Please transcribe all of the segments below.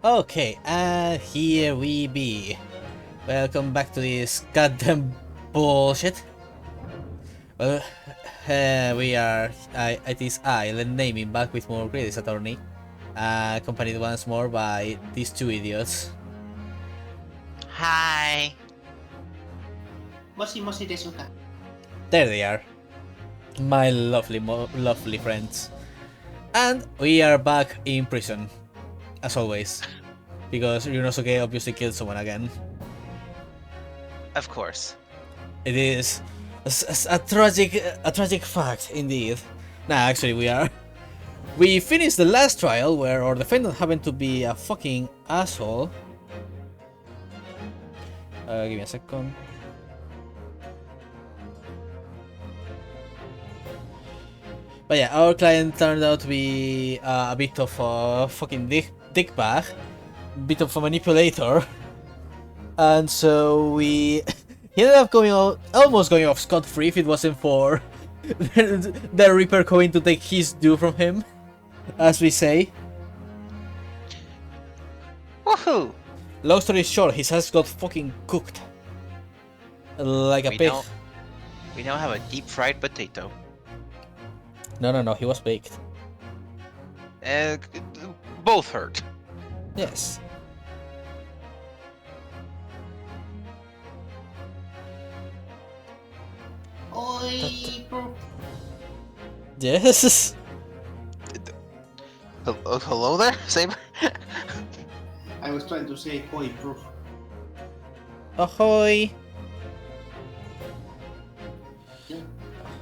Okay, and here we be. Welcome back to this goddamn bullshit. Well, we are, it is I, Len Naming, back with more Great Ace Attorney, accompanied once more by these two idiots. Hi. Moshi desu ka? There they are, my lovely friends. And we are back in prison, as always, because Ryunosuke obviously killed someone again. Of course. It is a tragic fact indeed. Nah, actually we finished the last trial where our defendant happened to be a fucking asshole. Give me a second. But yeah, our client turned out to be a bit of a fucking dickbag, bit of a manipulator, and so we he ended up almost going off scot-free if it wasn't for the Reaper going to take his due from him, as we say. Woohoo! Long story short, his ass got fucking cooked like a pig. We now have a deep fried potato. No, he was baked. Both hurt. Yes. Oi, bro. Yes. Hello there, Saber? I was trying to say oi, bro. Ahoy.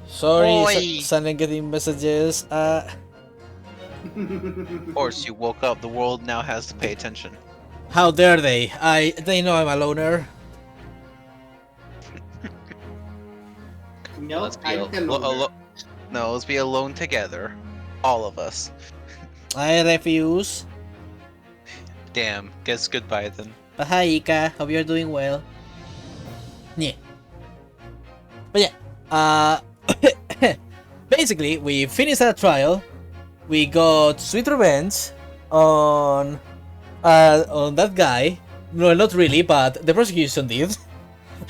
Sorry, Oi. suddenly getting messages. Of course, you woke up. The world now has to pay attention. How dare they? They know I'm a loner. No, Let's be I'm the loner. No, let's be alone together. All of us. I refuse. Damn. Guess goodbye then. But hi Ika, hope you're doing well. Yeah. But yeah, basically we finished that trial. We got sweet revenge on that guy. No, not really, but the prosecution did.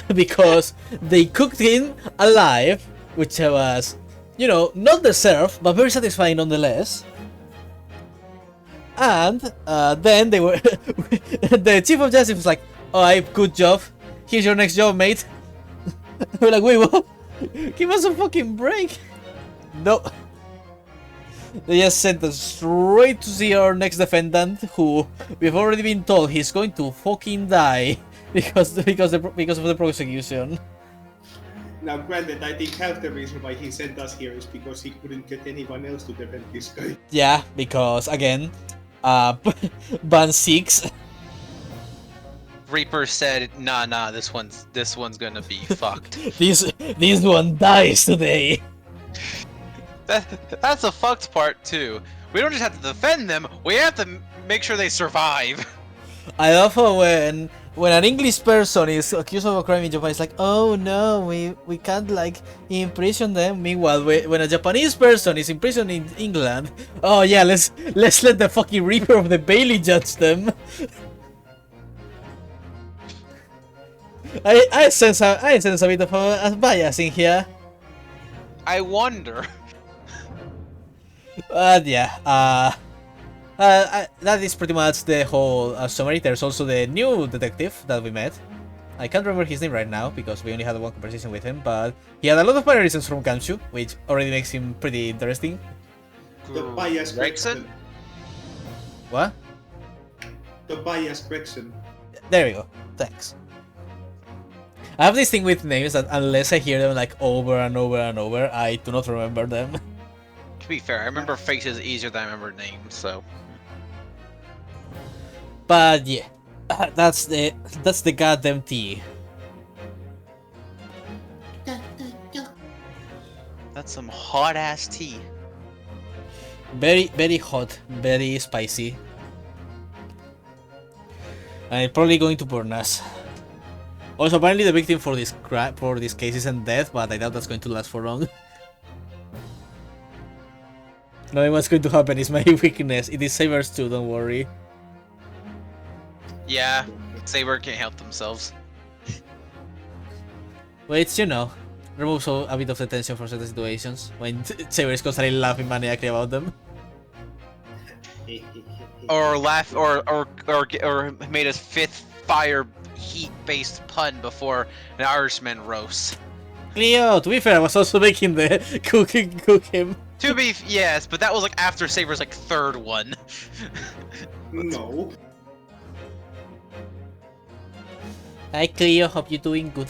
Because they cooked him alive, which was, you know, not deserved, but very satisfying nonetheless. And then they were the chief of justice was like, "Alright, good job. Here's your next job, mate." We're like, "Wait, what? Give us a fucking break." No. They just sent us straight to see our next defendant, who we've already been told he's going to fucking die because of the prosecution. Now, granted, I think half the reason why he sent us here is because he couldn't get anyone else to defend this guy. Yeah, because again, ban 6. Reaper said, "Nah, this one's gonna be fucked." This one dies today. That's the fucked part too. We don't just have to defend them; we have to make sure they survive. I love how when an English person is accused of a crime in Japan, it's like, oh no, we can't like imprison them. Meanwhile, when a Japanese person is imprisoned in England, oh yeah, let's let the fucking Reaper of the Bailey judge them. I sense a bit of a bias in here. I wonder. Yeah, that is pretty much the whole summary. There's also the new detective that we met. I can't remember his name right now because we only had one conversation with him, but he had a lot of mannerisms from Ganshu, which already makes him pretty interesting. The bias Gregson? Gregson. What? The bias Gregson. There we go. Thanks. I have this thing with names that unless I hear them like over and over and over, I do not remember them. To be fair, I remember faces easier than I remember names, so. But yeah, that's the goddamn tea. That's some hot ass tea. Very hot, very spicy. And it's probably going to burn us. Also, apparently the victim for this case isn't dead, but I doubt that's going to last for long. Knowing what's going to happen is my weakness. It is Saber's too, don't worry. Yeah, Saber can't help themselves. Which, you know, removes a bit of the tension from certain situations when Saber is constantly laughing maniacally about them. Or laugh, or made his fifth fire heat-based pun before an Irishman roast. Cleo, to be fair, I was also making the cook him. Yes, but that was like after Saber's like third one. No. Hi Cleo, hope you're doing good.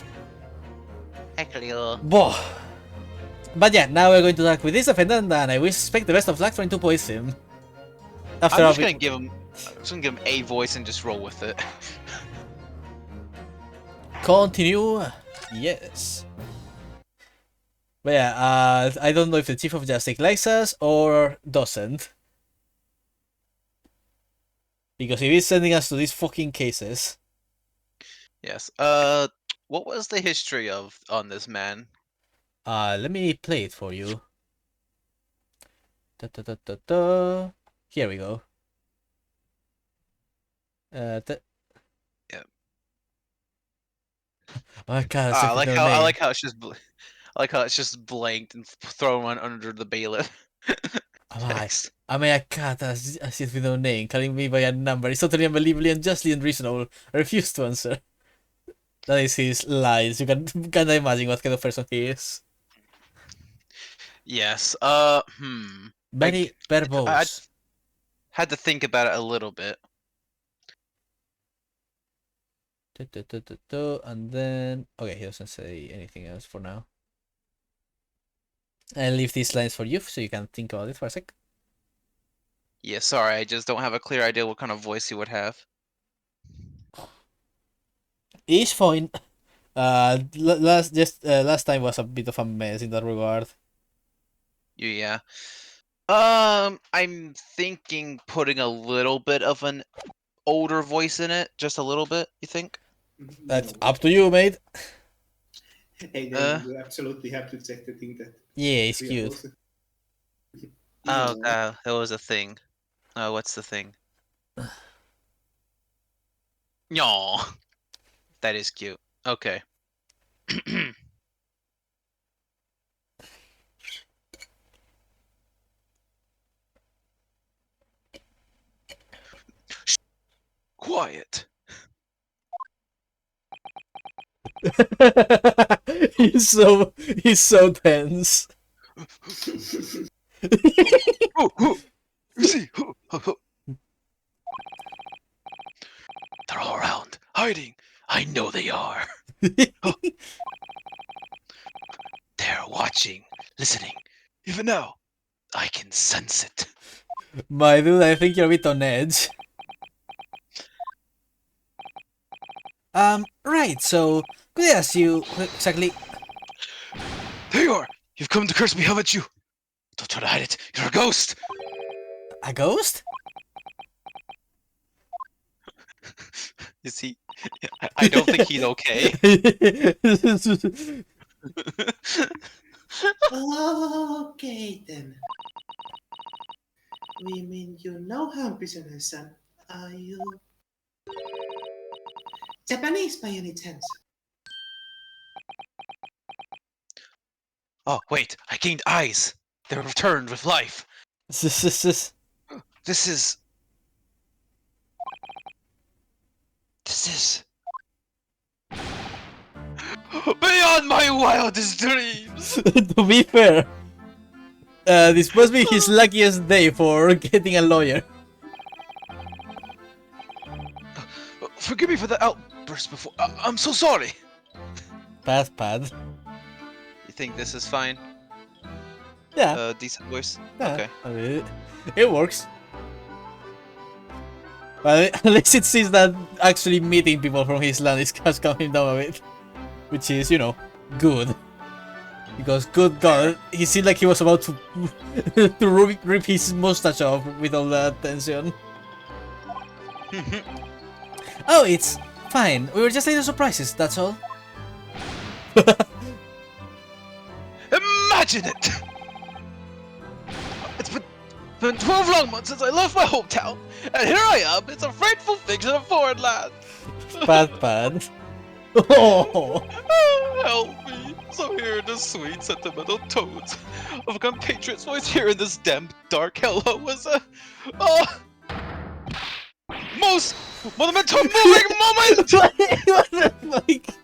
Actually, Boh. But yeah, now we're going to talk with this defendant, and I wish expect the best of luck trying to voice him. After I'm all, just gonna give him a voice and just roll with it. continue. Yes. But yeah, I don't know if the Chief of Justice likes us or doesn't. Because if he's sending us to these fucking cases. Yes. What was the history on this man? Let me play it for you. Da, da, da, da, da. Here we go. Yeah. Oh god, I like how I like how it's just blanked and thrown under the bailiff. Text. I mean, I can't as if with no name, calling me by a number is totally unbelievably unjustly unreasonable. I refuse to answer. That is his lies. You can't imagine what kind of person he is. Yes. Very I verbose. had to think about it a little bit. And then okay, he doesn't say anything else for now. I'll leave these lines for you so you can think about it for a sec. Yeah, sorry, I just don't have a clear idea what kind of voice he would have. He's fine. Last time was a bit of a mess in that regard. Yeah. I'm thinking putting a little bit of an older voice in it, just a little bit. You think? That's No. up to you, mate. Hey, then you absolutely have to check the thing that. Yeah, he's we are cute. also- Oh, No. that was a thing. Oh, what's the thing? Yaw. That is cute. Okay. Shh. Quiet. He's so tense. You see? They're all around, hiding. I know they are. They're watching, listening. Even now, I can sense it. My dude, I think you're a bit on edge. Right, so could I ask you exactly? There you are. You've come to curse me, haven't you? Don't try to hide it. You're a ghost. A ghost? Is he? I don't think he's okay. Okay then. We mean you know how business, son. Are you Japanese by any chance? Oh, wait. I gained eyes. They're returned with life. This is... This is... beyond my wildest dreams! To be fair, this must be his luckiest day for getting a lawyer. Forgive me for the outburst before. I'm so sorry. Pad. You think this is fine? Yeah. Decent voice? Yeah, Okay. I mean, it works. But at least it seems that actually meeting people from his land has calmed him down a bit. Which is, you know, good. Because, good god, he seemed like he was about to rip his mustache off with all that tension. Oh, it's fine. We were just little surprises, that's all. Imagine it! It's been been 12 long months since I left my hometown, and here I am. It's a frightful fix in a foreign land. Pad. Oh. Help me. So here in the sweet, sentimental tones of a compatriot's voice here in this damp, dark hello was a most monumental moving moment. What the fuck?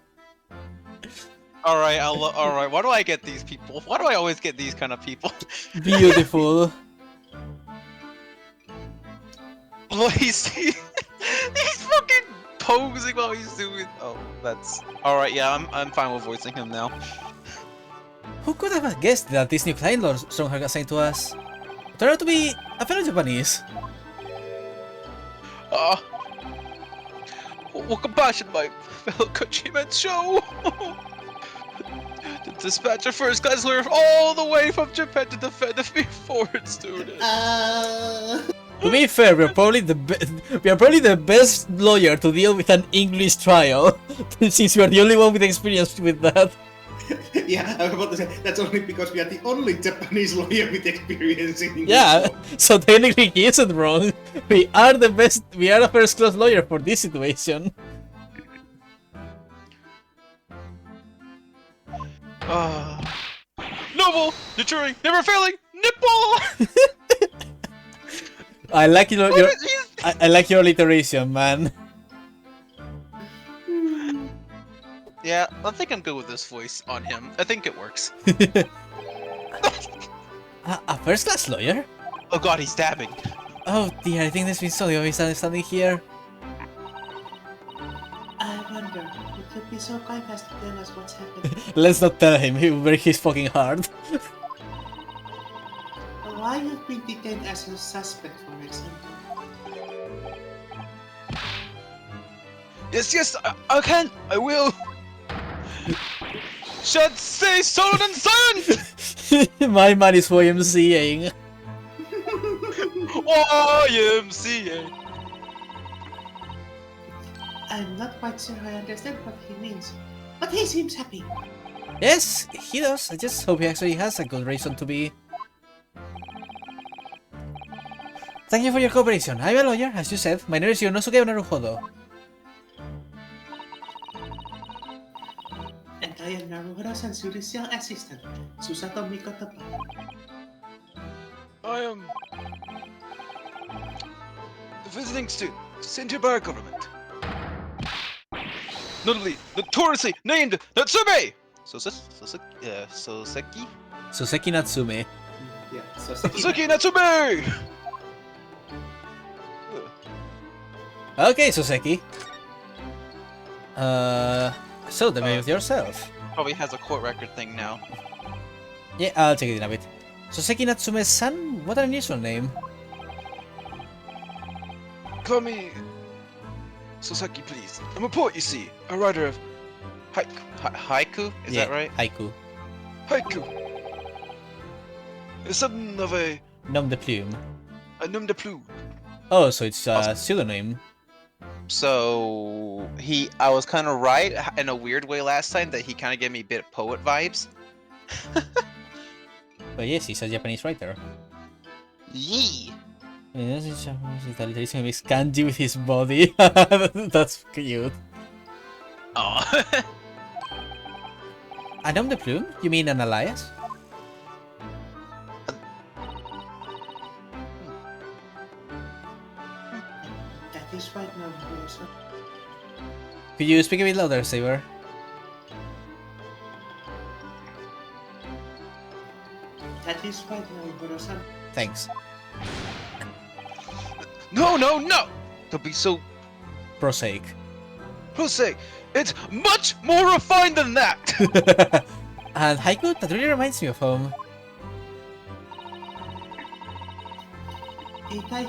Alright, alright. Why do I get these people? Why do I always get these kind of people? Beautiful. Well, he's fucking posing while he's doing. Oh, that's alright. Yeah, I'm fine with voicing him now. Who could have guessed that this new client song had assigned to us turned out to be a fellow Japanese? What compassion, my fellow countrymen show! To dispatch a first-class lawyer all the way from Japan to defend a foreign student. To be fair, we are probably the best lawyer to deal with an English trial, since we are the only one with experience with that. Yeah, I was about to say, that's only because we are the only Japanese lawyer with experience in English. Yeah, so technically he isn't wrong. We are the best, we are a first class lawyer for this situation. Noble, nurturing, never failing, nipple! I like I like your alliteration, man. Yeah, I think I'm good with this voice on him. I think it works. A first class lawyer? Oh god, he's stabbing. Oh dear, I think this means so he's standing here. I wonder, you could be so kind as to tell us what's happening. Let's not tell him, he will break his fucking heart. Why you've been detained as a suspect, for example? Yes, I can, I will. Should say stolen and silent! My man is YMCAing. YMCA. I'm not quite sure I understand what he means, but he seems happy. Yes, he does. I just hope he actually has a good reason to be. Thank you for your cooperation. I'm a lawyer, as you said. My name is Yonosuke Naruhodo. And I am Naruhodo-san's judicial assistant, Susato Mikoto. I am a visiting student sent here by our government. Notably, notoriously named Natsume! Soseki? Soseki Natsume. Yeah, Soseki. Soseki Natsume! Okay, Soseki. So the name of yourself. Probably has a court record thing now. Yeah, I'll take it in a bit. Soseki Natsume-san, what an unusual name. Call me Soseki, please. I'm a poet, you see. A writer of haiku? Is that right? Haiku. Haiku. It's something of a Nom de plume. nom de plume. Oh, so it's a pseudonym. So I was kind of right in a weird way last time that he kind of gave me a bit of poet vibes. But yes, he's a Japanese writer. Yee. Yes, he's Japanese. He's alliteration makes kanji with his body. That's cute. Oh. A nom de plume? You mean an alias? That is right now, Naruhodo. Could you speak a bit louder, Saber? That is right now, Naruhodo-san. Thanks. No! Don't be so Prosaic. prosaic. It's much more refined than that. And haiku? That really reminds me of home. Did I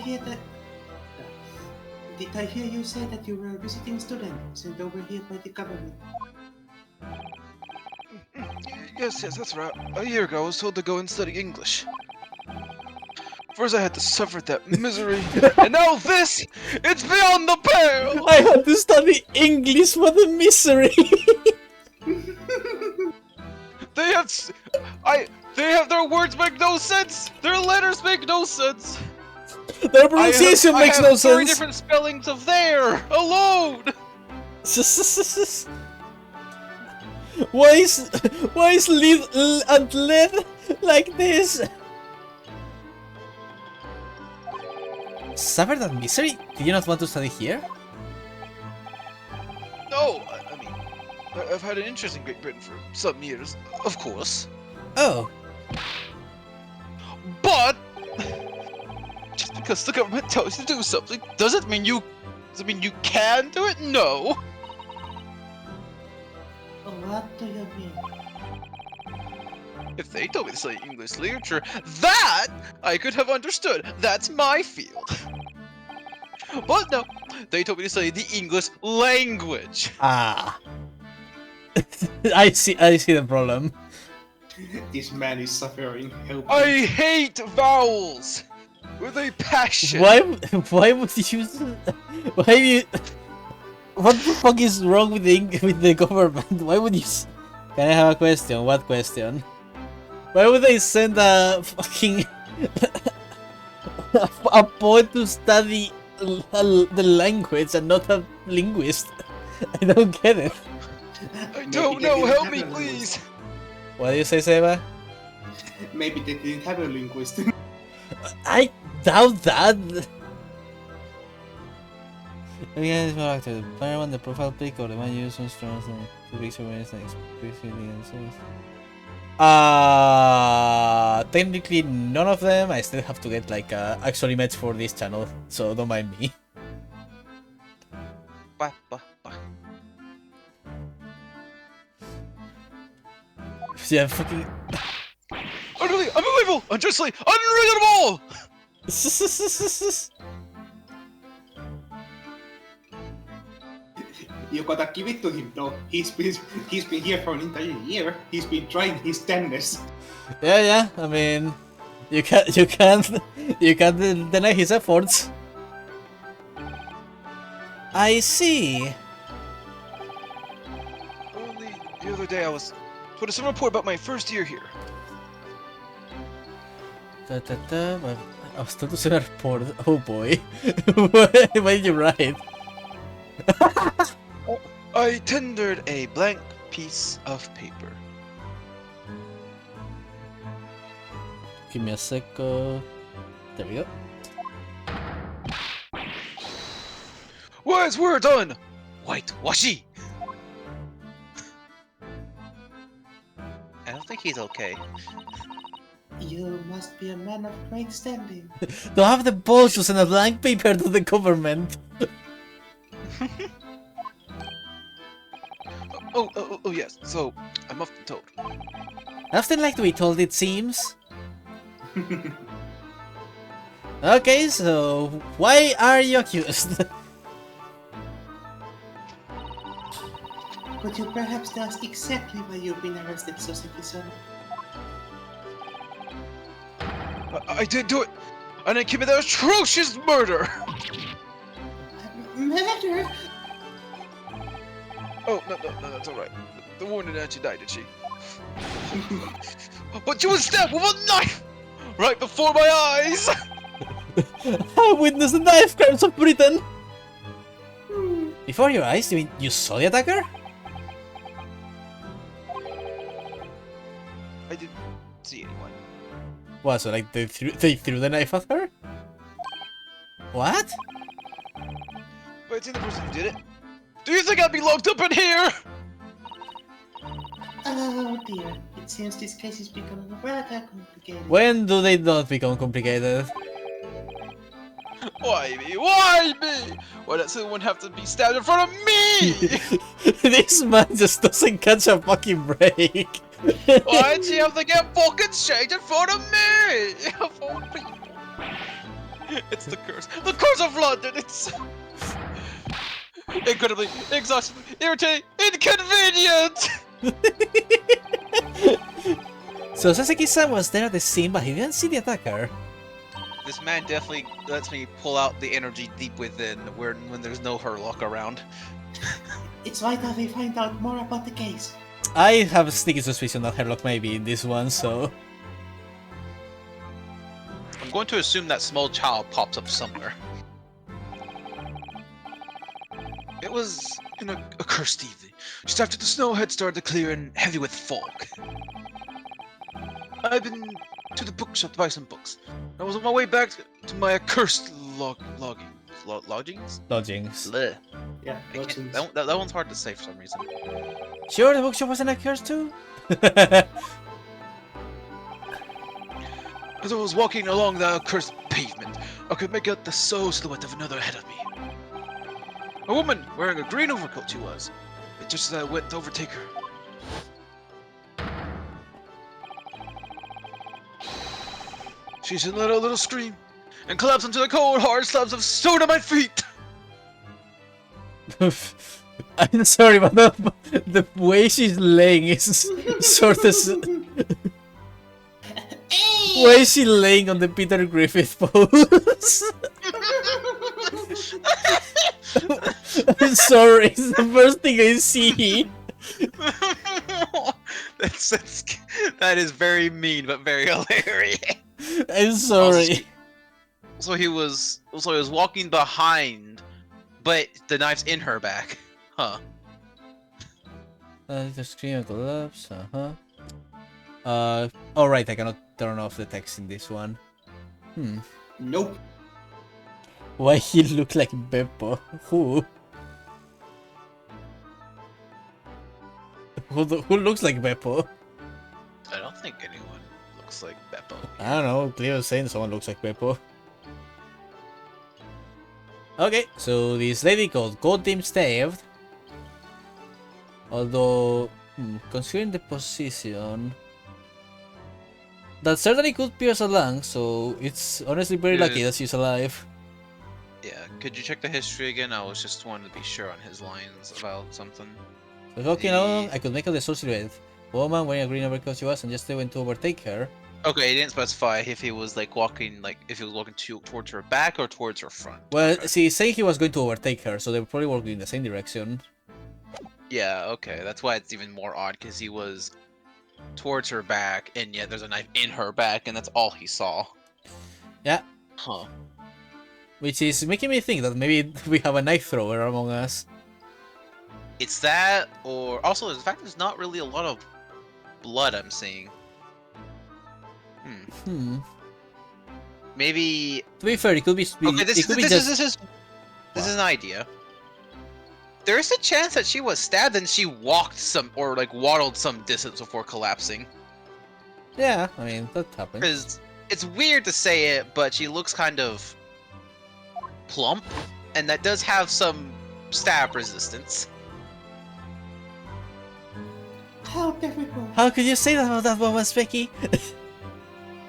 hear you say that you were a visiting student sent over here by the government? Yes, that's right. A year ago, I was told to go and study English. First, I had to suffer that misery, and now this! It's beyond the pale! I had to study English for the misery! Their words make no sense. Their letters make no sense. Their pronunciation makes no I have 3 sense! different spellings of there alone. Why is lead and lead like this? Suffer that misery? Did you not want to study here? No, I mean, I've had an interest in Great Britain for some years, of course. Oh. But just because the government tells you to do something doesn't mean you can do it. No. What do you mean? If they told me to study English literature, that I could have understood. That's my field. But no, they told me to study the English language. Ah. I see the problem. This man is suffering. Help I me. hate vowels with a passion. Why would you why you what the fuck is wrong with the government? Why would you Can I have a question? What question? Why would they send a fucking a poet to study the language and not a linguist? I don't get it. I don't know. Help me, please. What do you say, Seba? Maybe they didn't have a linguist. I doubt that. Again, more active. Player one, the profile pic or the one used on strong to picture awareness and explicitly answers. Technically none of them. I still have to get like actual image for this channel, so don't mind me. Bah, bah, bah. Yeah, fucking. Unbelievable! Unjustly unreasonable! You gotta give it to him though. He's been here for an entire year. He's been trying his damnness. Yeah. I mean, you can't deny his efforts. I see. Only the other day I was put some report about my first year here. I was told to send a report. Oh boy. What did you write? I tendered a blank piece of paper. Give me a second. There we go. Words were done! Whitewashy! I don't think he's okay. You must be a man of great standing. Don't have the balls to send a blank paper to the government. Oh yes, so I'm often told. Often like to be told, it seems. Okay, so why are you accused? Could you perhaps tell us exactly why you've been arrested so soon? I did do it! And I committed an atrocious murder! Murder? Oh, no, that's alright. The woman didn't actually die, did she? But you was stabbed with a knife! Right before my eyes! I witnessed the knife crimes of Britain! Before your eyes? You mean you saw the attacker? I didn't see anyone. What, so like they threw the knife at her? What? But it's in the person who did it. Do you think I'd be locked up in here? Oh dear, it seems this case is becoming rather complicated. When do they not become complicated? Why me? Why me? Why does someone have to be stabbed in front of me? This man just doesn't catch a fucking break. Why'd she have to get fucking shanked in front of me? Of all people. It's the curse. The curse of London. It's incredibly, exhausting, irritating, inconvenient. So Sasaki-san was there at the scene, but he didn't see the attacker. This man definitely lets me pull out the energy deep within, when there's no Herlock around. It's vital we find out more about the case. I have a sneaky suspicion that Herlock may be in this one, so... I'm going to assume that small child pops up somewhere. It was in a cursed evening, just after the snow had started to clear and heavy with fog. I've been to the bookshop to buy some books. I was on my way back to my accursed lodgings? Lodgings. Bleh. Yeah, I can't- lodgings. that one's hard to say for some reason. Sure, the bookshop wasn't a curse too? As I was walking along the accursed pavement, I could make out the silhouette of another ahead of me. A woman wearing a green overcoat she was. But just as I went to overtake her. She let out a little scream and collapsed into the cold, hard slabs of stone at my feet. I'm sorry, but the way she's laying is sort of... Why is she laying on the Peter Griffith pose? I'm sorry, it's the first thing I see. That is very mean, but very hilarious. I'm sorry. So he was walking behind, but the knife's in her back. Huh. The screen collapse, alright, I cannot turn off the text in this one. Nope. Why he look like Beppo? Who? Who looks like Beppo? I don't think anyone looks like Beppo. I don't know, Cleo's saying someone looks like Beppo. Okay, so this lady called Goddamn Staved. Although, considering the position, that certainly could pierce a lung, so it's honestly very lucky that she's alive. Yeah, could you check the history again? I was just wanting to be sure on his lines about something. So walking along, I could make out the silhouette. Woman wearing a green overcoat she was, and just went to overtake her. Okay, he didn't specify if he was walking towards her back or towards her front. Well, Okay. see, saying he was going to overtake her, so they were probably working in the same direction. Yeah, okay, that's why it's even more odd, because he was towards her back, and yet there's a knife in her back, and that's all he saw. Yeah. Huh. Which is making me think that maybe we have a knife thrower among us. It's that, or also the fact there's not really a lot of blood I'm seeing. Maybe. To be fair, it could be. Okay, this is an idea. There is a chance that she was stabbed and she walked waddled some distance before collapsing. Yeah, I mean that happens. Because it's weird to say it, but she looks kind of plump, and that does have some stab resistance. How difficult. How could you say that about that woman, Specky?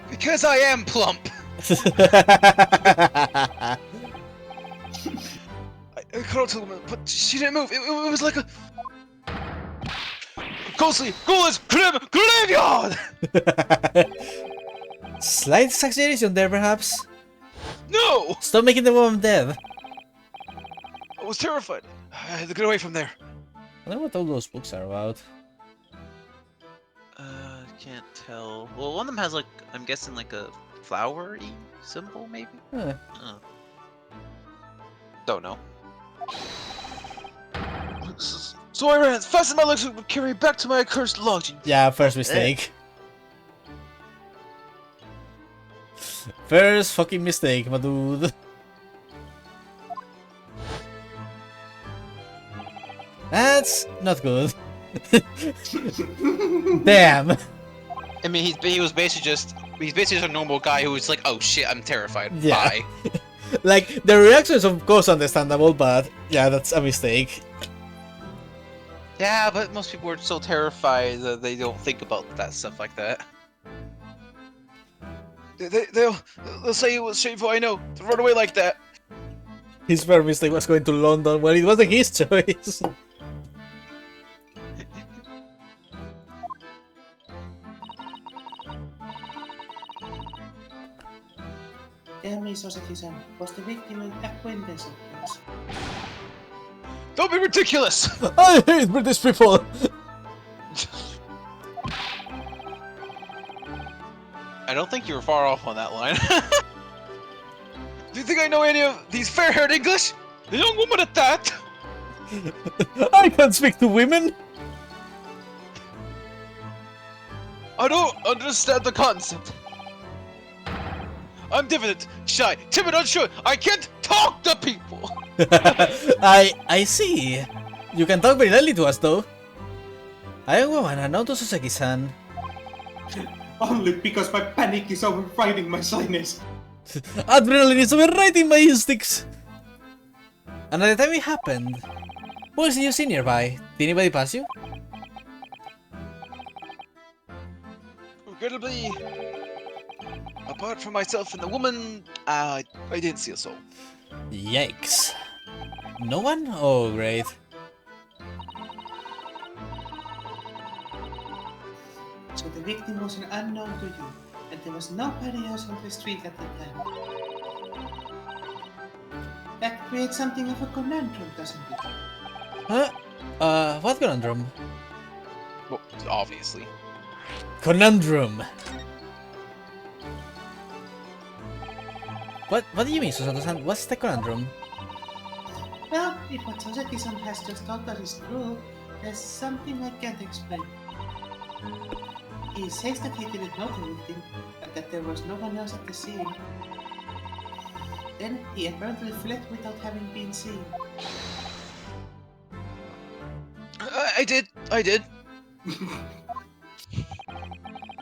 Because I am plump. I called to the woman, but she didn't move. It was like a ghostly, ghoulish graveyard. Slight exaggeration there, perhaps. No, Stop making the woman dead. I was terrified. I had to get away from there. I wonder what all those books are about. Can't tell. Well, one of them has I'm guessing a flowery symbol, maybe. Huh. Don't know. So I ran as fast as my legs would carry me back to my accursed lodging. Yeah, first mistake. First fucking mistake, my dude. That's not good. Damn. I mean, he's basically just a normal guy who was like, oh shit, I'm terrified. Yeah. Bye. Like, the reaction is of course understandable, but yeah, that's a mistake. Yeah, but most people are so terrified that they don't think about that stuff like that. They'll say it was shameful, I know, to run away like that. His first mistake was going to London. Well, it wasn't his choice. Tell me, Soseki-san, was the victim an acquaintance of yours? Don't be ridiculous! I hate British people! I don't think you were far off on that line. think I know any of these fair-haired English? The young woman at that! I can't speak to women! I don't understand the concept. I'm diffident, shy, timid, unsure. I can't talk to people! I see. You can talk very lightly to us, though. I wanna know to Soseki-san. Only because my panic is overriding my shyness. Adrenaline is overriding my instincts. And at the time it happened, who else did you see nearby? Did anybody pass you? Regrettably, apart from myself and the woman, I didn't see a soul. Yikes. No one? Oh, great. So the victim was an unknown to you, and there was nobody else on the street at the time. That creates something of a conundrum, doesn't it? Huh? What conundrum? Well, obviously. Conundrum! What do you mean, Susanto-san? What's the conundrum? Well, if what Soseki-san has just told us is true, there's something I can't explain. He says that he didn't know the victim, but that there was no one else at the scene. Then he apparently fled without having been seen. I did.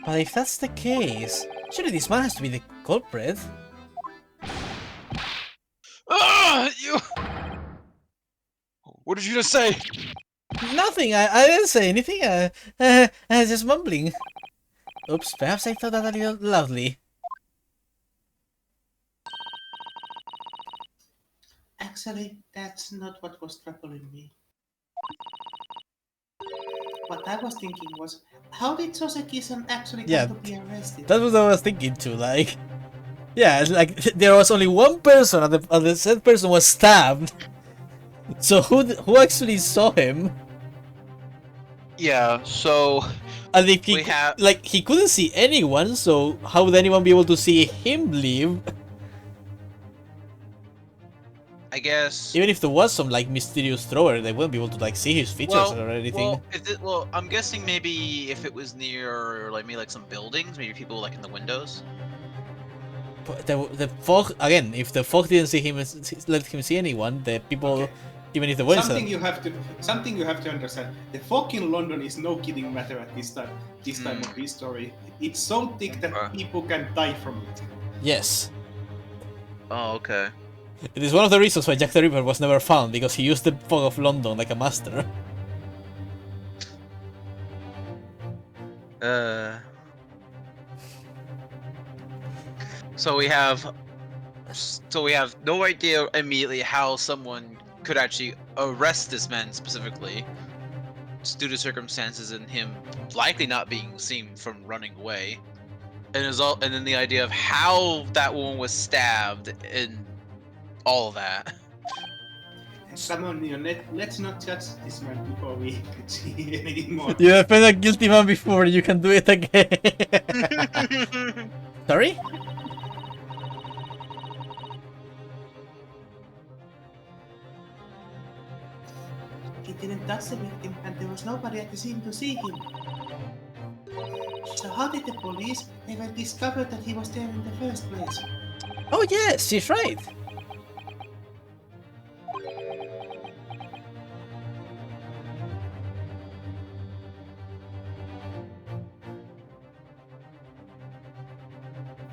But if that's the case, surely this man has to be the culprit. Ah, you! What did you just say? Nothing, I didn't say anything, I was just mumbling. Oops, perhaps I thought that a little loudly. Actually, that's not what was troubling me. What I was thinking was, how did Soseki-san actually come to be arrested? That's what I was thinking too, like... Yeah, like, there was only one person and the said person was stabbed. So who actually saw him? Yeah, so... And if he, like, he couldn't see anyone, so how would anyone be able to see him leave? I guess. Even if there was some like mysterious thrower, they wouldn't be able to like see his features or anything. Well, I'm guessing maybe if it was near like maybe like some buildings, maybe people like in the windows. But the fog again. If the fog didn't see him, let him see anyone. The people, even if the were something you have to understand. The fog in London is no kidding matter at this time. This time of history, it's so thick that people can die from it. Yes. Oh, okay. It is one of the reasons why Jack the Ripper was never found, because he used the fog of London like a master. So we have no idea immediately how someone could actually arrest this man specifically, just due to circumstances and him likely not being seen from running away, and then the idea of how that woman was stabbed and all of that. Come on, Neon, let's not judge this man before we see anything more. You have been a guilty man before, you can do it again. Sorry? He didn't touch the victim and there was nobody at the scene to see him. So how did the police ever discover that he was there in the first place? Oh yes, she's right.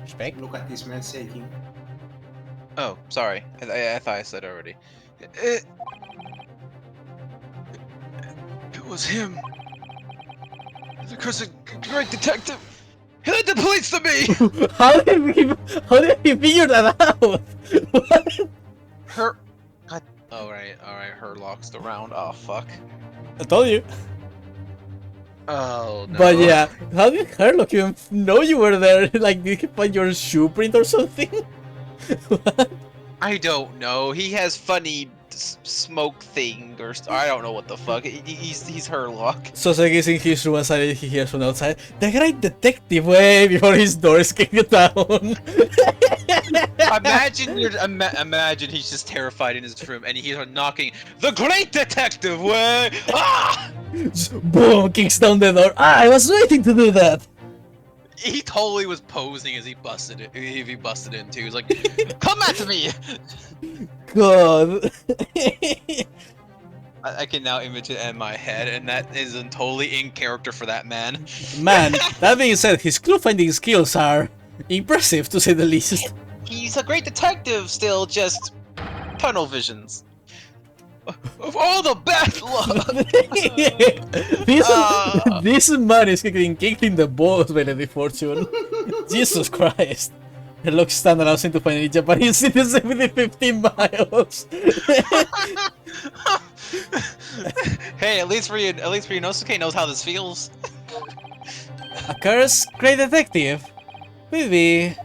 Respect. Look at this man shaking. Oh, sorry. I thought I said already. It was him. The cursed great detective. He led the police to me. How did he figure that out? What? Her. God. Oh right, all right. Her locks around. Oh fuck. I told you. Oh no. But yeah, how did Herlock even know you were there? Like, did he find your shoe print or something? What? I don't know. He has funny smoke thing or I don't know what the fuck. He's Herlock. So he's in his room and he hears from outside. The great detective way before his door is kicked down. Imagine he's just terrified in his room and he's knocking. The Great Detective way. Ah! Boom! Kicks down the door. Ah, I was waiting to do that. He totally was posing as he busted it. He busted in too. He's like, "Come at me!" God. I can now image it in my head, and that is totally in character for that man. Man, that being said, his clue finding skills are impressive to say the least. He's a great detective, still just tunnel visions. Of all the bad luck. This man is getting kicked in the balls by Lady Fortune. Jesus Christ. Sherlock Stan allows him to find any Japanese citizen within 15 miles. Hey, at least Ryunosuke knows how this feels. A cursed great detective? Maybe.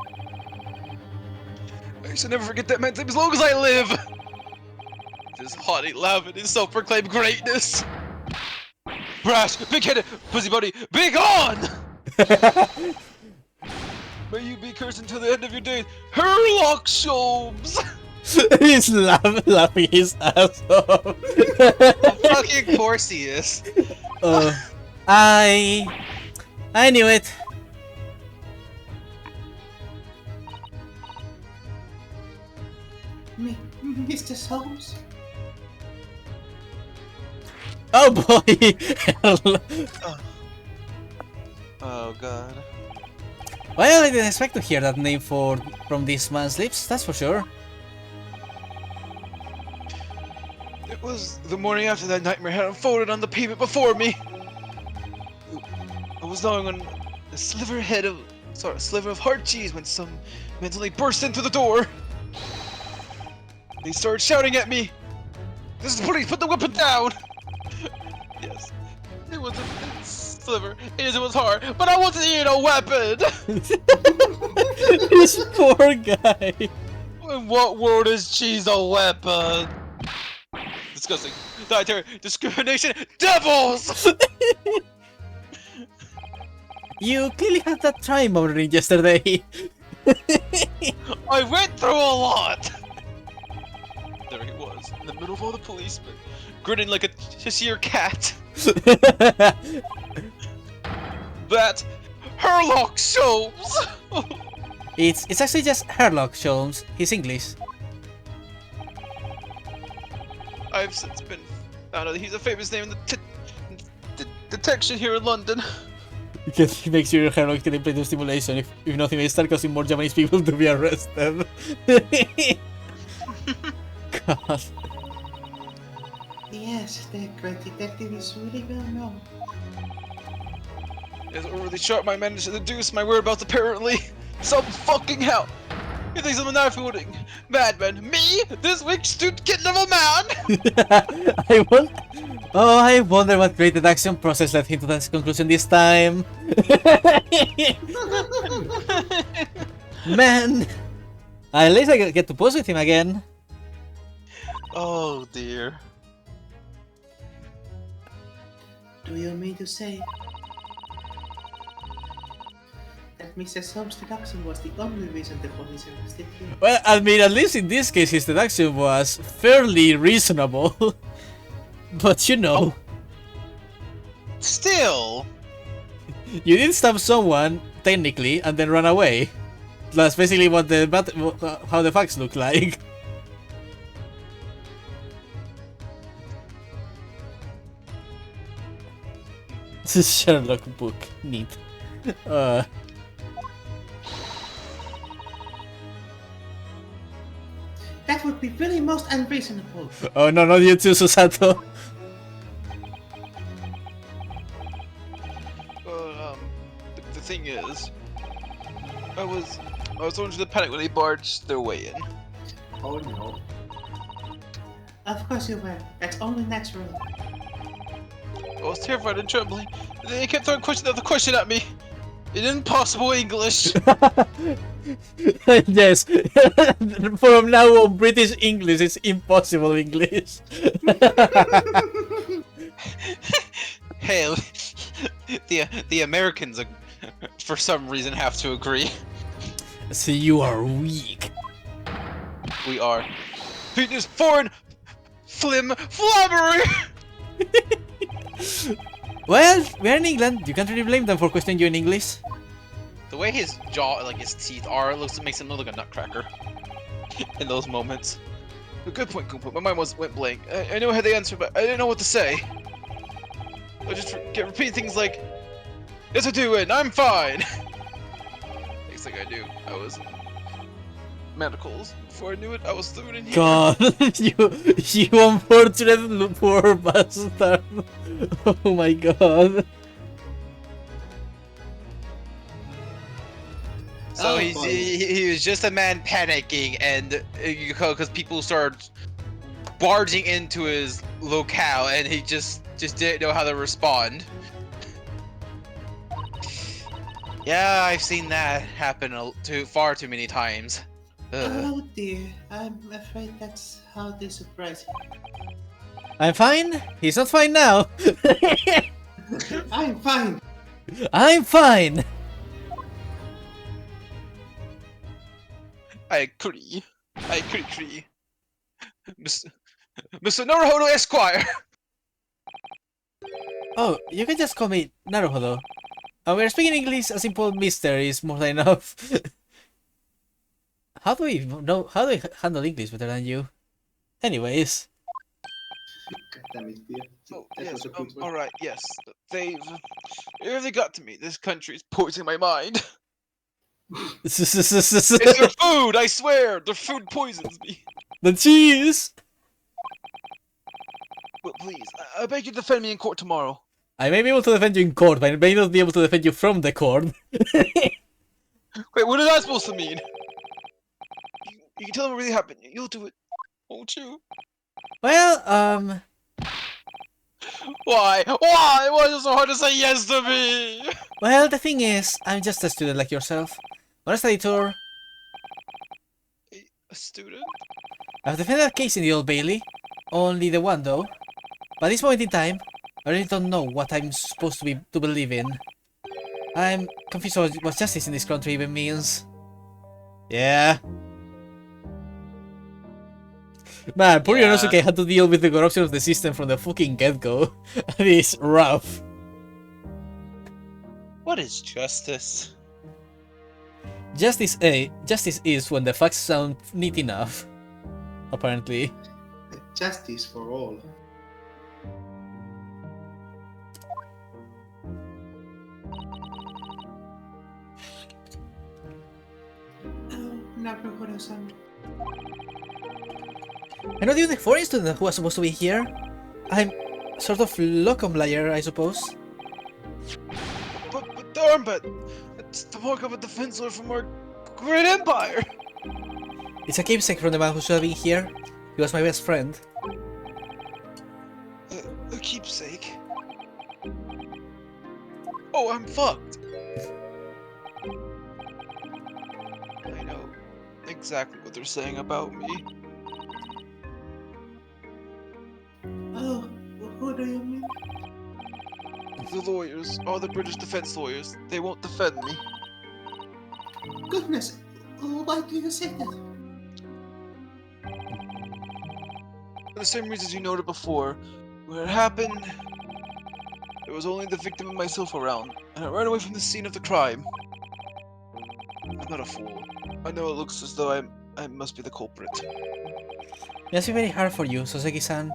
I should never forget that man's name as long as I live. This haughty love and his self-proclaimed greatness. Brash, big-headed, busybody, be gone! May you be cursed until the end of your days, Herlock Sholmes! He's laughing his ass off. Of fucking course he is. I knew it. Mr. Holmes? Oh boy! Oh god. Well, I didn't expect to hear that name from this man's lips, that's for sure. It was the morning after that nightmare had unfolded on the pavement before me. I was gnawing on a sliver of hard cheese when some men suddenly burst in through the door. They started shouting at me. This is the police, put the weapon down! Yes, it was a thin sliver. It was hard, but I wasn't eating a weapon! This poor guy. In what world is cheese a weapon? Disgusting. Dietary discrimination. Devils! You clearly had that time ordering yesterday. I went through a lot! There he was, in the middle of all the policemen, grinning like a Cheshire cat. That Herlock Sholmes! It's actually just Herlock Sholmes. He's English. I've since been found out that he's a famous name in the detection here in London. Because he makes sure Herlock can play the stimulation. If nothing, may start causing more Japanese people to be arrested. God. Yes, the great detective is really well known. It's a really sharp I managed to deduce my whereabouts apparently. Some fucking hell! You think I'm a knife-wielding madman? Me? This weak stupid kitten of a man? I wonder what great deduction process led him to that conclusion this time. Man! At least I get to pose with him again. Oh dear. Do you mean to say that Mr. Holmes' deduction was the only reason the police arrested him? Well, I mean, at least in this case, his deduction was fairly reasonable. But you know, Still, you did stab someone technically and then run away. That's basically what how the facts look like. This is Sherlock book. Neat. That would be really most unreasonable. Oh no, not you too, Susato. the thing is, I was going to the panic when they barged their way in. Oh no. Of course you were. That's only natural. I was terrified and trembling. They kept throwing question after question at me in impossible English. Yes. From now on, British English is impossible English. Hey, the Americans, for some reason, have to agree. So you are weak. We are. Beat this foreign flabbery! Well, we're in England. You can't really blame them for questioning you in English. The way his jaw, like his teeth are, makes him look like a nutcracker. In those moments. A good point, Goomba. My mind went blank. I knew I had the answer, but I didn't know what to say. I just kept repeating things like, "Yes, I do, and I'm fine." Next thing I knew, I was in medicals. Before I knew it, I was through in here. God, you unfortunate poor bastard. Oh my god. So Oh, he was just a man panicking, and because people started barging into his locale, and he just didn't know how to respond. Yeah, I've seen that happen far too many times. Ugh. Oh dear, I'm afraid that's how they surprise you. I'm fine. He's not fine now. I'm fine. I'm fine. I agree. Mr. Naruhodo Esquire! Oh, you can just call me Naruhodo. We're speaking English. A simple mister is more than enough. How do I handle English better than you? Anyways. God damn it, dear. Oh, That yes, was a good one. alright, yes. They've really got to me. This country is poisoning my mind. It's their food, I swear! Their food poisons me. The cheese! But please, I beg you to defend me in court tomorrow. I may be able to defend you in court, but I may not be able to defend you from the court. Wait, what is that supposed to mean? You can tell them what really happened. You'll do it, won't you? Well, Why? Why? Why is it so hard to say yes to me? well, the thing is, I'm just a student like yourself. On a study tour, A student? I've defended a case in the Old Bailey. Only the one, though. But at this moment in time, I really don't know what I'm supposed to believe in. I'm confused on what justice in this country even means. Yeah. Man, poor Yeah. Yonosuke had to deal with the corruption of the system from the fucking get-go. It is rough. What is justice? Justice is when the facts sound neat enough. Apparently. Justice for all. Oh, Naruhodo-san. I'm not even the foreign student who was supposed to be here. I'm sort of locum liar, I suppose. But darn, but it's the mark of a defense lawyer from our great empire. It's a keepsake from the man who should have been here. He was my best friend. A keepsake. Oh, I'm fucked. I know exactly what they're saying about me. Oh, who do you mean? The lawyers, all the British defense lawyers, they won't defend me. Goodness, why do you say that? For the same reasons you noted before. When it happened, there was only the victim and myself around, and I ran away from the scene of the crime. I'm not a fool. I know it looks as though I must be the culprit. It must be very hard for you, Soseki-san.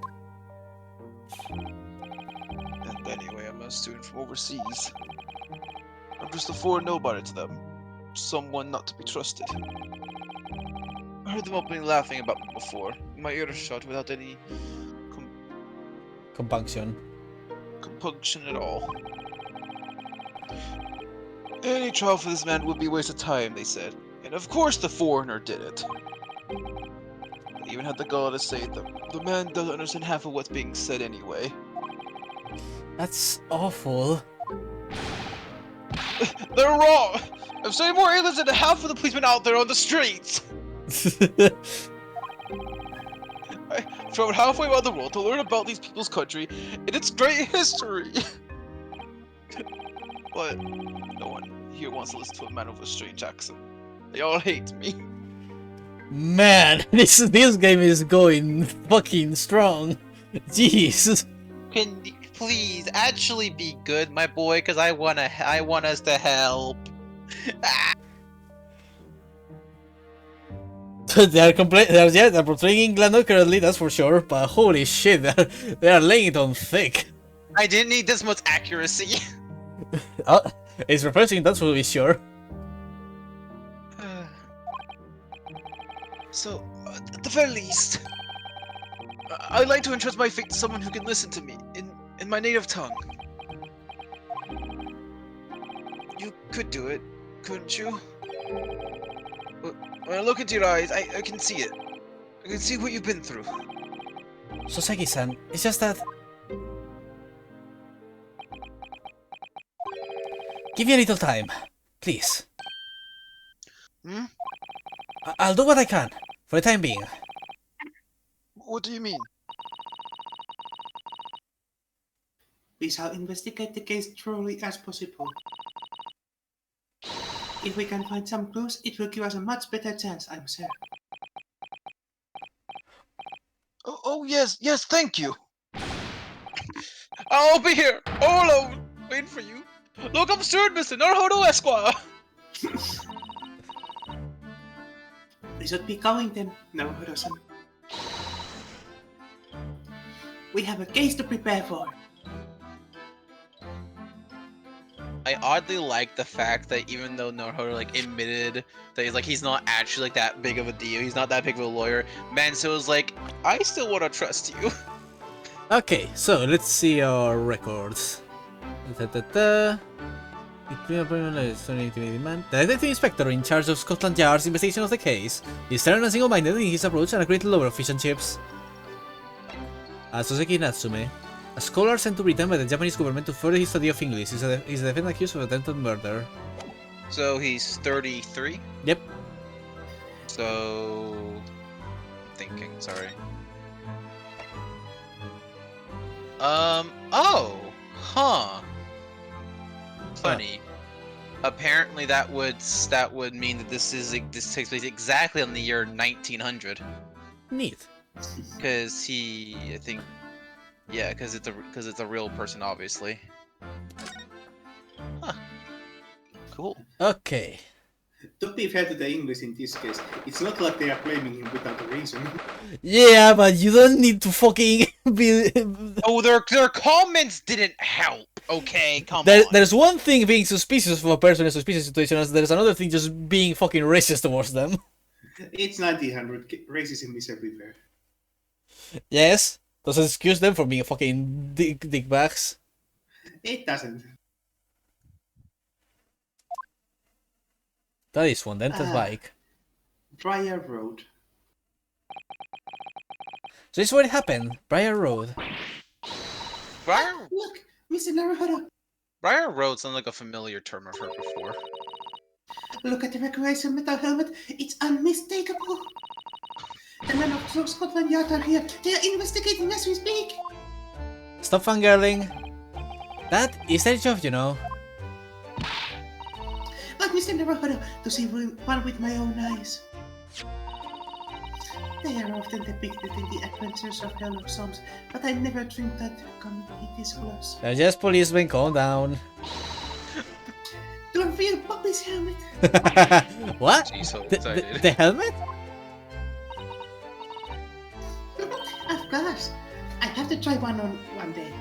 And anyway, I'm a student from overseas. I'm just a foreign nobody to them. Someone not to be trusted. I heard them openly laughing about me before. My ears shut without any Compunction. compunction at all. Any trial for this man would be a waste of time, they said. And of course the foreigner did it. They even had the gall to say that the man doesn't understand half of what's being said anyway. That's awful. They're wrong! I've seen more aliens than half of the policemen out there on the streets! I traveled halfway around the world to learn about these people's country and its great history! But no one here wants to listen to a man with a strange accent. They all hate me. Man, this game is going fucking strong. Jeez. Can you please actually be good, my boy? Cause I want us to help. They're they're portraying England currently, that's for sure. But holy shit, they are laying it on thick. I didn't need this much accuracy. It's refreshing, that's for sure. So, at the very least, I'd like to entrust my fate to someone who can listen to me in my native tongue. You could do it, couldn't you? When I look into your eyes, I can see it. I can see what you've been through. Soseki-san, it's just that... Give me a little time, please. Hmm? I'll do what I can, for the time being. What do you mean? We shall investigate the case thoroughly as possible. If we can find some clues, it will give us a much better chance, I'm sure. Oh yes, thank you. I'll be here, all alone, waiting for you. Look up soon, Mr. Naruhodo Esquire. We should be going then, Naruhodo-san. We have a case to prepare for. I oddly like the fact that even though Naruhodo like admitted that he's not actually like that big of a deal, he's not that big of a lawyer, Manso's like, I still want to trust you. Okay, so let's see our records. The detective inspector in charge of Scotland Yard's investigation of the case is stern and single-minded in his approach and a great lover of fish and chips. Soseki Natsume, a scholar sent to Britain by the Japanese government to further his study of English, is a defendant accused of attempted murder. So he's 33? Yep. So... thinking, sorry. Oh! Huh. Funny. Apparently that would mean that this takes place exactly on the year 1900. Neat. Because I think, yeah, because it's a real person, obviously. Huh. Cool. Okay. To be fair to the English in this case, it's not like they are blaming him without a reason. Yeah, but you don't need to fucking be... Oh, their comments didn't help. Okay, come on. There's one thing being suspicious of a person in a suspicious situation, and there's another thing just being fucking racist towards them. It's 1900, racism is everywhere. Yes, doesn't excuse them for being fucking dickbags. It doesn't. That is one dented bike. Briar Road. So this is where it happened, Briar Road. Look, Mr. Naruhodo. Briar Road sounds like a familiar term I've heard before. Look at the recreation metal helmet. It's unmistakable. The men of Scotland Yard are here. They are investigating as we speak. Stop fangirling. That is their job, you know. But Mr. Naruhodo, to see one with my own eyes. They are often depicted in the adventures of Sherlock Holmes, but I never dreamed that come this close. They're just policemen, calm down. To a real puppy's helmet. What? Jeez, so The excited. the helmet? Of course. I have to try one on one day.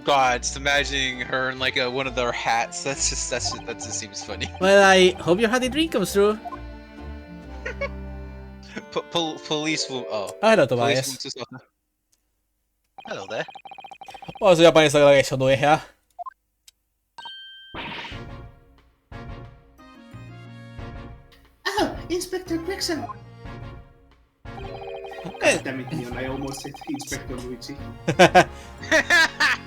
God, just imagining her in like one of their hats. That just seems funny. Well, I hope your happy dream comes true. Police will. Oh. Hello, Police Tobias. will. Hello there. 我是ジャパニーズが一緒の部屋。Oh, Inspector Gregson. Damn it, Leon, I almost said Inspector Luigi.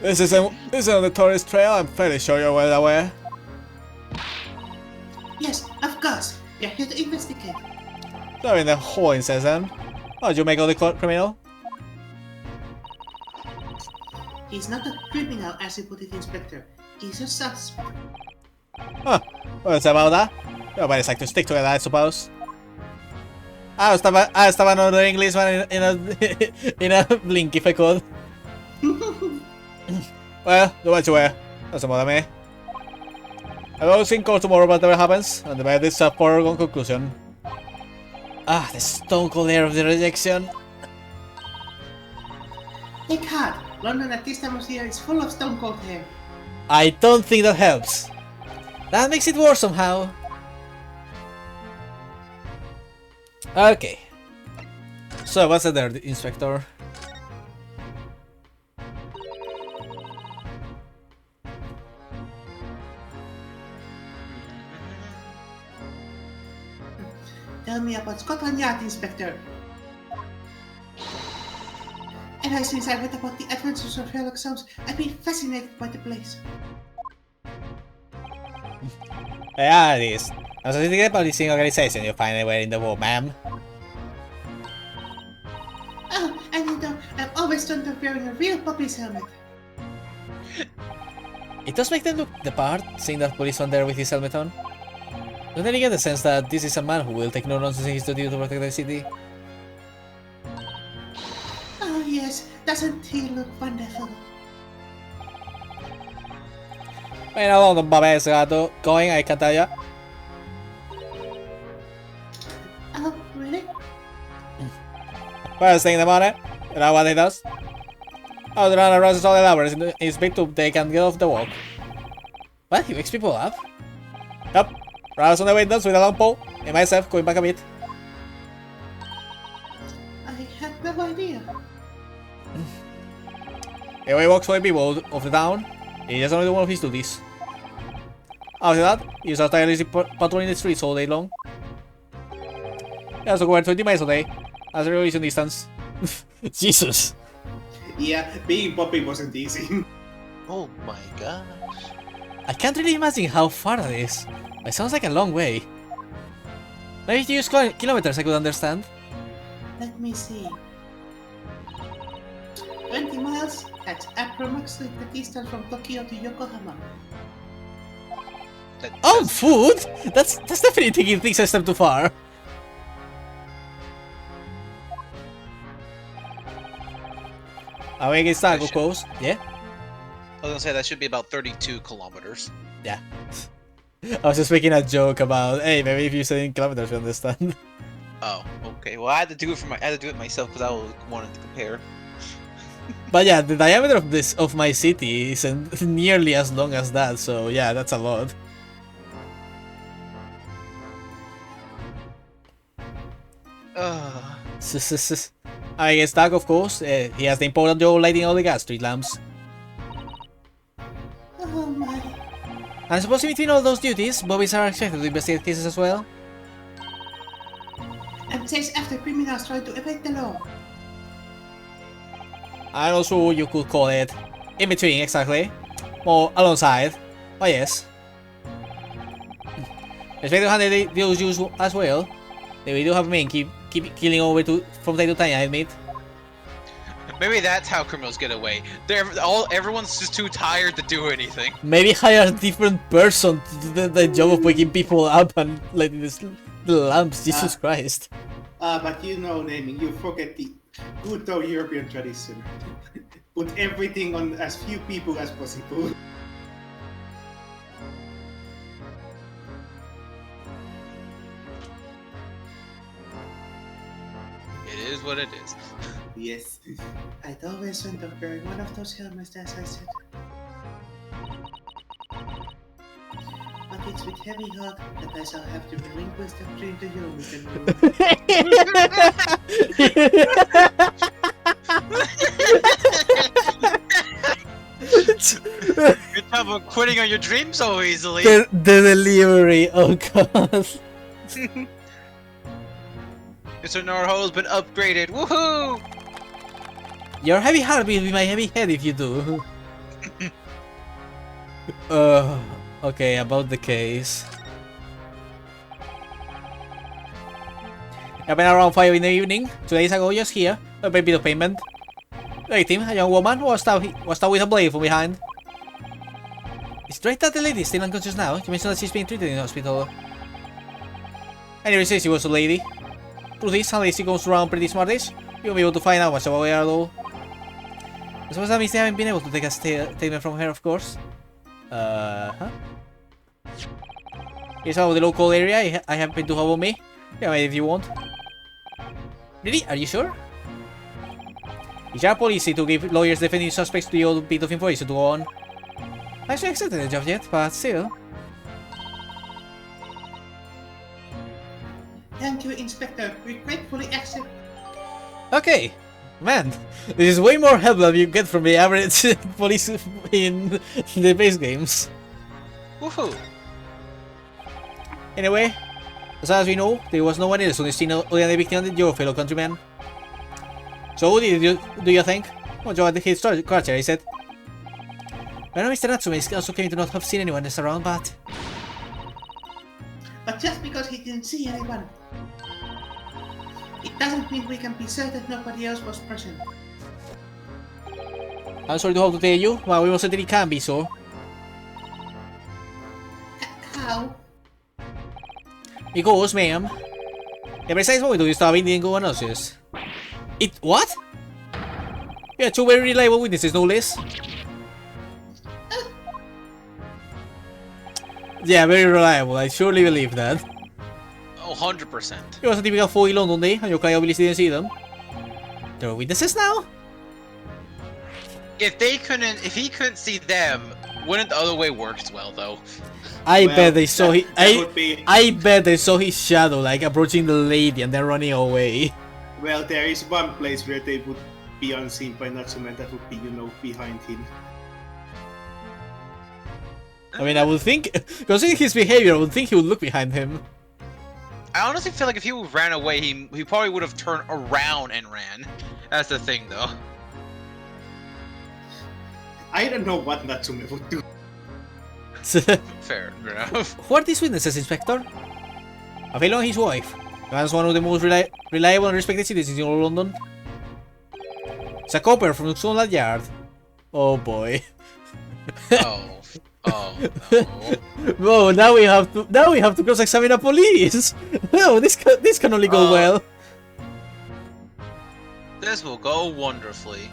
This is on the tourist trail. I'm fairly sure you're well aware. Yes, of course. We are here to investigate. So in the whole incident, how did you make out the criminal? He's not a criminal, as you put it, Inspector. He's a suspect. Huh. What's about that? But it's like to stick together, I suppose. I estaba another Englishman in a blink if I could. Well, do what you wear. Doesn't bother me. I'll go in court tomorrow, whatever happens, and debate this a foregone conclusion. Ah, the stone cold air of the rejection. Take heart. London at this time of year is full of stone cold hair. I don't think that helps. That makes it worse somehow. Okay. So, what's there, the Inspector? Tell me about Scotland Yard, Inspector. Ever since I read about the adventures of Sherlock Holmes, I've been fascinated by the place. Yeah, it is. A sophisticated policing organization you find anywhere in the world, ma'am. Oh, and you know, I've always dreamt of wearing a real puppy's helmet. It does make them look the part, seeing that policeman there with his helmet on. Don't really get the sense that this is a man who will take no nonsense in his duty to protect the city. Oh yes, doesn't he look wonderful? Bueno, ¿dónde va a ver ese gato? Going, I can tell ya. Oh, really? First thing in the morning, you know what he does? Oh, the runner rushes all the hours in his big tube they can get off the walk. What? He wakes people up? Yup. Runs on the windows with a long pole, and myself going back a bit. I had no idea. Anyway, he walks for the people of the town. He just only do one of his duties. After that, he starts tirelessly patrolling the streets all day long. He also covers 20 miles a day, as a revolution distance. Jesus! Yeah, being Poppy wasn't easy. Oh my gosh. I can't really imagine how far that is. It sounds like a long way. Maybe if you use kilometers I could understand. Let me see. 20 miles? That's approximately the distance from Tokyo to Yokohama. Oh, food? That's definitely taking things a step too far. I mean, it's not, of course. Yeah? I was gonna say that should be about 32 kilometers. Yeah. I was just making a joke about, hey, maybe if you say in kilometers, you understand. Oh, okay. Well, I had to do it myself because I wanted to compare. But yeah, the diameter of my city isn't nearly as long as that, so yeah, that's a lot. I guess Doug, of course, he has the important job of lighting all the gas street lamps. Oh my. And suppose in between all those duties, bobbies are expected to investigate cases as well. And chase after criminals trying to evade the law. And also, you could call it in between, exactly. More alongside. Oh yes. Expect to handle those use as well. We do have men keep killing over from time to time, I admit. Maybe that's how criminals get away. Everyone's just too tired to do anything. Maybe hire a different person to do the job of waking people up and lighting the lamps. Jesus Christ. But you know, naming, you forget the good old European tradition. Put everything on as few people as possible. It is what it is. Yes. I'd always dreamt of wearing one of those helmets, as I said. But it's with heavy heart that I shall have to relinquish that dream to you, Mr. Good job of quitting on your dream so easily. The delivery, oh god. Mr. Norho has been upgraded. Woohoo! Your heavy heart will be my heavy head if you do. Okay, about the case. Happened around 5 in the evening, 2 days ago, just here. A bit of payment. The victim, a young woman, was stabbed with a blade from behind. It's right that the lady is still unconscious now. You mentioned that she's being treated in the hospital. Anyway, says she was a lady. Truth is, unless she goes around pretty smartish, you won't be able to find out much about her though. I suppose that means they haven't been able to take a statement from her, of course. Huh? Here's out of the local area I happen to have on me. Yeah, mate, if you want. Really? Are you sure? It's our policy to give lawyers defending suspects the old bit of information to go on. I haven't accepted the job yet, but still. Thank you, Inspector. We gratefully accept. Okay. Man, this is way more help than you get from the average police in the base games. Woohoo! Anyway, as far as we know, there was no one else on the scene other than the victim and your fellow countryman. So what do you think? Oh, Joe had his culture, he said. I know Mr. Natsume is also claiming to not have seen anyone else around, but... But just because he didn't see anyone, it doesn't mean we can be certain nobody else was present. I'm sorry to have to tell you, but we most certainly can be so. How? Because, ma'am, the precise moment you stop Indian go analysis. It what? Yeah, two very reliable witnesses, no less. Yeah, very reliable. I surely believe that. Oh, 100%. It was a typical foggy London day, and your client obviously didn't see them. There are witnesses now? If he couldn't see them, wouldn't the other way work as well, though? I bet they saw I bet they saw his Well, shadow, like, approaching the lady and then running away. there is one place where they would be unseen by Natsume, that would be, behind him. I mean, I would think, considering his behavior, I would think he would look behind him. I honestly feel like if he ran away, he probably would have turned around and ran. That's the thing, though. I don't know what Natsume would do. Fair enough. Who are these witnesses, Inspector? A fellow and his wife. That's one of the most reliable and respected citizens in all London. It's a copper from Scotland Yard. Oh boy. Oh no. Whoa, now we have to cross-examine the police. No, this can only go well. This will go wonderfully.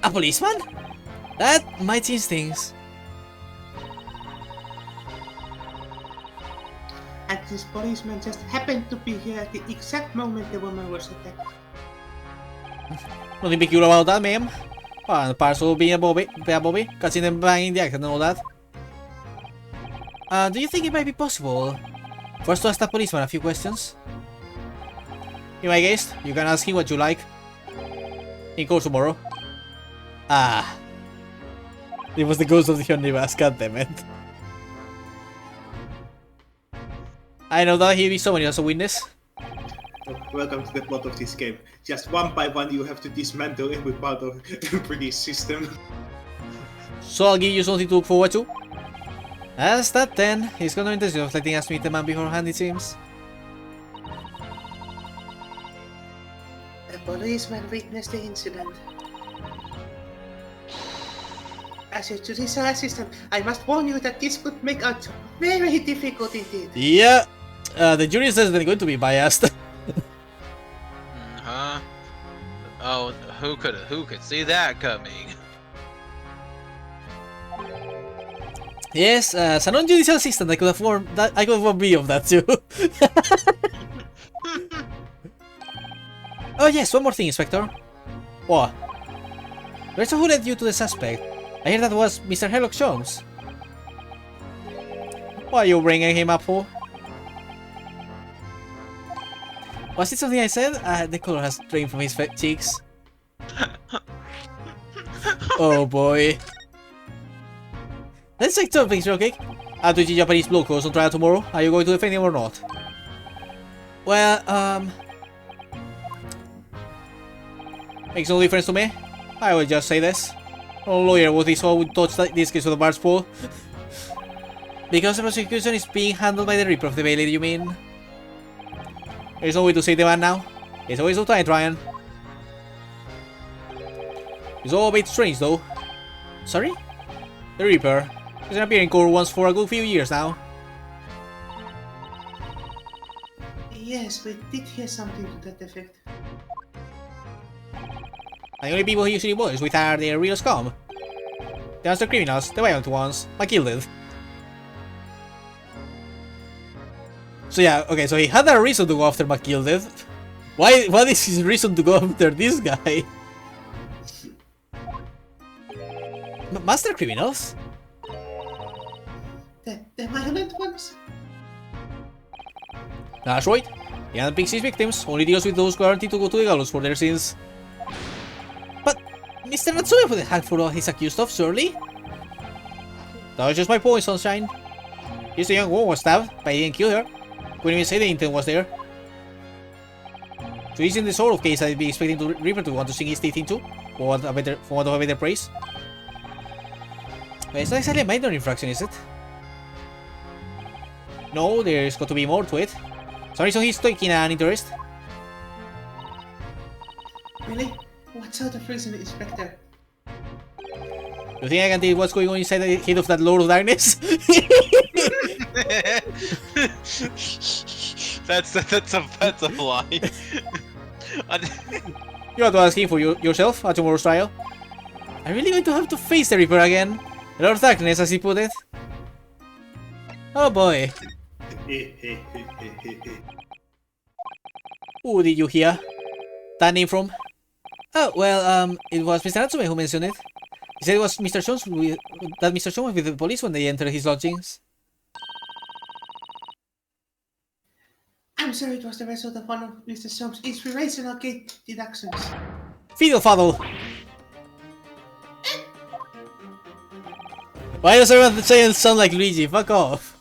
A policeman? That might change things. And this policeman just happened to be here at the exact moment the woman was attacked. Nothing peculiar about that, ma'am. And parcel being a Bobby, catching them banging the act and all that. Do you think it might be possible for us to ask the policeman a few questions? In my case, you can ask him what you like. In court tomorrow. Ah. It was the ghost of the omnibus, goddammit. I know that he'll be summoned as a witness. Welcome to the plot of this game. Just one by one you have to dismantle every part of the British system. So I'll give you something to look forward to. As that then, he's got no intention of letting us meet the man beforehand, it seems. A policeman witnessed the incident. As your judicial assistant, I must warn you that this could make our job very difficult indeed. Yeah, the jury says they're going to be biased. Oh, who could see that coming? Yes, as a non-judicial assistant, I could have warned me of that too. Oh yes, one more thing, Inspector. What? Rachel, who led you to the suspect? I heard that was Mr. Herlock Jones. What are you bringing him up for? Was it something I said? The color has drained from his cheeks. Oh boy. Let's take some things real quick. Two Japanese blocos on trial tomorrow. Are you going to defend him or not? Well, makes no difference to me. I will just say this. No lawyer would touch this case with a barge pole. Because the prosecution is being handled by the Reaper of the Bailey, do you mean? There's no way to save the man now. It's a waste of time, Ryan. It's all a bit strange though. Sorry? The Reaper. He's been appearing core once for a good few years now. Yes, we did hear something to that effect. The only people he usually bothers with are the real scum. The monster criminals, the violent ones, like Gilded. So yeah, okay, so he had a reason to go after McGilded. What is his reason to go after this guy? Master criminals? The violent ones? That's right. He unpicks his victims, only deals with those guaranteed to go to the gallows for their sins. But Mr. Natsume wouldn't have for all his accused of, surely? That was just my point, Sunshine. Yes, the young woman was stabbed, but he didn't kill her. Couldn't even say the intent was there. So isn't the sort of case I'd be expecting the Reaper to want to sink his teeth into? For want of a better praise? But it's not exactly a minor infraction, is it? No, there's got to be more to it. Some reason he's taking an interest. Really? What sort of reason, Inspector? You think I can tell what's going on inside the head of that Lord of Darkness? that's a lie. You have to ask him for yourself at tomorrow's trial. I'm really going to have to face the Reaper again. The Lord of Darkness, as he put it. Oh boy. Who did you hear that name from? Oh, well, it was Mr. Natsume who mentioned it. He said it was Mr. Jones that Mr. Jones was with the police when they entered his lodgings. I'm sorry it was the result of one of Mr. Soap's inspirational gate deductions. Fiddle faddle! Why does everyone say it sound like Luigi? Fuck off!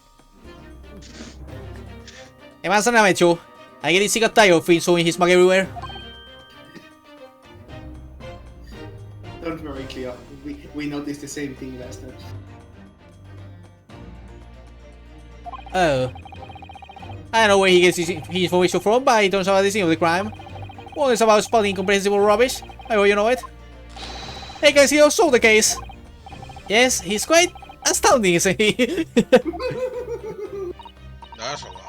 Hey man, son, I you. I get sick and tired of him showing his mug everywhere. Don't worry, Cleo. We noticed the same thing last time. Oh. I don't know where he gets his information from, but he turns out the scene of the crime. One is about spotting incomprehensible rubbish. I hope you know it. Hey guys, he also the case. Yes, he's quite astounding, isn't he? That's a lie.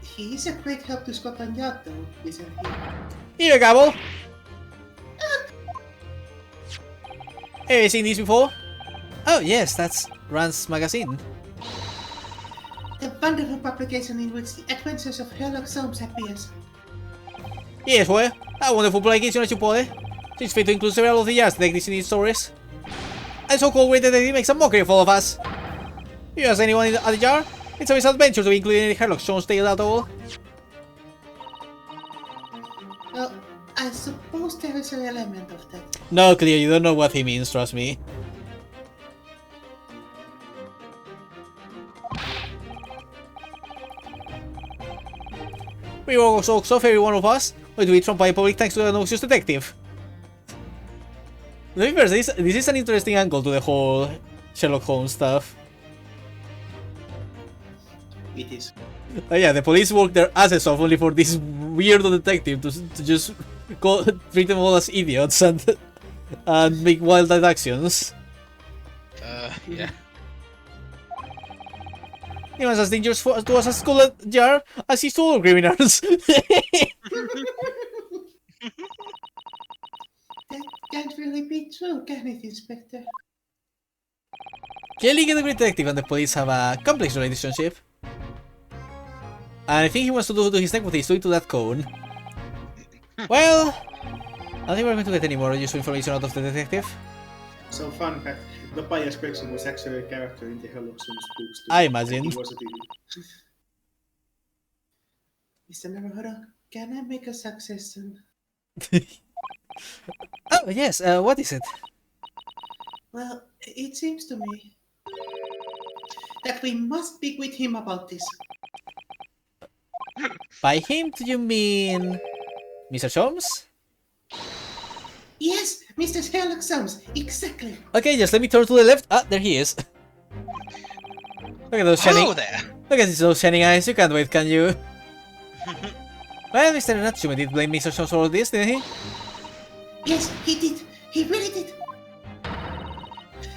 He is a great help to Scotland Yard, though, isn't he? Here, Gabble. Have you seen these before? Oh yes, that's Rand's magazine. The wonderful publication in which the adventures of Sherlock Holmes appears. Yes, well, a wonderful publication as you put it. It's fit to include several of the Yard's detectives in its stories. And so-called Great Detective makes a mockery of all of us. You ask anyone at the Yard, it's a misadventure to be included in the Sherlock Holmes tale at all. Well, I suppose there is an element of that. No, Cleo, you don't know what he means, trust me. We were also every one of us going to be trumped by public thanks to the noxious detective. To be fair, this is an interesting angle to the whole Sherlock Holmes stuff. It is. Yeah, the police work their asses off only for this weirdo detective to just treat them all as idiots and make wild deductions. Yeah. He was as dangerous to us as Scotland Yard as his total criminals. That can't really be true, can it, Inspector? Clearly, the Great Detective and the police have a complex relationship. And I think he wants to do his neck to that cone. Well, I don't think we're going to get any more useful information out of the detective. So fun fact, the bias Gregson was actually a character in the Sherlock Holmes books too. I imagine. He was a villain. Mr. Naruhodo, can I make a suggestion? Oh, yes, what is it? Well, it seems to me that we must speak with him about this. By him, do you mean Mr. Holmes? Yes, Mr. Sherlock Holmes, exactly. Okay, just let me turn to the left. Ah, there he is. Look at those shining. Hello there. Look at those shining eyes. You can't wait, can you? Well, Mr. Natsume did blame Mr. Holmes for all this, didn't he? Yes, he did. He really did.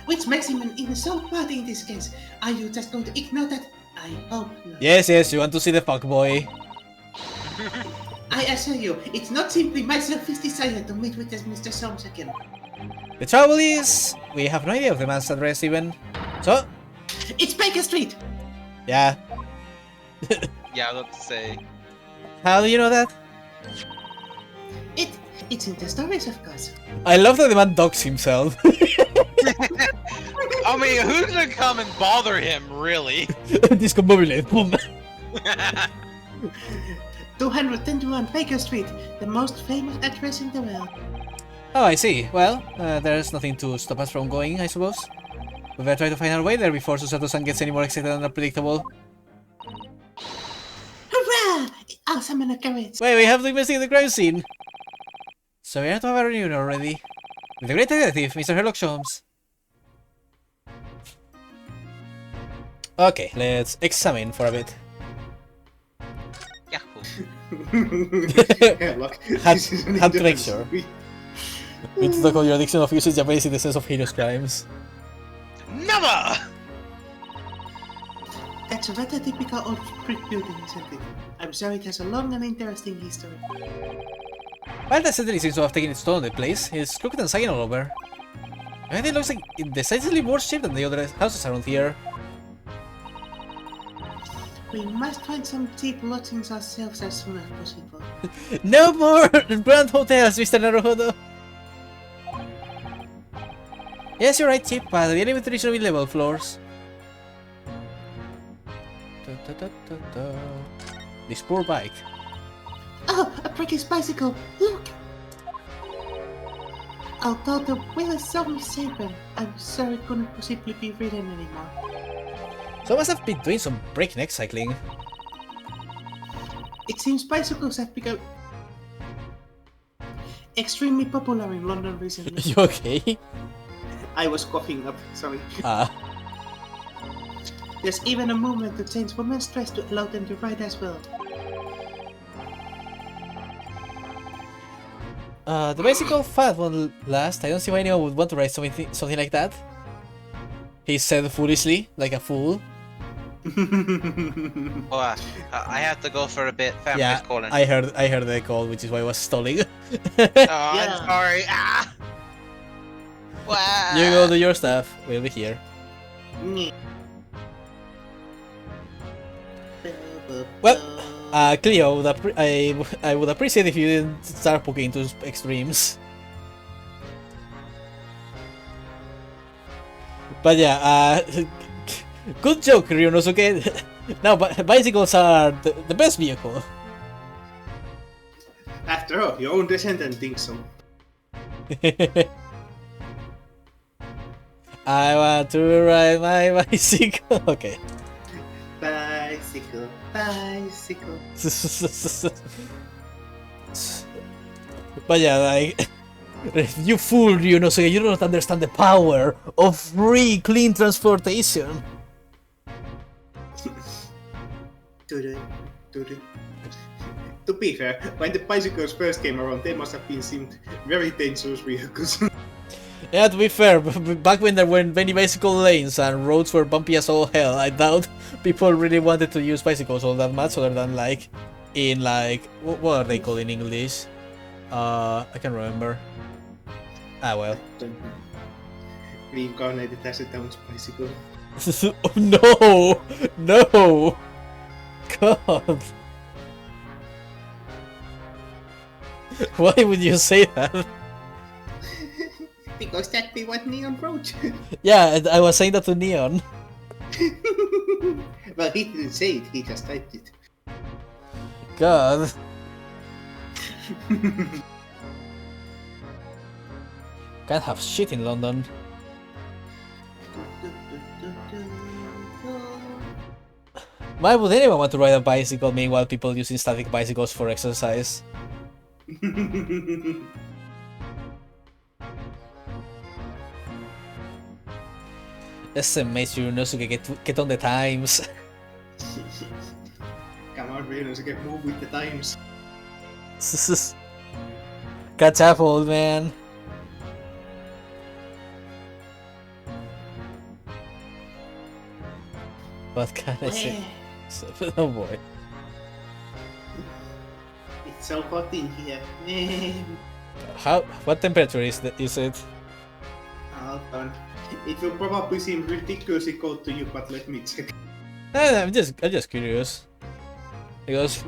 Which makes him an insult party in this case. Are you just going to ignore that? I hope not. Yes, you want to see the fuckboy. I assure you, it's not simply my selfish desire to meet with this Mr. Soames again. The trouble is, we have no idea of the man's address even. So, It's Baker Street! yeah. Yeah, I was about to say. How do you know that? It's in the stories, of course. I love that the man docks himself. I mean, who's gonna come and bother him, really? Discombobulate. Boom. 221 Baker Street, the most famous address in the world. Oh, I see. Well, there's nothing to stop us from going, I suppose. We better try to find our way there before Susato-san gets any more excited and unpredictable. Hurrah! I'll summon a carriage. Wait, we have to investigate the crime scene. So we have to have a reunion already. With the great detective, Mr. Sherlock Holmes. Okay, let's examine for a bit. Yahoo. Look, Had- this is an had to make sure. interesting- With the contradiction of using Japanese in the sense of heinous crimes. Never! That's a rather typical old brick building, isn't it? I'm sure it has a long and interesting history. While the city seems to have taken its toll on the place, it's crooked and sagging all over. And it looks like in decidedly worse shape than the other houses around here. We must find some cheap lodgings ourselves as soon as possible. No more grand hotels, Mr. Naruhodo! Yes, you're right, cheap, but the elevator is only level floors. This poor bike. Oh, a British bicycle! Look! Although the wheel is so misshapen, I'm sure it couldn't possibly be ridden anymore. So I must have been doing some breakneck cycling. It seems bicycles have become extremely popular in London recently. You okay? I was coughing up, sorry. Ah. There's even a movement to change women's dress to allow them to ride as well. The bicycle fad won't last. I don't see why anyone would want to ride something like that. He said foolishly, like a fool. Oh, I have to go for a bit. Family's Yeah, calling. I heard the call, which is why I was stalling. Oh, I'm sorry. Ah! Wow. You go do your stuff. We'll be here. Well, Cleo, I would appreciate if you didn't start poking into extremes. But yeah, good joke, Ryunosuke. Now, bicycles are the best vehicle. After all, your own descendant thinks so. I want to ride my bicycle. Okay. Bicycle, bicycle. But yeah, like, you fool, Ryunosuke, you don't understand the power of free, clean transportation. To be fair, when the bicycles first came around, they must have been seemed very dangerous vehicles. Yeah, to be fair, back when there weren't many bicycle lanes and roads were bumpy as all hell, I doubt people really wanted to use bicycles all that much, other than like, in like, what are they called in English? I can't remember. Ah well. Reincarnated as a town's bicycle. Oh, no! No! God! Why would you say that? Because that'd be what Neon wrote. Yeah, I was saying that to Neon. Well, he didn't say it, he just typed it. God. Can't have shit in London. Why would anyone want to ride a bicycle meanwhile people using static bicycles for exercise? That's amazing, Ryunosuke, get on the times. Come on, Ryunosuke, move with the times. Catch up, old man. What can I say? Oh boy. It's so hot in here. What temperature is it? Hold on. It will probably seem ridiculously cold to you, but let me check. I'm just curious. Because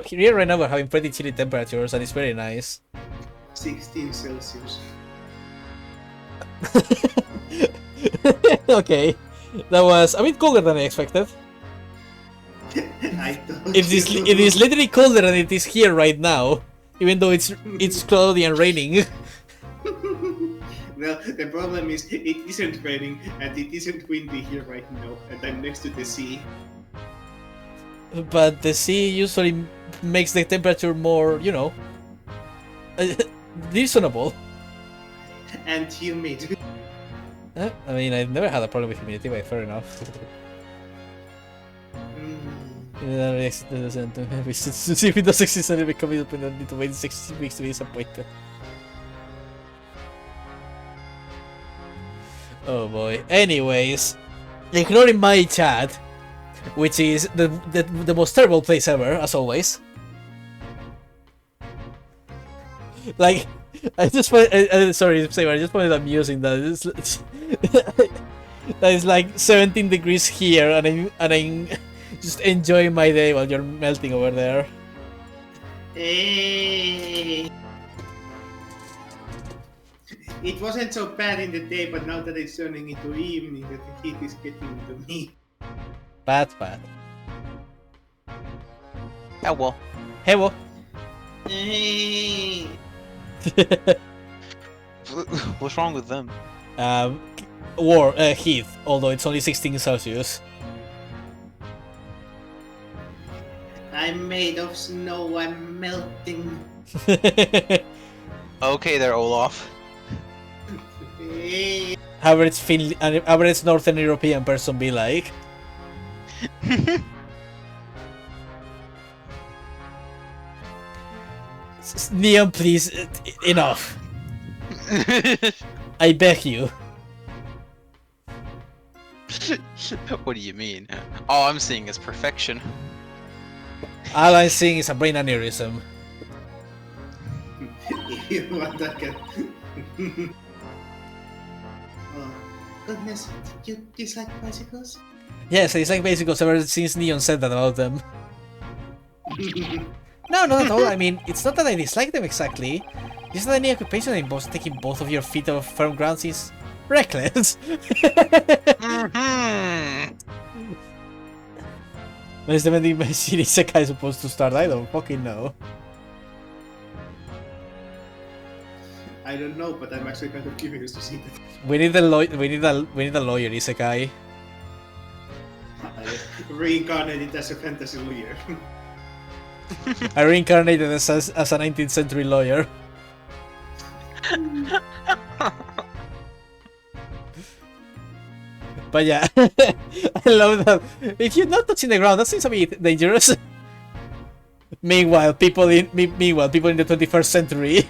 here right now we're having pretty chilly temperatures and it's very nice. 16 Celsius. Okay, that was a bit colder than I expected. I told It is literally colder than it is here right now, even though it's cloudy and raining. Well, the problem is it isn't raining and it isn't windy here right now, and I'm next to the sea. But the sea usually makes the temperature more, you know, reasonable. And humid. I mean, I've never had a problem with humidity, but fair enough. See if it does exist and it becomes open, I need to wait 6 weeks to be disappointed. Oh boy. Anyways, ignoring my chat, which is the most terrible place ever, as always. Like, I just find, sorry, Saber, I just find it amusing that that it's like 17 degrees here, and I'm just enjoying my day while you're melting over there. Hey. It wasn't so bad in the day, but now that it's turning into evening, the heat is getting to me. Bad. Hello. Hey, Hey. What's wrong with them? Heat, although it's only 16 Celsius. I'm made of snow, I'm melting. Okay there, Olaf. Hey. Average Northern European person be like. Neon, please, enough. I beg you. What do you mean? All I'm seeing is perfection. All I'm seeing is a brain aneurysm. If you want, I can. Oh, goodness, you dislike bicycles? Yes, it's like bicycles ever since Neon said that about them. No, not at all. I mean, it's not that I dislike them exactly. Just that any occupation that involves taking both of your feet off firm ground is reckless. When is the vending machine isekai supposed to start? I don't fucking know. I don't know, but I'm actually kind of curious to see that. We need a lawyer isekai. Reincarnated as a fantasy lawyer. I reincarnated as a 19th century lawyer. But yeah, I love that. If you're not touching the ground, that seems a bit dangerous. Meanwhile, people in the 21st century.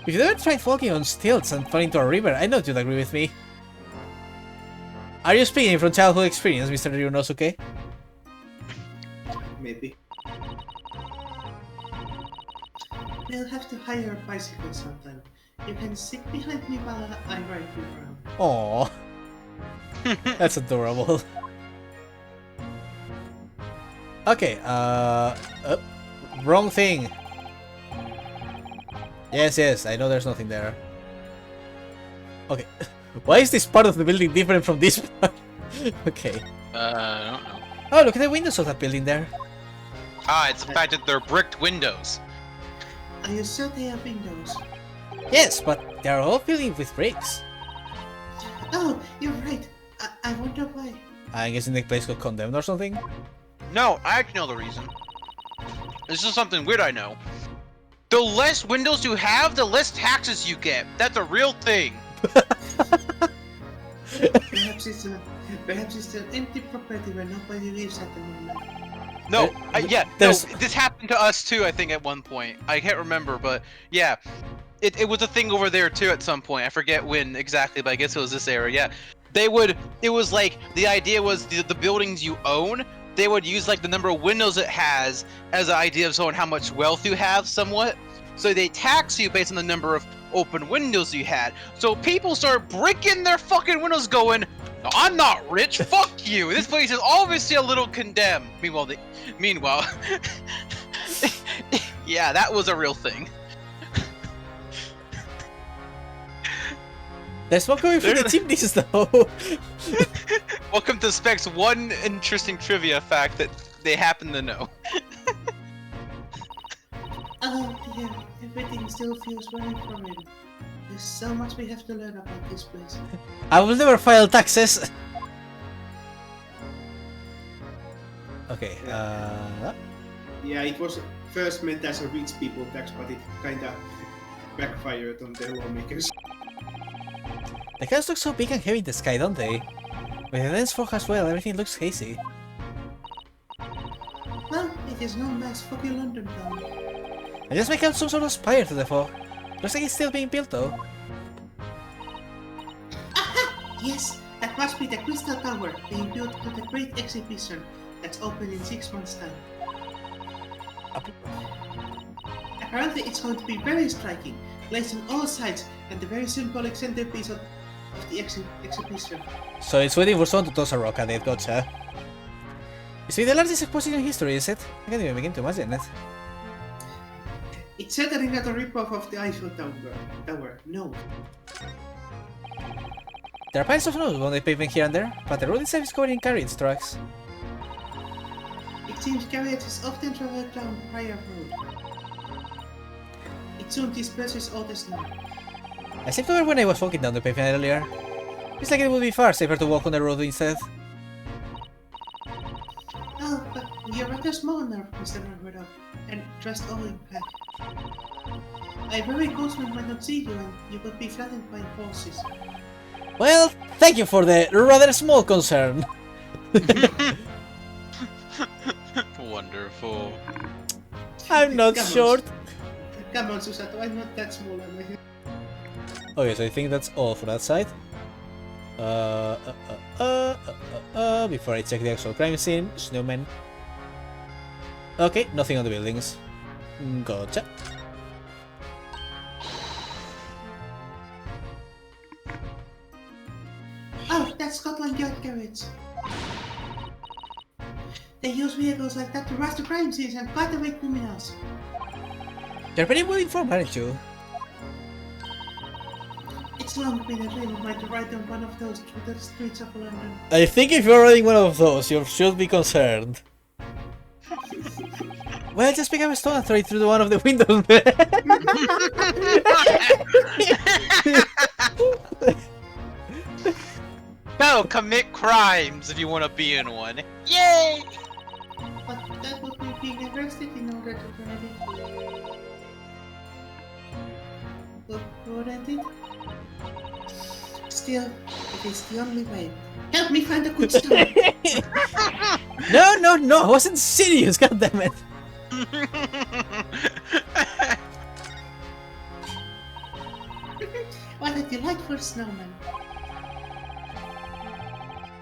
If you ever tried walking on stilts and falling into a river, I know you'd agree with me. Are you speaking from childhood experience, Mr. Ryunosuke? Maybe. We'll have to hire a bicycle sometime. You can sit behind me while I ride you around. Aww. That's adorable. Okay, wrong thing. Yes, I know there's nothing there. Okay, why is this part of the building different from this part? Okay. I don't know. Oh, look at the windows of that building there. Ah, it's the fact that they're bricked windows. Are you sure they have windows? Yes, but they're all buildings with bricks. Oh, you're right. I wonder why. I guess the place got condemned or something? No, I actually know the reason. This is something weird I know. The less windows you have, the less taxes you get. That's a real thing. Perhaps it's an empty property where nobody lives at the moment. No, yeah, no, there's- this happened to us too, I think, at one point. I can't remember, but yeah. It was a thing over there too at some point. I forget when exactly, but I guess it was this era, yeah. It was like, the idea was the buildings you own, they would use like the number of windows it has as an idea of showing how much wealth you have somewhat. So they tax you based on the number of open windows you had. So people start breaking their fucking windows going, "No, I'm not rich, fuck you. This place is obviously a little condemned." Meanwhile, yeah, that was a real thing. There's smoke coming from the chimneys though. Welcome to Specs' one interesting trivia fact that they happen to know. Oh dear, everything still feels very foreign. There's so much we have to learn about this place. I will never file taxes. Okay, Yeah, it was first meant as a rich people tax, but it kinda backfired on the lawmakers. the clouds look so big and heavy in the sky, don't they? With the dense fog as well, everything looks hazy. Well, it is known as foggy London town. I just make out some sort of spire to the fog. Looks like it's still being built though. Yes, that must be the Crystal Tower being built for the Great Exhibition that's open in 6 months' time. Apparently it's going to be very striking, placed on all sides and the very symbolic centerpiece of the exhibition. So it's waiting for someone to toss a rock at it, gotcha. Is it the largest exposition in history, is it? I can't even begin to imagine it. It's certainly not a rip-off of the Eiffel Tower, no. There are piles of snow on the pavement here and there, but the road itself is covered in carriage tracks. It seems carriages often travel down higher road. It soon disperses all the snow. I seem to remember when I was walking down the pavement earlier. It's like it would be far safer to walk on the road instead. Oh, but you're rather small now, Mr. Alvarado, and dressed all in black. A very Ghostman might not see you and you could be flattened by horses. Well, thank you for the rather small concern. Wonderful. I'm not Come on, short. Come on, Susato, I'm not that small, am I? Okay, so I think that's all for that side. Before I check the actual crime scene, snowman. Okay, nothing on the buildings. Gotcha. Oh, that's Scotland Yard garage. They use vehicles like that to rush the crime scenes and fight away criminals. You're pretty well informed, aren't you? It's long been a dream of mine to ride on one of those through the streets of London. I think if you're riding one of those, you should be concerned. Well, just pick up a stone and throw it through one of the windows. Go commit crimes if you want to be in one. Yay! But that would be being arrested in order to drive it. Wouldn't it? Still, it is the only way. Help me find a good stone! No, I wasn't serious, goddammit. What a delightful snowman.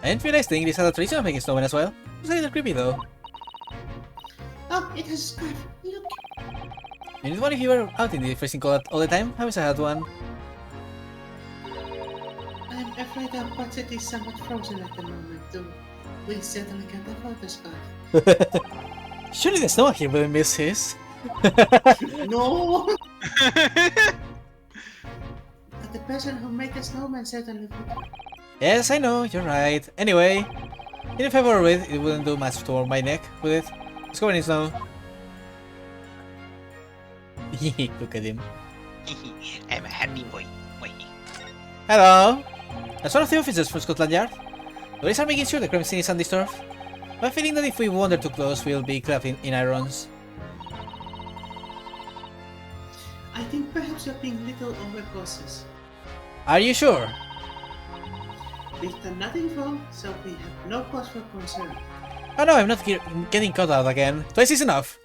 I didn't realize the English had a tradition of making snowmen as well. It's a little creepy though. Oh, it has a scarf. Look. You need one if you were out in the freezing cold all the time? I wish I had one. I'm afraid our budget is somewhat frozen at the moment, too. We certainly can't afford the scarf. Surely the snowman here wouldn't miss his. No! But the person who made the snowman certainly would. Yes, I know, you're right. Anyway, if I were it, it wouldn't do much toward my neck, would it? It's covered in snow. Look at him. I'm a happy boy. Hello! As one of the officers from Scotland Yard, police are making sure the crime scene is undisturbed. I have a feeling that if we wander too close, we'll be clapped in irons. I think perhaps you're being a little overcautious. Are you sure? We've done nothing wrong, so we have no cause for concern. Oh no, I'm not getting caught out again. Twice is enough.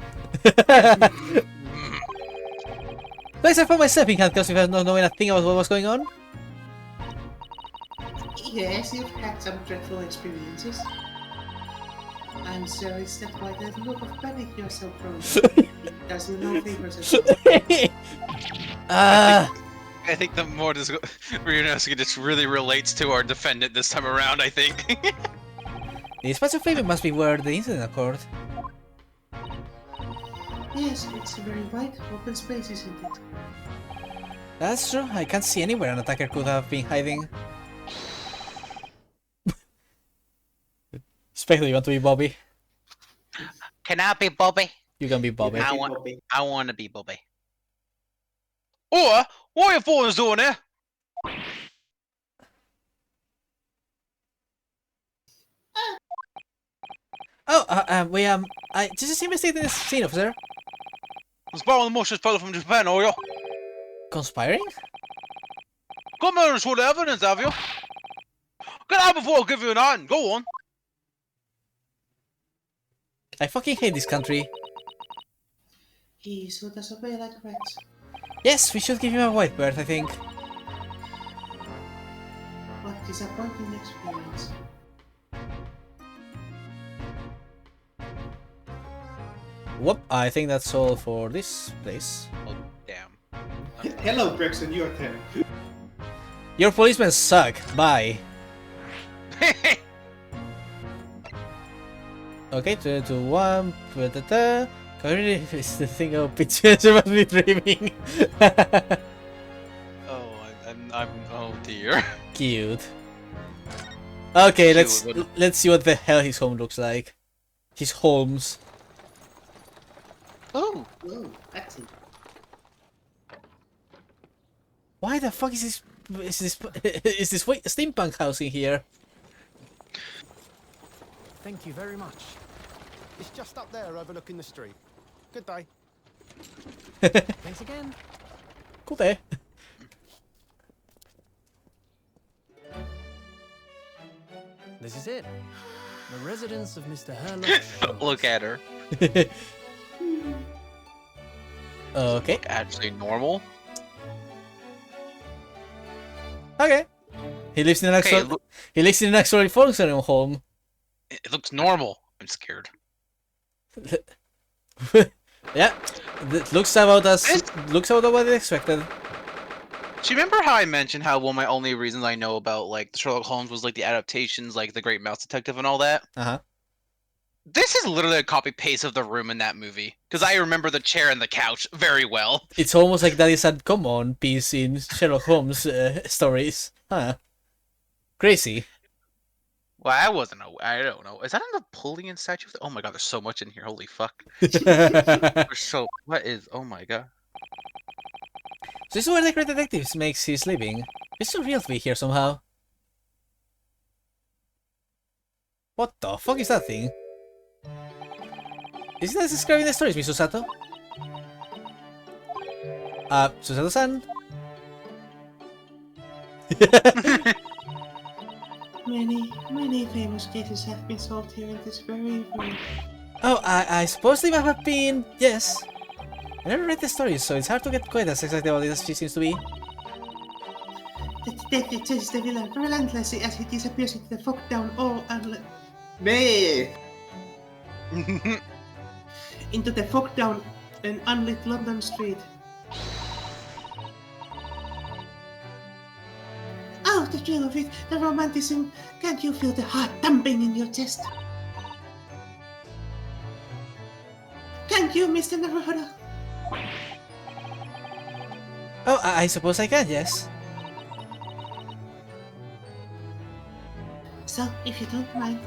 Twice I found myself in handcuffs without not knowing a thing about what was going on. Yes, you've had some dreadful experiences. I'm sorry it's not quite that look of panic you're so prone to. It does you no favors at all. I think the more Ryunosuke just really relates to our defendant this time around, I think. The patch of pavement must be where the incident occurred. Yes, it's a very wide, open space, isn't it? That's true, I can't see anywhere an attacker could have been hiding. Spectre, you want to be Bobby? Can I be Bobby? You can be Bobby. I want to be Bobby. Or, what are you fools doing here? Oh, just investigating the scene, officer. I'm borrowing the most fellow from Japan, are you? Conspiring? Come here and show the evidence, have you? Get out before I give you an hand. Go on. I fucking hate this country. He should disobey like rats. Yes, we should give him a white berth, I think. What disappointing experience. Whoop, I think that's all for this place. Oh, damn. Hello, Gregson, your turn. Your policemen suck. Bye. Okay, 3, 2, 1. Currently, is the thing of pictures must be dreaming. Oh dear. Cute. Okay, Cute. let's see what the hell his home looks like. His homes. Oh. Oh, that's it. Why the fuck is this steampunk house in here? Thank you very much. It's just up there overlooking the street. Good day. Thanks again. Cool day. This is it. The residence of Mr. Herlock. Look at her. Okay. Actually normal. Okay. He lives in an Okay, actual. He lives in an actually functional home. it looks normal. I'm scared. Yeah, looks about what I expected. Do you remember how I mentioned how one of my only reasons I know about like the Sherlock Holmes was like the adaptations, like the Great Mouse Detective and all that? Uh-huh. This is literally a copy paste of the room in that movie because I remember the chair and the couch very well. It's almost like that is a common piece in Sherlock Holmes stories. Huh. Crazy. Well, I don't know. Is that in the Napoleon statue? Oh my god, there's so much in here. Holy fuck. Oh my god. So this is where the Great Detective makes his living. It's surreal to be here somehow. What the fuck is that thing? Isn't that describing the stories, Miss Susato? Susato-san? Many famous cases have been solved here in this very room. Oh, I suppose they have been... yes. I never read the stories, so it's hard to get quite as exactly what it as she seems to be. The detective chases the villain relentlessly as he disappears into the fog down Meh. into the fog down an unlit London street. Oh, the thrill of it, the romanticism. Can't you feel the heart thumping in your chest? Can't you, Mr. Naruhodo? Oh, I suppose I can, yes. So, if you don't mind,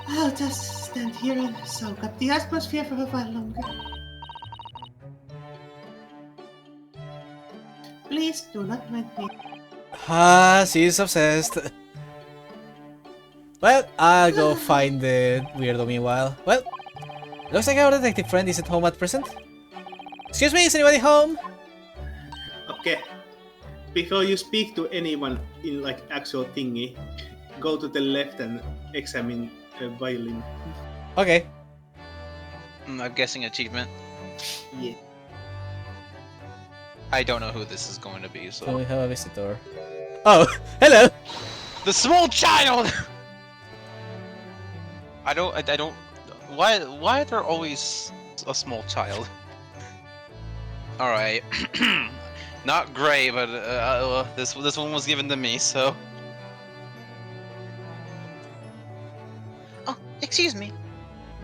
I'll just stand here and soak up the atmosphere for a while longer. Please do not mind me. She's obsessed. Well, I'll go find the weirdo meanwhile. Well, looks like our detective friend is at home at present. Excuse me, is anybody home? Okay. Before you speak to anyone in like actual thingy, go to the left and examine the violin. Okay. I'm guessing achievement. Yeah. I don't know who this is going to be, So so. we have a visitor. Oh, hello! The small child! I don't. Why are there always a small child? Alright. Not gray, but this one was given to me, so. Oh, excuse me.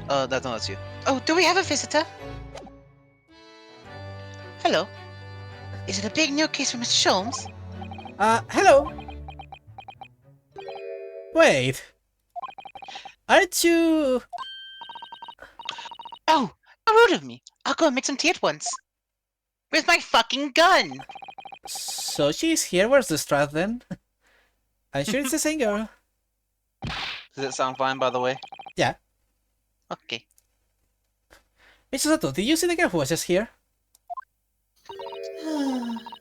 That's you. Oh, do we have a visitor? Hello. Is it a big new case for Mr. Sholmes? Hello! Wait. Aren't you... Oh, how rude of me. I'll go and make some tea at once. With my fucking gun! So she's here? Where's the strat then? I'm sure it's the same girl. Does it sound fine, by the way? Yeah. Okay. Mr. Sato, did you see the girl who was just here?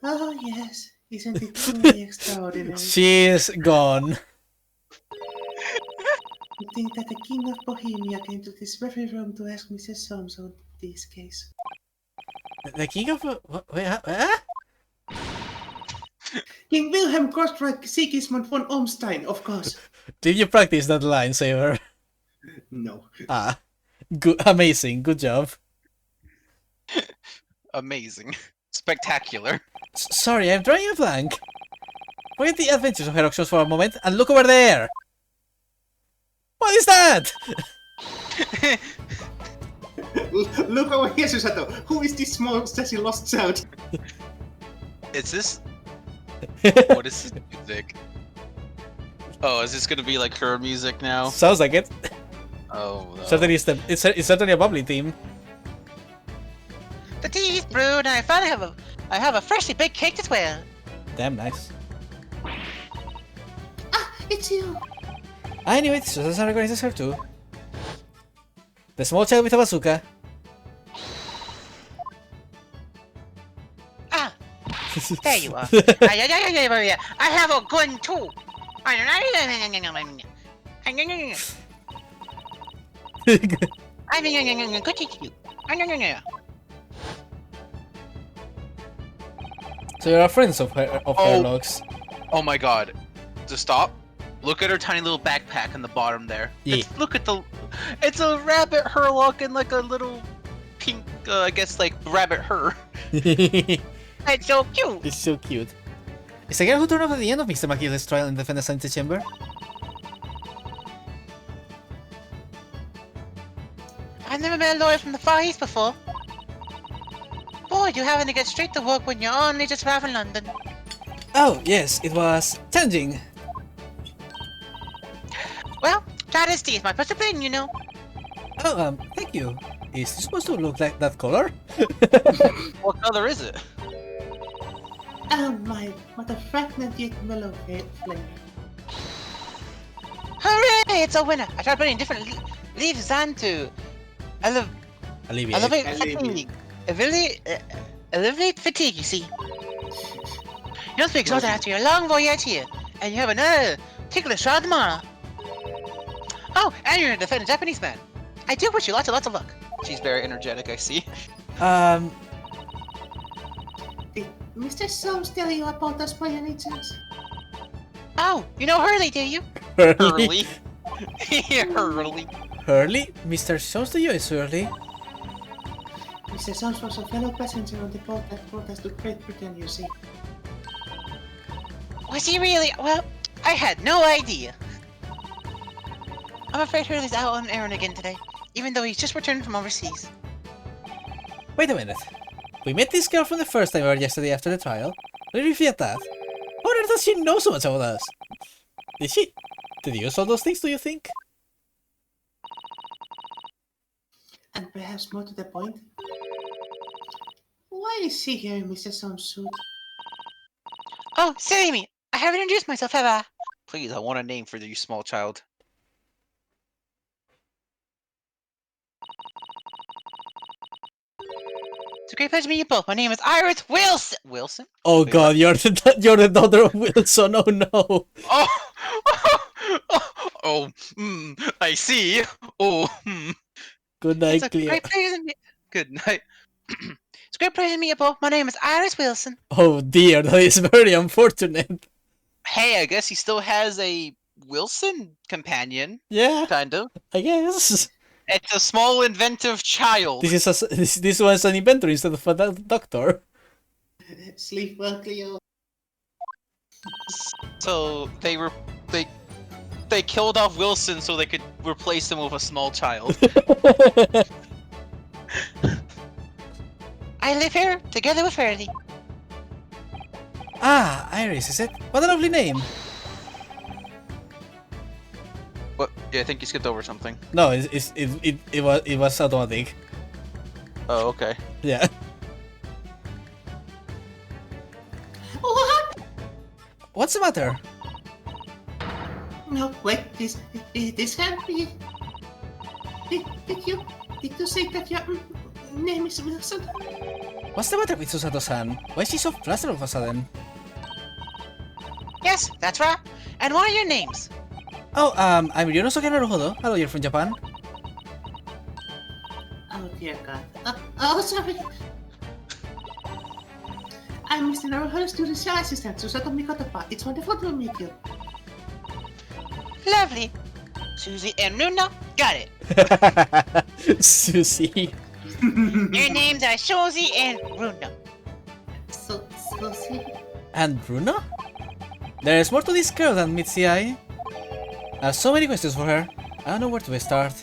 Oh, yes. Isn't it truly extraordinary? She's gone. I think that the King of Bohemia came to this very room to ask Mrs. Solmes on this case. The king of... Wait, huh? King Wilhelm Gottrijk Sigismund von Ormstein, of course. Did you practice that line, Saber? No. Ah. Good, amazing, good job. Amazing. Spectacular. Sorry, I'm drawing a blank. Forget the adventures of Heroxos for a moment and look over there! What is that? Look over here, Susato. Who is this small, sassy lost child? Is this... What is this music? Oh, is this gonna be like her music now? Sounds like it. Oh, no. Certainly it's certainly a bubbly theme. The tea's brewed, and I finally have a freshly baked cake as well. Damn nice. Ah, it's you. I knew it, Susan recognizes her too. The small child with a bazooka. Ah, there you are. I have a gun too. Good to you. So you're friends of Herlock's. Oh my god. Just stop. Look at her tiny little backpack in the bottom there. Yeah. Look at the... It's a rabbit Herlock and like a little pink, I guess like rabbit her. That's so cute. It's so cute. Is the girl who turned up at the end of Mr. McGill's trial in the defendant's antechamber? I've never met a lawyer from the Far East before. Boy, you having to get straight to work when you're only just arrived in London. Oh, yes, it was challenging. Well, that is tea is my discipline, you know. Oh, thank you. Is this supposed to look like that color? What color is it? Oh my, what a fragrant yet mellow flavor. Hooray! It's a winner. I tried putting different leaves onto. Alleviate. Alleviate. Alleviate fatigue, you see. You must be exhausted after your long voyage here, and you have another ticklish trial tomorrow. Oh, and you're a defendant Japanese man. I do wish you lots of luck. She's very energetic, I see. Did Mr. Solmes tell you about us by any chance? Oh, you know Hurley, do you? Hurley? Hurley. Hurley? Mr. Jones to you is Hurley. Mr. Solmes was a fellow passenger on the boat that brought us to Great Britain, you see. Was he really? Well, I had no idea. I'm afraid Hurley's out on an errand again today, even though he's just returned from overseas. Wait a minute. We met this girl from the first time we were yesterday after the trial. Did we forget that? How on earth does she know so much about us? Did she deduce all those things, do you think? And perhaps more to the point, why is she here in Mr. Solmes' suit? Oh, silly me! I haven't introduced myself, have I? Please, I want a name for you small child. It's a great pleasure to meet you both. My name is Iris Wilson. Wilson? Oh Wait, god, you're the daughter of Wilson, oh no! Oh! Oh, I see. Oh, Good night, It's a Cleo. great pleasure to meet. good night. It's a great pleasure to meet you both. My name is Iris Wilson. Oh dear, that is very unfortunate. Hey, I guess he still has a Wilson companion, Yeah, kind of. I guess. It's a small inventive child. This one's an inventor instead of a doctor. Sleep well, Cleo. So they killed off Wilson so they could replace him with a small child. I live here together with Faraday. Ah, Iris, is it? What a lovely name. What? Yeah, I think you skipped over something. No, it was automatic. Oh, okay. Yeah. What? What's the matter? No, wait, this can't be. Did you say that your name is Wilson? What's the matter with Susato-san? Why is she so flustered all of a sudden? Yes, that's right. And what are your names? Oh, I'm Ryonosuke Naruhodo. Hello, you're from Japan. Oh dear God. Oh, sorry. I'm Mr. Naruhodo's student shell assistant, Susato Mikotapa. It's wonderful to meet you. Lovely. Susie and Luna, got it. Susie. Your names are Susie and Runa. So sweet. And Bruno? There's more to this girl than meets the eye. I have so many questions for her. I don't know where to start.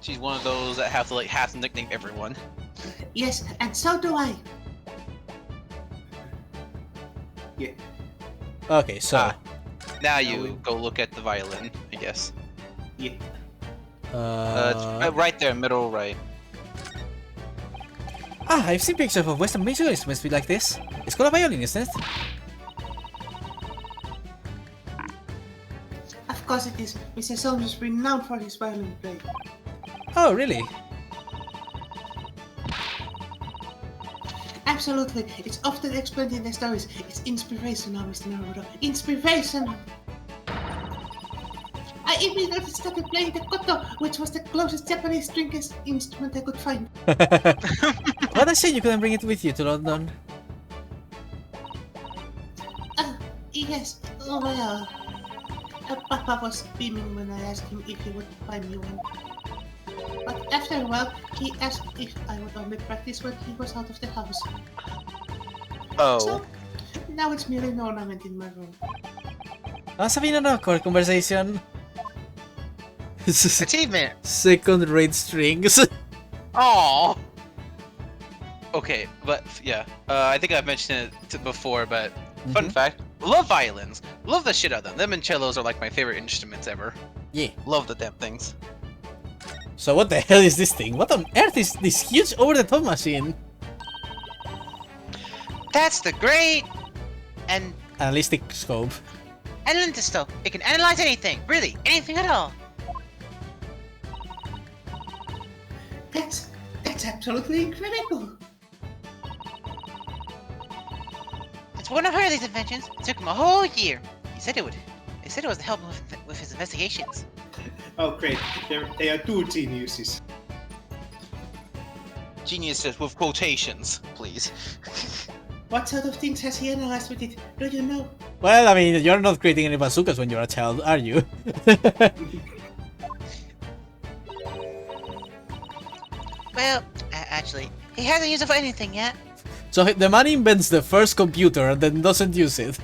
She's one of those that have to nickname everyone. Yes, and so do I. Yeah. Okay, so... Now you go look at the violin, I guess. Yeah. It's right there, middle right. Ah, I've seen pictures of Western musical instruments like this. It's called a violin, isn't it? Of course it is. Mr. Soames is renowned for his violin playing. Oh, really? Absolutely. It's often explained in the stories. It's inspirational, Mr. Naruto. Inspirational! I immediately started playing the koto, which was the closest Japanese string instrument I could find. What a shame you couldn't bring it with you to London. Yes. Oh, well. Papa was beaming when I asked him if he would buy me one. But after a while, he asked if I would only practice when he was out of the house. Oh. So, now it's merely an ornament in my room. Must have been an awkward conversation. Achievement! Second-rate strings. Aww! Okay, but yeah, I think I've mentioned it before, but fun fact, love violins. Love the shit out of them. Them and cellos are like my favorite instruments ever. Yeah. Love the damn things. So what the hell is this thing? What on earth is this huge over-the-top machine? That's the great and Analytic scope. Analytisto. It can analyze anything, really, anything at all. That's absolutely incredible. It's one of Hurley's inventions. It took him a whole year. He said it would. He said it was to help him with his investigations. Oh great, they are two geniuses. Geniuses with quotations, please. What sort of things has he analyzed with it? Do you know? Well, I mean, you're not creating any bazookas when you're a child, are you? Well, actually, he hasn't used it for anything yet. So the man invents the first computer and then doesn't use it.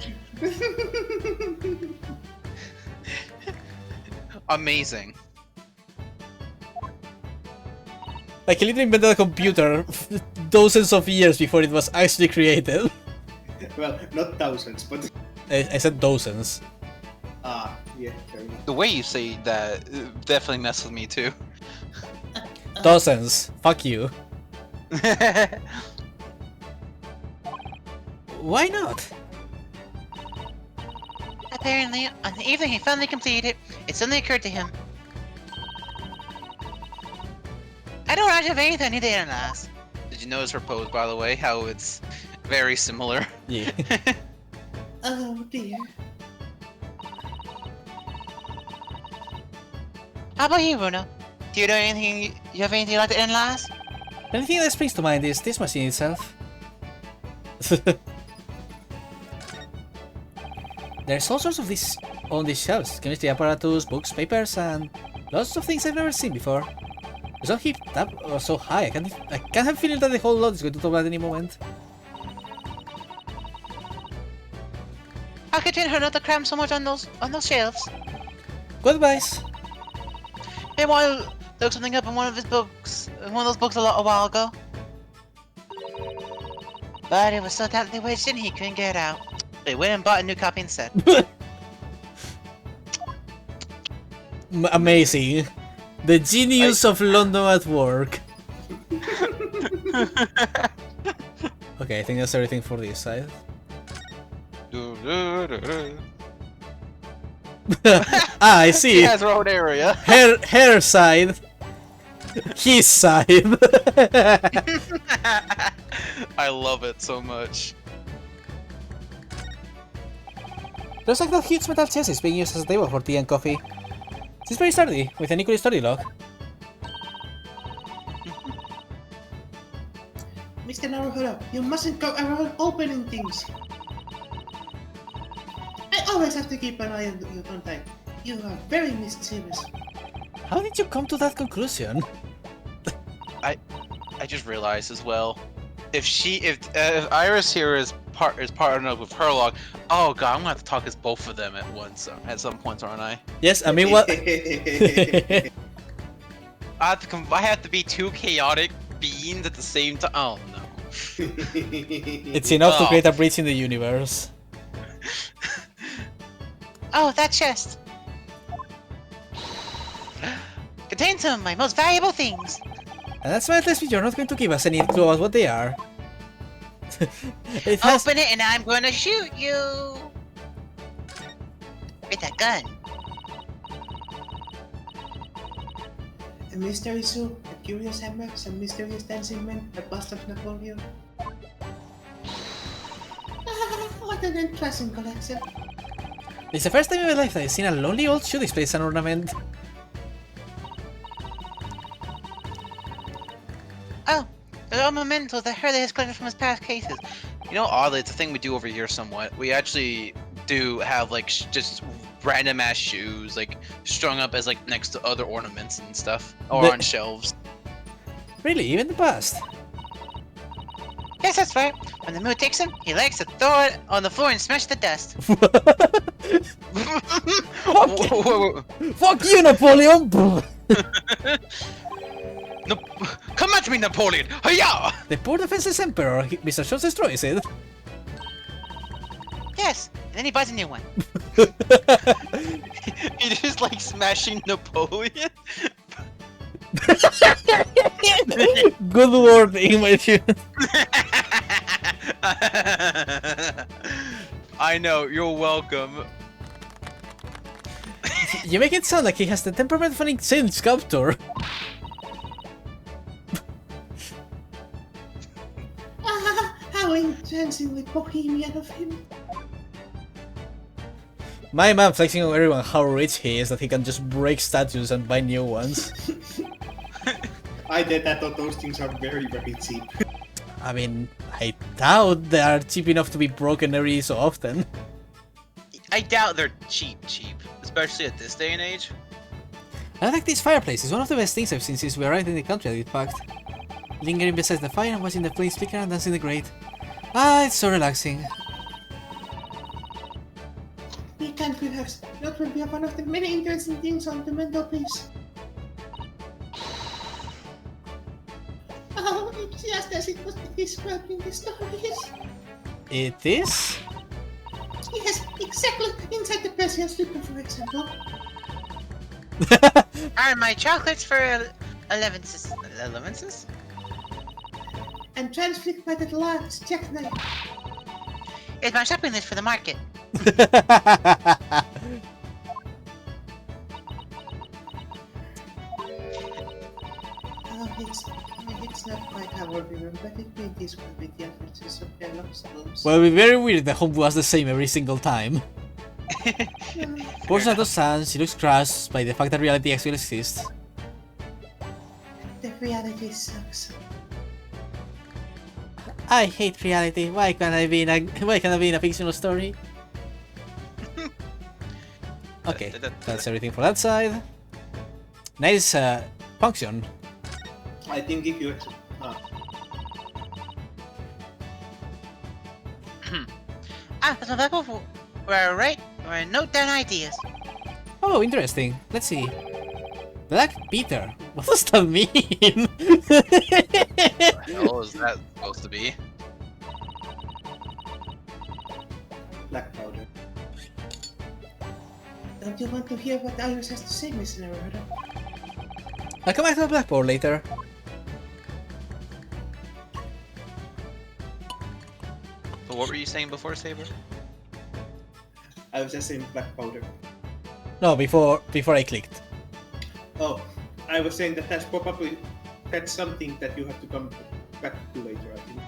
Amazing. Like, he literally invented a computer dozens of years before it was actually created. Well, not thousands, but I said dozens. yeah, fair enough. The way you say that definitely messed with me too. Dozens. Fuck you. Why not? Apparently, on the evening he finally completed it, it suddenly occurred to him. I don't actually have anything I need to analyze. Did you notice her pose, by the way? How it's very similar. Yeah. Oh dear. How about you, Bruno? Do you know anything? You have anything like the in-laws? The only thing that springs to mind is this machine itself. There's all sorts of this on these shelves. Chemistry apparatus, books, papers, and lots of things I've never seen before. It's all heaped up or so high. I can't have a feeling that the whole lot is going to top at any moment. How could you not to cram so much on those shelves? Good advice. Hey, while looked something up in one of his books, a while ago. But it was so tightly wedged in he couldn't get it out. They went and bought a new copy instead. Amazing. The genius of London at work. Okay, I think that's everything for this side. I see. He has her own area. Her side. His side. I love it so much. Looks like that huge metal chest is being used as a table for tea and coffee. It's very sturdy, with an equally sturdy lock. Mr. Naruhodo, you mustn't go around opening things. I always have to keep an eye on you, don't I? You are very mischievous. How did you come to that conclusion? I just realized as well. If Iris here is partnered up with Herlock, oh god, I'm gonna have to talk as both of them at once at some points, aren't I? Yes, I mean what? I have to be two chaotic beings at the same time. Oh no. It's enough to create a breach in the universe. Oh, that chest! Contains some of my most valuable things. And that's why at least you're not going to give us any clue about what they are. It has... Open it and I'm gonna shoot you! With that gun. A mystery soup, a curious hammer, some mysterious dancing men, a bust of Napoleon. What an interesting collection. It's the first time in my life that I've seen a lonely old shoe display as an ornament. Oh, the little mementos that Hurley has collected from his past cases. You know, oddly, it's a thing we do over here somewhat. We actually do have like just random ass shoes, like strung up as like next to other ornaments and stuff, or on shelves. Really, even the past? Yes, that's right. When the mood takes him, he likes to throw it on the floor and smash the dust. Fuck you, Napoleon! No, come at me, Napoleon! Hiya! The poor defenseless emperor, Mr. Schultz destroys it. Yes, and then he buys a new one. He just like smashing Napoleon. Good wording, my dude. I know, you're welcome. You make it sound like he has the temperament of an insane sculptor. How intensely bohemian of him. My man flexing on everyone how rich he is that he can just break statues and buy new ones. I thought those things are very, very cheap. I mean, I doubt they are cheap enough to be broken every so often. I doubt they're cheap, especially at this day and age. I like this fireplace. It's one of the best things I've seen since we arrived in the country that it packed. Lingering beside the fire and watching the flames flicker and dancing in the grate. Ah, it's so relaxing. We can perhaps that will be one of the many interesting things on the mantelpiece. Oh, it's just as it was described in the stories. It is? Yes, exactly inside the Persian slipper, for example. And my chocolates for 11s. 11s? And transfixed by that large jackknife. It's my shopping list for the market. Oh, it's not quite how I remember it being described with the adventures of Sherlock Holmes. Well, it'd be very weird that Homebrew was the same every single time. Portion of Sans, she looks crushed by the fact that reality actually exists. The reality sucks. I hate reality. Why can't I be in a fictional story? Okay, that's everything for that side. Nice function. I think if you That's my people where I write or I note down ideas. Oh, interesting. Let's see. Black Peter. What does that mean? What the hell is that supposed to be? black powder. Don't you want to hear what Iris has to say, Miss Narada? I'll come back to the blackboard later. So what were you saying before, Saber? I was just saying black powder. No, before I clicked. Oh, I was saying that that's something that you have to come back to later, I think.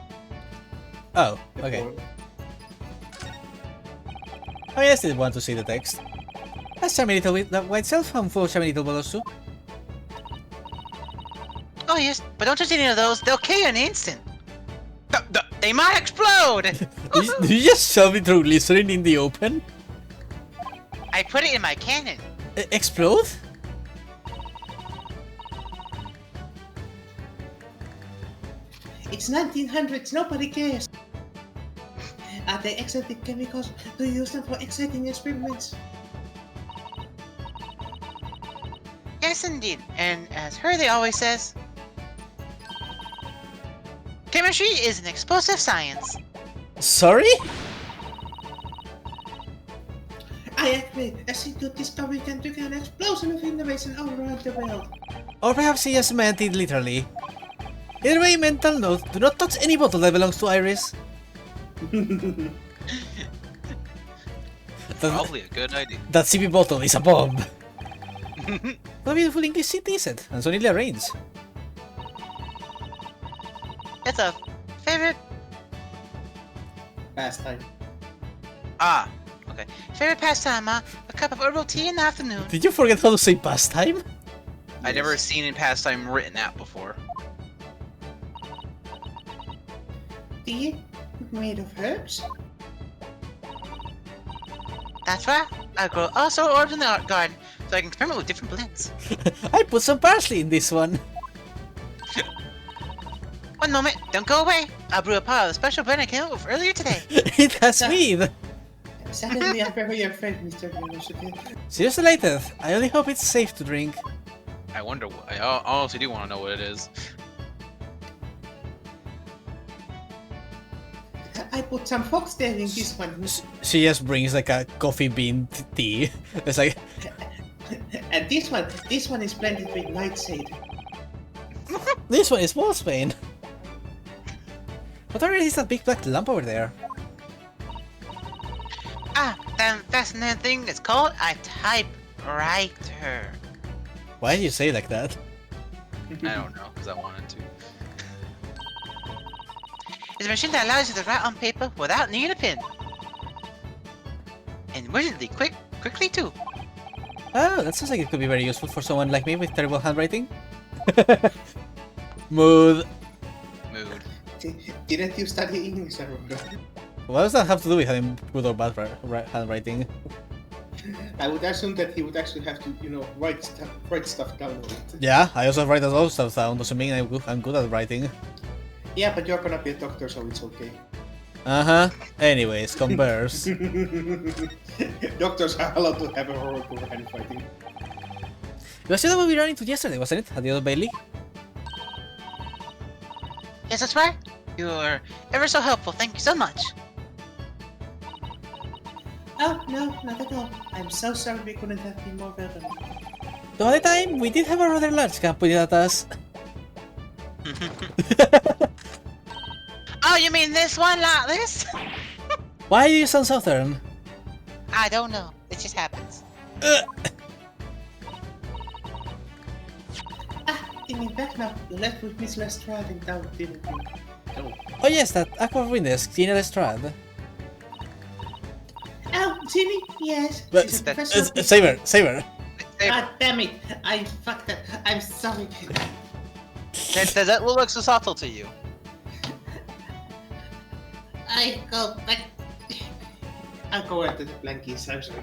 Oh, okay. I mean, I still want to see the text. That's charming little white self. I'm full of charming little bottles too. Oh yes, but don't touch any of those. They'll kill you in an instant. They might explode. Did you just shove it through glycerin in the open? I put it in my cannon. Explode? It's 1900s, nobody cares. Are they exotic chemicals? Do you use them for exciting experiments? Yes, indeed. And as Hurley always says, chemistry is an explosive science. Sorry? I agree. A secret discovery can trigger an explosion of innovation all around the world. Or perhaps he just meant it literally. Either way, mental note, do not touch any bottle that belongs to Iris. Probably a good idea. That CP bottle is a bomb. What a beautiful English city is it? And so neatly arranged. It's a favorite. Pastime. Okay. Favorite pastime, a cup of herbal tea in the afternoon. Did you forget how to say pastime? I never seen in pastime written out before. Tea made of herbs? That's right. I grow all sorts of herbs in the art garden, so I can experiment with different blends. I put some parsley in this one. One moment, don't go away. I'll brew a pot of the special blend I came up with earlier today. It has weed. Suddenly I'm very afraid, Mr. University. Serious delighted. I only hope it's safe to drink. I wonder. I honestly do want to know what it is. I put some foxtail in this one. She just brings like a coffee bean tea. It's like, And this one is blended with nightshade. this one is Wolfsbane. What already is that big black lump over there? That fascinating thing is called a typewriter. Why do you say it like that? I don't know, because I wanted to. It's a machine that allows you to write on paper without needing a pen. And weirdly quickly too. Oh, that sounds like it could be very useful for someone like me with terrible handwriting. Mood. Mood. Didn't you study English, Aurora? What does that have to do with having good or bad handwriting? I would assume that he would actually have to, write stuff down on it. Yeah, I also write a lot of stuff down. Doesn't mean I'm good at writing. Yeah, but you're gonna be a doctor, so it's okay. Uh-huh. Anyways, compares. Doctors are allowed to have a horrible handwriting. It was the one we ran into yesterday, wasn't it? At the other Bailey? Yes, that's right. You're ever so helpful. Thank you so much. Oh, no, not at all. I'm so sorry we couldn't have been more welcoming. The other time, we did have a rather large camp pointed at us. Oh, you mean this one like this? Why do you sound southern? I don't know. It just happens. You mean back now? You left with Miss Lestrade in town, didn't you? Oh yes, that Aqua Windes, Gina Lestrade. Oh, Ginny, yes. But She's a professional. Saber. God damn it! I fucked up. I'm sorry. Does that look so subtle to you? I go back. I'll go into the blankie surgery.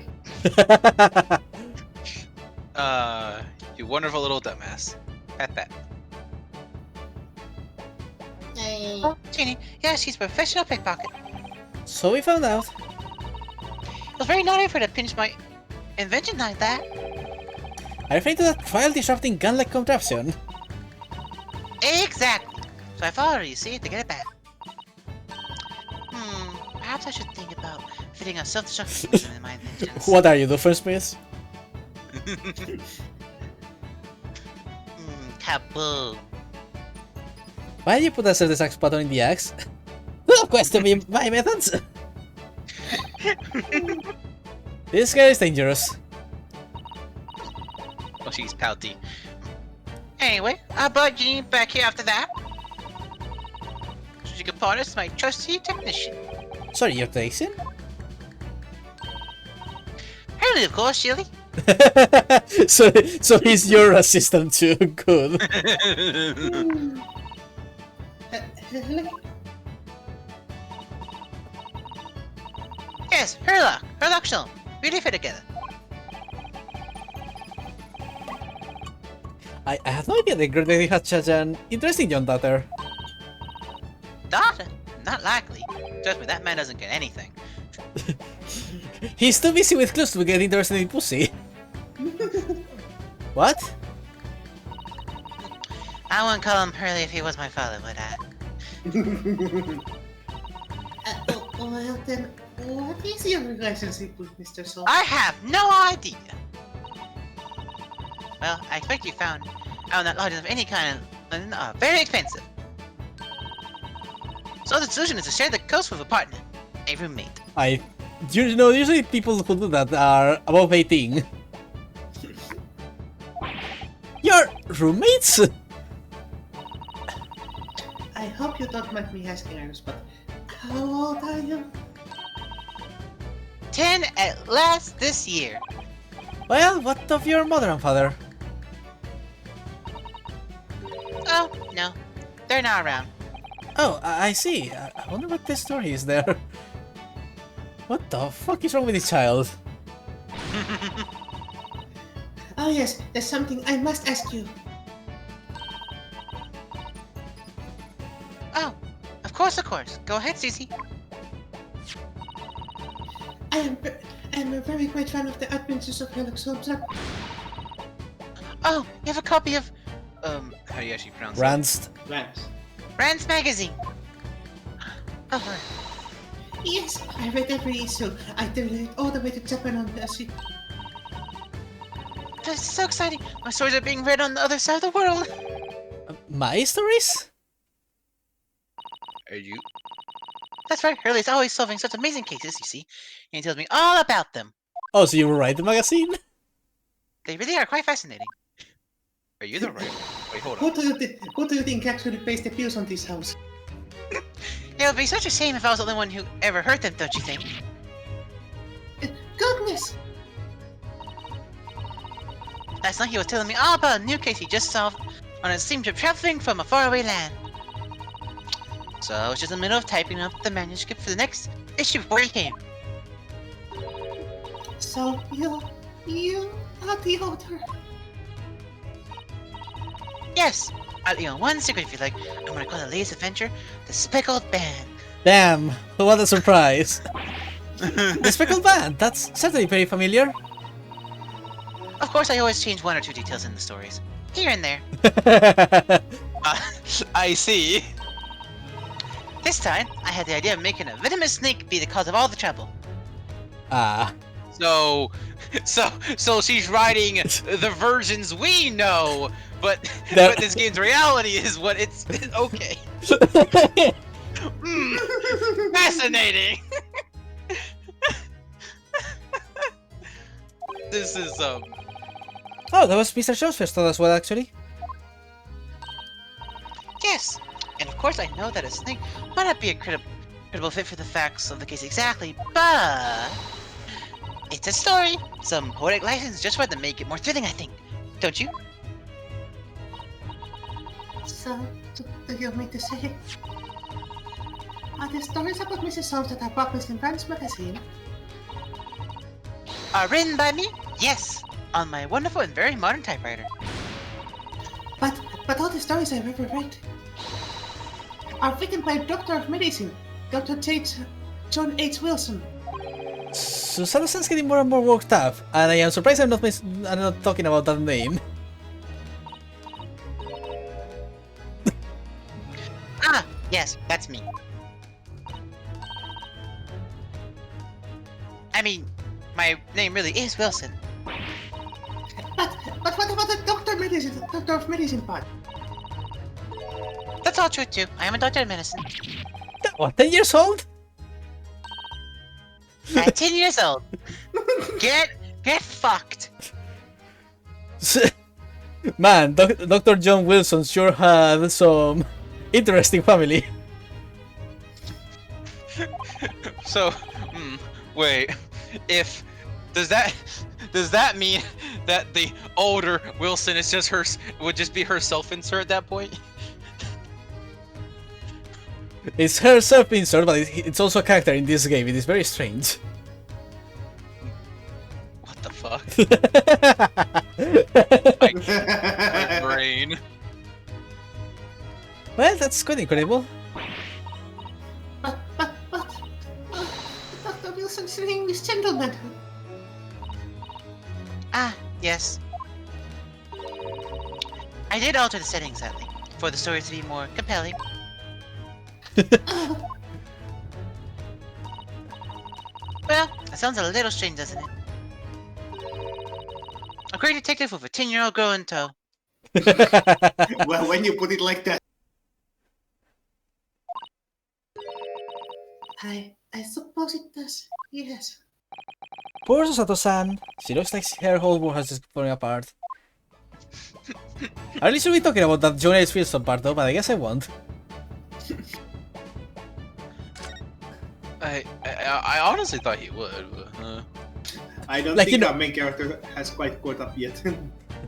You wonderful little dumbass. Pat that. Oh, Ginny, yeah, she's a professional pickpocket. So we found out. It was very naughty of her to pinch my invention like that. I referring to that trial-disrupting gun-like contraption. Exactly. So I followed her, you see, to get it back. Perhaps I should think about fitting a self-destruct mechanism in my inventions. What are you, Doofenshmirtz? Kaboom. Why did you put a self-destruct button in the axe? Don't question me my methods! This guy is dangerous. Oh, she's pouty. Anyway, I brought Ginny back here after that. So she could part as my trusty technician. Sorry, you're Tyson? Harley, of course, Shirley. so he's your assistant too. Good. Hello? Yes, Herlock. Herlock Shalom. Really fit together. I had no idea the Great Ace had such an interesting young daughter. Daughter? Not likely. Trust me, that man doesn't get anything. He's too busy with clues to get interested in pussy. What? I wouldn't call him Hurley if he was my father, would I? Well then, what is your relationship with Mr. Soul? I have no idea. Well, I expect you found out that lodges of any kind are very expensive. So the solution is to share the cost with a partner, a roommate. You know, usually people who do that are above 18. Your roommates? I hope you don't mind me asking, Ernest, but how old are you? 10 at last this year. Well, what of your mother and father? Oh, no. They're not around. Oh, I see. I wonder what this story is there. What the fuck is wrong with this child? Oh yes, there's something I must ask you. Oh, of course, of course. Go ahead, Cece. I am a very great fan of the Adventures of Herlock Holmes. Oh, you have a copy of, How do you actually pronounce Ranst. Rams. Rand's magazine. Oh, Yes, I read every issue. I delivered it all the way to Japan on the ship. that's so exciting. My stories are being read on the other side of the world. My stories? Are you? That's right, Hurley's always solving such amazing cases, you see. And he tells me all about them. Oh, so you write the magazine? They really are quite fascinating. Are you the right? Wait, hold Who on. do you think actually pays the bills on this house? It would be such a shame if I was the only one who ever heard them, don't you think? Goodness! Last night he was telling me all about a new case he just solved on a steam trip traveling from a faraway land. So I was just in the middle of typing up the manuscript for the next issue before he came. So you are the author. Yes! I'll let you on one secret if you like. I'm gonna call the latest adventure the Speckled Band. Damn, what a surprise. The Speckled Band, that's certainly very familiar. Of course, I always change one or two details in the stories. Here and there. I see. This time, I had the idea of making a venomous snake be the cause of all the trouble. Ah. So she's writing the versions we know, but this game's reality is what it's okay. Fascinating. This is Oh, that was Mr. Show's as well, actually. Yes, and of course I know that a snake might not be a credible fit for the facts of the case exactly, but It's a story. Some poetic license just for to make it more thrilling, I think. Don't you? So, do you mean to say? Are the stories about Mrs. Souls that are published in Branch magazine? Are written by me? Yes. On my wonderful and very modern typewriter. But all the stories I've ever read are written by a Doctor of Medicine, Dr. John H. Wilson. Susano-san's getting more and more worked up, and I am surprised I'm not talking about that name. Ah, yes, that's me. I mean, my name really is Wilson. But what about the Doctor of Medicine part? That's all true too. I am a doctor of medicine. What, 10 years old? At 10 years old. Get fucked. Man, Dr. John Wilson sure had some interesting family. So, wait. Does that mean that the older Wilson is just would just be her self-insert at that point? It's her self-insert, but it's also a character in this game. It is very strange. What the fuck? My brain. Well, that's quite incredible. But, Dr. Wilson's an English gentleman. Ah, yes. I did alter the settings slightly, for the story to be more compelling. Well, that sounds a little strange, doesn't it? A great detective with a 10-year-old girl in tow. Well, when you put it like that. I suppose it does, yes. Poor Susato-san. She looks like her whole world has just fallen apart. I really should be talking about that John H. Wilson part though, but I guess I won't. I honestly thought he would, but, I don't Like, think you know- our main character has quite caught up yet.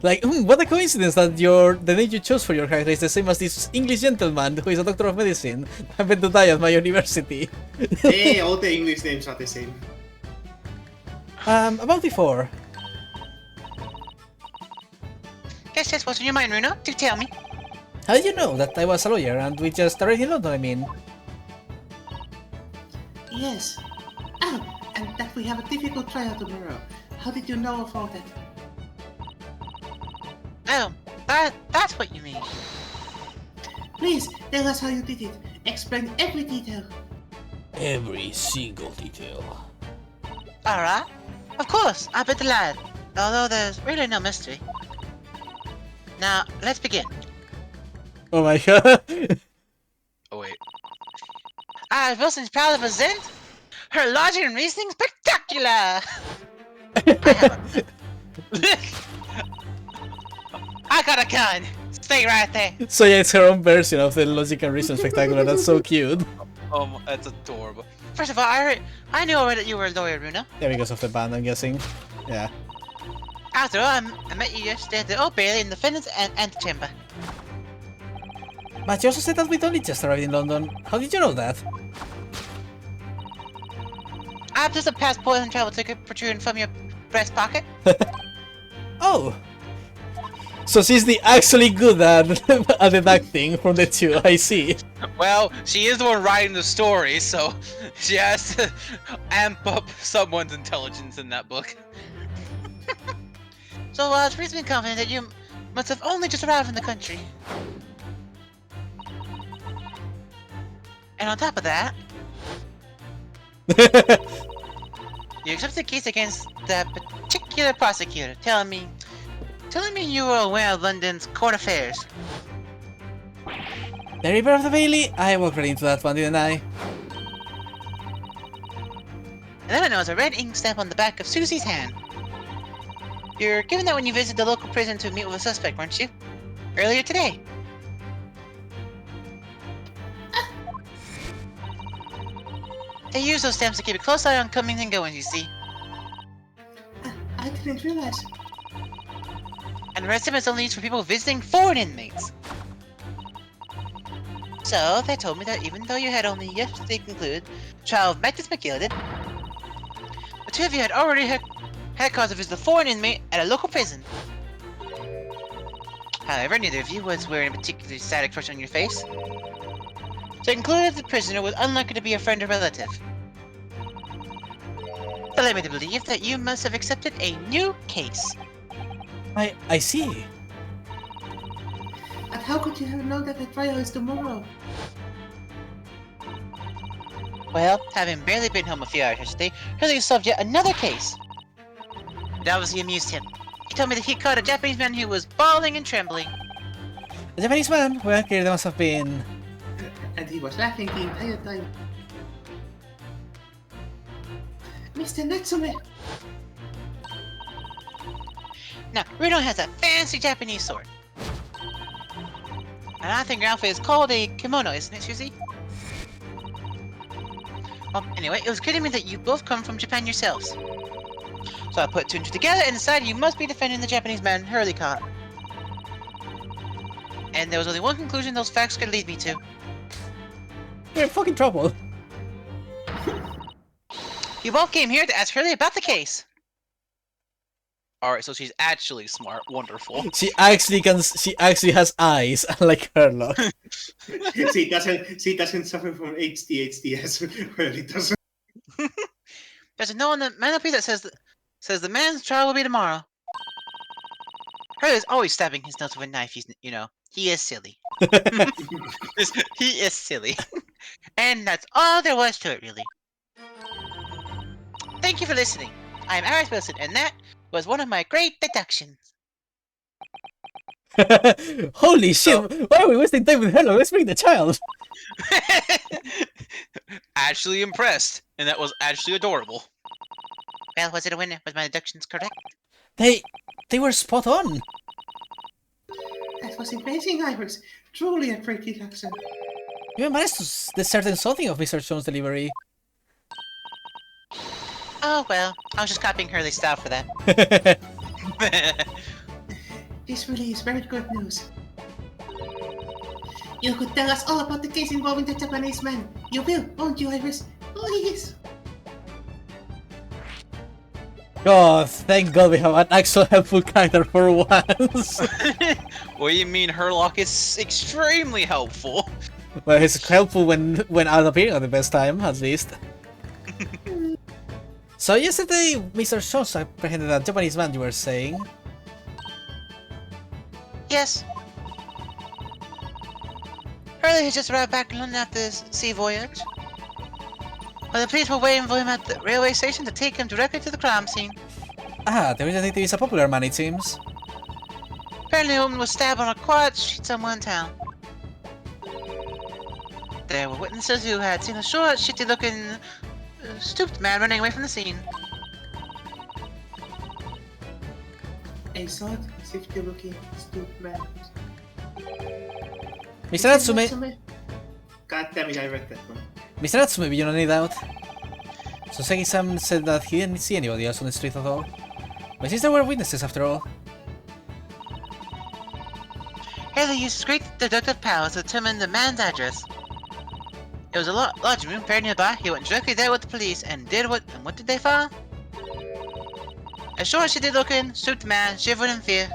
Like, what a coincidence that the name you chose for your character is the same as this English gentleman who is a doctor of medicine, happened to die at my university. Hey, all the English names are the same. About before. Yes, what's on your mind, Runo? Do tell me. How did you know that I was a lawyer and we just arrived in London, I mean? Yes. Oh, and that we have a difficult trial tomorrow. How did you know of all that? Oh, that's what you mean. Please, tell us how you did it. Explain every detail. Every single detail. Alright. Of course, I'll be delighted. Although there's really no mystery. Now, let's begin. Oh my god. oh wait. Wilson's proud to present her logic and reasoning spectacular! I got a gun! Stay right there! So yeah, it's her own version of the Logic and Reason Spectacular. That's so cute. That's adorable. First of all, I knew already that you were a lawyer, Runa. Yeah, because of the band, I'm guessing. Yeah. After all, I met you yesterday at the Old Bailey in the defendant's antechamber. But you also said that we'd only just arrived in London. How did you know that? I have just a passport and travel ticket protruding from your breast pocket. Oh! So she's the actually good at deducting from the two, I see. Well, she is the one writing the story, so she has to amp up someone's intelligence in that book. So I was reasonably confident that you must have only just arrived in the country. And on top of that, you accepted the case against that particular prosecutor, telling me you were aware of London's court affairs. The River of the Bailey? I walked right into that one, didn't I? And then I noticed a red ink stamp on the back of Susie's hand. You're given that when you visited the local prison to meet with a suspect, weren't you? Earlier today. They use those stamps to keep a close eye on comings and goings, you see. didn't realize. And the rest of it's only used for people visiting foreign inmates. So, they told me that even though you had only yesterday concluded trial of Magnus McGilden, the two of you had already had cause to visit a foreign inmate at a local prison. However, neither of you was wearing a particularly sad expression on your face, so I concluded the prisoner was unlikely to be a friend or relative. That led me to believe that you must have accepted a new case. I see. And how could you have known that the trial is tomorrow? Well, having barely been home a few hours yesterday, Hurley solved yet another case. It obviously amused him. He told me that he caught a Japanese man who was bawling and trembling. The Japanese man? Well, clearly there must have been... And he was laughing the entire time. Mr. Natsume! Now, Reno has a fancy Japanese sword. And I think your outfit is called a kimono, isn't it, Susie? Well, anyway, it was clear to me that you both come from Japan yourselves. So I put two and two together and decided you must be defending the Japanese man Hurley caught. And there was only one conclusion those facts could lead me to. We're in fucking trouble. You both came here to ask Hurley about the case. Alright, so she's actually smart. Wonderful. She actually has eyes, unlike Herlock. she doesn't suffer from HDHD as Hurley doesn't. There's a note on the mantelpiece that says the man's trial will be tomorrow. Hurley's always stabbing his nose with a knife. He is silly. He is silly. And that's all there was to it, really. Thank you for listening. I am Iris Wilson, and that was one of my great deductions. Holy shit! Why are we wasting time with Herlock? Let's bring the child! Actually impressed, and that was actually adorable. Well, was it a winner? Was my deductions correct? They were spot on! That was amazing, Iris. Truly a great deduction. You managed to discern something of Mr. Jones' delivery. Oh well, I was just copying Hurley's style for that. This really is very good news. You could tell us all about the case involving the Japanese man. You will, won't you, Iris? Please. Oh, thank God we have an actual helpful character for once. What do you mean Herlock is extremely helpful? Well, he's helpful when out appearing at the best time, at least. So yesterday, Mr. Jones apprehended a Japanese man, you were saying? Yes. Hurley had just arrived back in London after his sea voyage. But the police were waiting for him at the railway station to take him directly to the crime scene. Ah, the detective is a popular man, it seems. Apparently a woman was stabbed on a quiet street somewhere in town. There were witnesses who had seen a short, shitty-looking, stooped man running away from the scene. A short, shifty-looking, stupid man. Mr. Natsume! God damn it, I read that one. Mr. Natsume, beyond any doubt. Soseki-san said that he didn't see anybody else on the street at all. My sister were witnesses after all. Haley used his great deductive powers to determine the man's address. It was a large room very nearby. He went directly there with the police and what did they find? A short, shitty-looking, stooped man, shivering in fear.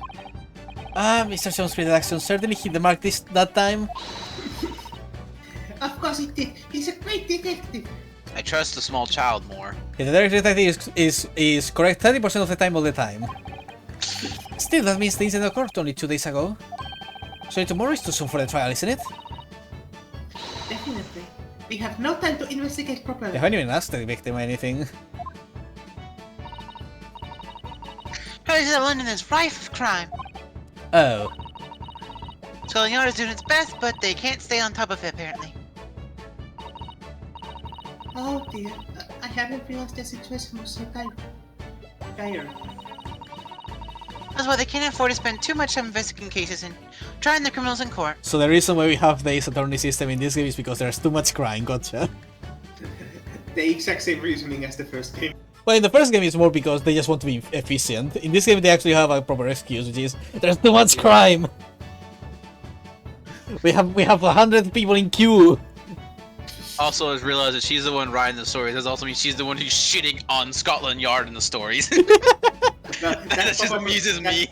Ah, Mr. Jones' reaction certainly hit the mark that time. Of course it did. He's a great detective. I trust the small child more. Yeah, the direct detective is correct 30% of the time all the time. Still, that means the incident occurred only 2 days ago. So tomorrow is too soon for the trial, isn't it? Definitely. We have no time to investigate properly. They haven't even asked the victim anything. Hurley said London is rife with crime. Oh. Scotland Yard is doing its best, but they can't stay on top of it apparently. Oh dear, I haven't realized the situation was so dire. That's why they can't afford to spend too much time investigating cases and trying the criminals in court. So the reason why we have the Ace Attorney system in this game is because there's too much crime, gotcha. The exact same reasoning as the first game. Well, in the first game, it's more because they just want to be efficient. In this game, they actually have a proper excuse, which is there's too much crime. We have 100 people in queue. Also, I realized that she's the one writing the stories. That also means she's the one who's shitting on Scotland Yard in the stories. That just amuses me.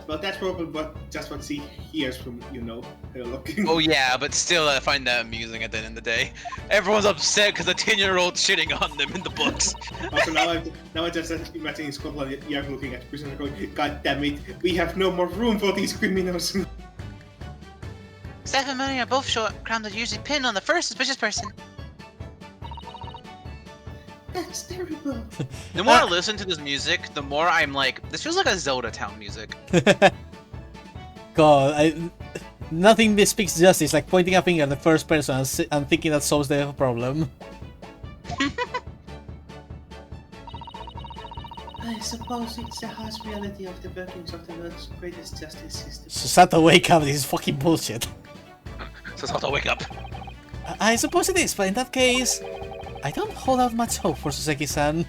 Well, that's probably just what she hears from, her looking. Oh yeah, but still, I find that amusing at the end of the day. Everyone's upset because a 10-year-old's shitting on them in the books. Also, now I just imagine Scotland Yard looking at prisoners going, God damn it, we have no more room for these criminals. Staff and money are both short. Crimes are usually pinned on the first suspicious person. That's terrible. The more I listen to this music, the more I'm like, this feels like a Zelda Town music. God, nothing this speaks justice, like pointing a finger at the first person and thinking that solves the problem. I suppose it's the harsh reality of the workings of the world's greatest justice system. Sato, wake up, this is fucking bullshit. So Sato, wake up. I suppose it is, but in that case, I don't hold out much hope for Soseki-san.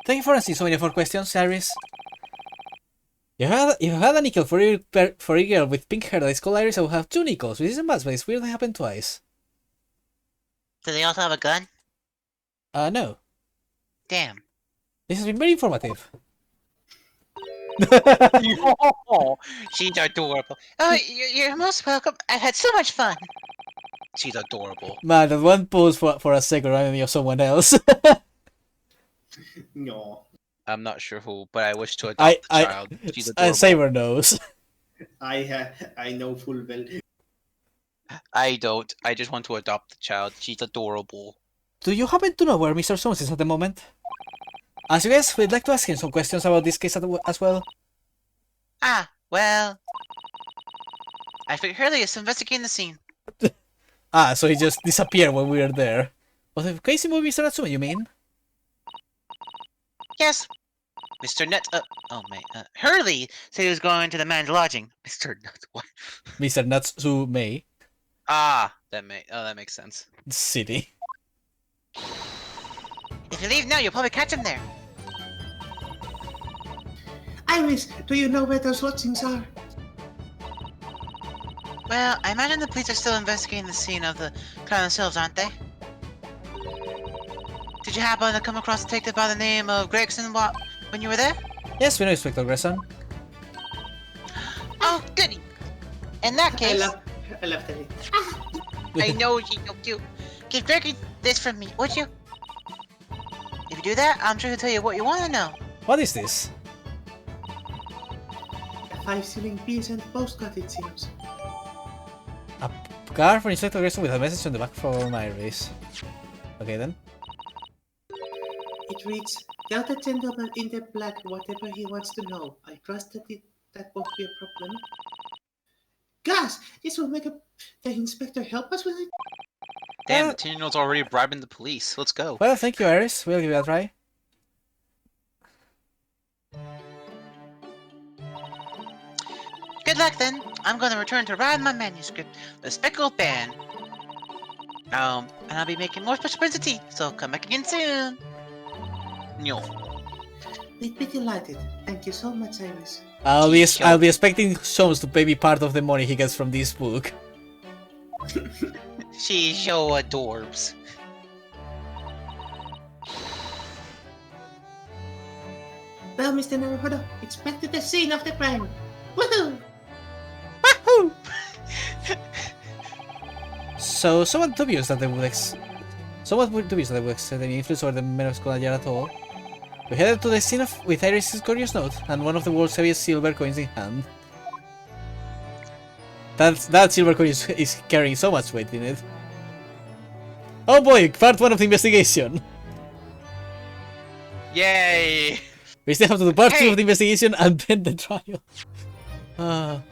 Thank you for asking so many more questions, Iris. You had a nickel for a girl with pink hair that is called Iris. I will have 2 nickels, which isn't bad, but it's weird that happened twice. Do they also have a gun? No. Damn. This has been very informative. Oh, she's adorable. Oh, you're most welcome. I've had so much fun. She's adorable. Man, that one pose for a second reminded me of someone else. No. I'm not sure who, but I wish to adopt the child. She's adorable. Saber knows. I know full well. I don't. I just want to adopt the child. She's adorable. Do you happen to know where Mr. Soames is at the moment? As you guess, we'd like to ask him some questions about this case as well. Ah, well... I figured Hurley is investigating the scene. So he just disappeared when we were there. Was the case movie Mr. Natsume, you mean? Yes. Mr. Hurley said he was going to the man's lodging. Mr. Nuts, what? Mr. Natsume. Ah, that makes sense. City. If you leave now, you'll probably catch him there. Iris, do you know where those lodgings are? Well, I imagine the police are still investigating the scene of the crime themselves, aren't they? Did you happen to come across a detective by the name of Gregson when you were there? Yes, we know Inspector Gregson. Oh, goody! In that case... I love that. I know she's so cute. Give Greggy this from me, would you? If you do that, I'm sure he'll tell you what you want to know. What is this? A 5-shilling piece and postcard, it seems. A card for Inspector Gregson with a message on the back from Iris. Okay then. It reads, tell the gentleman in the black whatever he wants to know. I trust that won't be a problem. Gosh, this will make the inspector help us with it? Damn, the 10-year-old's already bribing the police. Let's go. Well, thank you, Iris. We'll give it a try. Good luck then. I'm going to return to write my manuscript, The Speckled Band. And I'll be making more special prints of tea, so come back again soon. No. We'd be delighted. Thank you so much, Iris. I'll be expecting Soames to pay me part of the money he gets from this book. She's so adorbs. Well, Mr. Naruhodo, it's back to the scene of the crime. Woohoo! Wahoo! So, somewhat dubious that they would exert any influence over the men of Scotland Yard at all. We headed to the scene with Iris' curious note and one of the world's heaviest silver coins in hand. That silver coin is carrying so much weight in it. Oh boy, part 1 of the investigation! Yay! We still have to do part 2 of the investigation and then the trial. Well,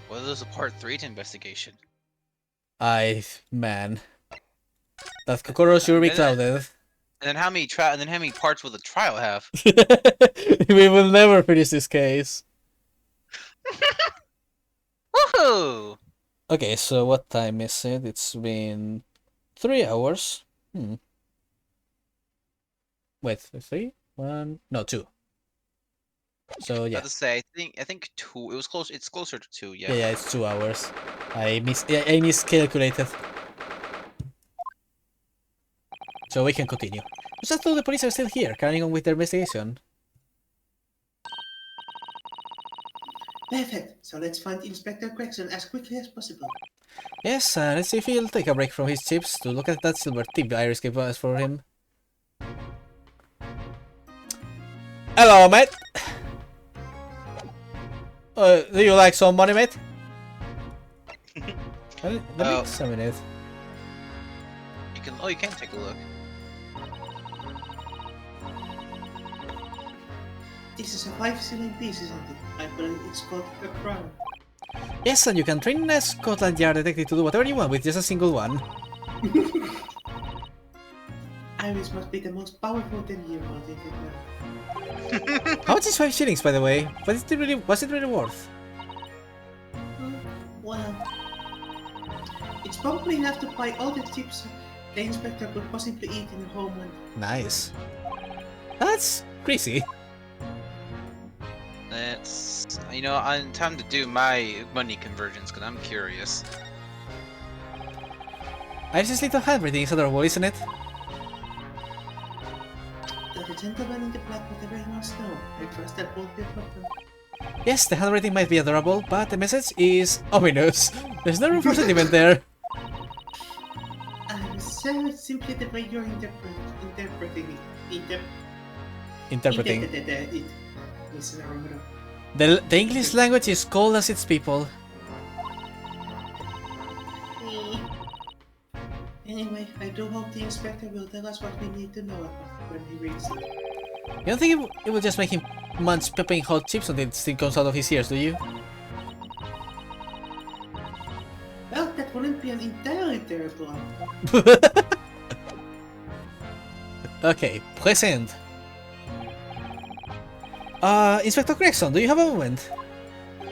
there's a part 3 to investigation. Man. That Kokoro sure be clouded. And then how many parts will the trial have? We will never finish this case. Woohoo! Okay, so what time is it? It's been 3 hours. Wait, 3? 1? No, 2. So yeah. About to say, I think 2. It was close. It's closer to 2. Yeah. Yeah, it's 2 hours. I miscalculated. So we can continue. Just though the police are still here, carrying on with their investigation. Perfect. So let's find Inspector Gregson as quickly as possible. Yes, let's see if he'll take a break from his chips to look at that silver tip Iris gave us for him. Hello, mate. Do you like some money, mate? Let me examine it. You can. Oh, you can take a look. This is a 5-shilling piece, isn't it? I believe it's called a crown. Yes, and you can train a Scotland Yard detective to do whatever you want with just a single one. Iris must be the most powerful 10-year-old in the world. How much is 5 shillings, by the way? Was it really worth? Well, it's probably enough to buy all the chips the inspector could possibly eat in a homeland. Nice. That's crazy. That's, you know, on time to do my money conversions because I'm curious. Iris' little handwriting is adorable, isn't it? The gentleman in the black with the very long snow. I trust that won't be a problem. Yes, the handwriting might be adorable, but the message is ominous. There's no room for sentiment there. I'm so simply the way you're interpreting it. Interpreting. It. Mr. Romero. The English language is cold as its people. Anyway, I do hope the inspector will tell us what we need to know about when he reads it. You don't think it will just make him munch peppermint hot chips until it still comes out of his ears, do you? Well, that wouldn't be an entirely terrible outcome. Okay, present. Inspector Gregson, do you have a moment?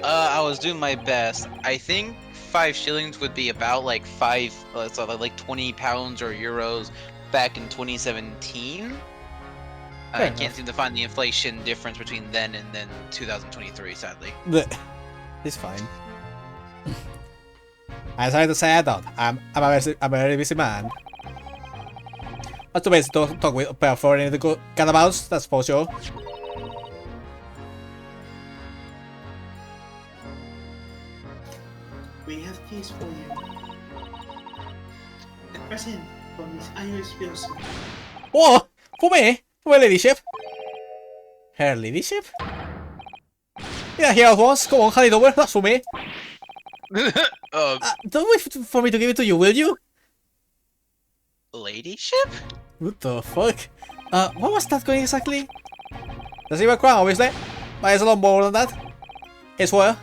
I was doing my best. I think 5 shillings would be about like like 20 pounds or euros back in 2017. I can't seem to find the inflation difference between then and 2023, sadly. It's fine. I'm sorry to say I don't. I'm a very busy man. Not too busy to talk with for any of the cannibals, that's for sure. We have keys for you. A present from Miss Iris Wilson. What? For me? For my ladyship? Her ladyship? Yeah, here it was. Come on, hand it over. That's for me. Don't wait for me to give it to you, will you? Ladyship? What the fuck? What was that going exactly? The silver crown, obviously. But it's a lot more than that. It's what?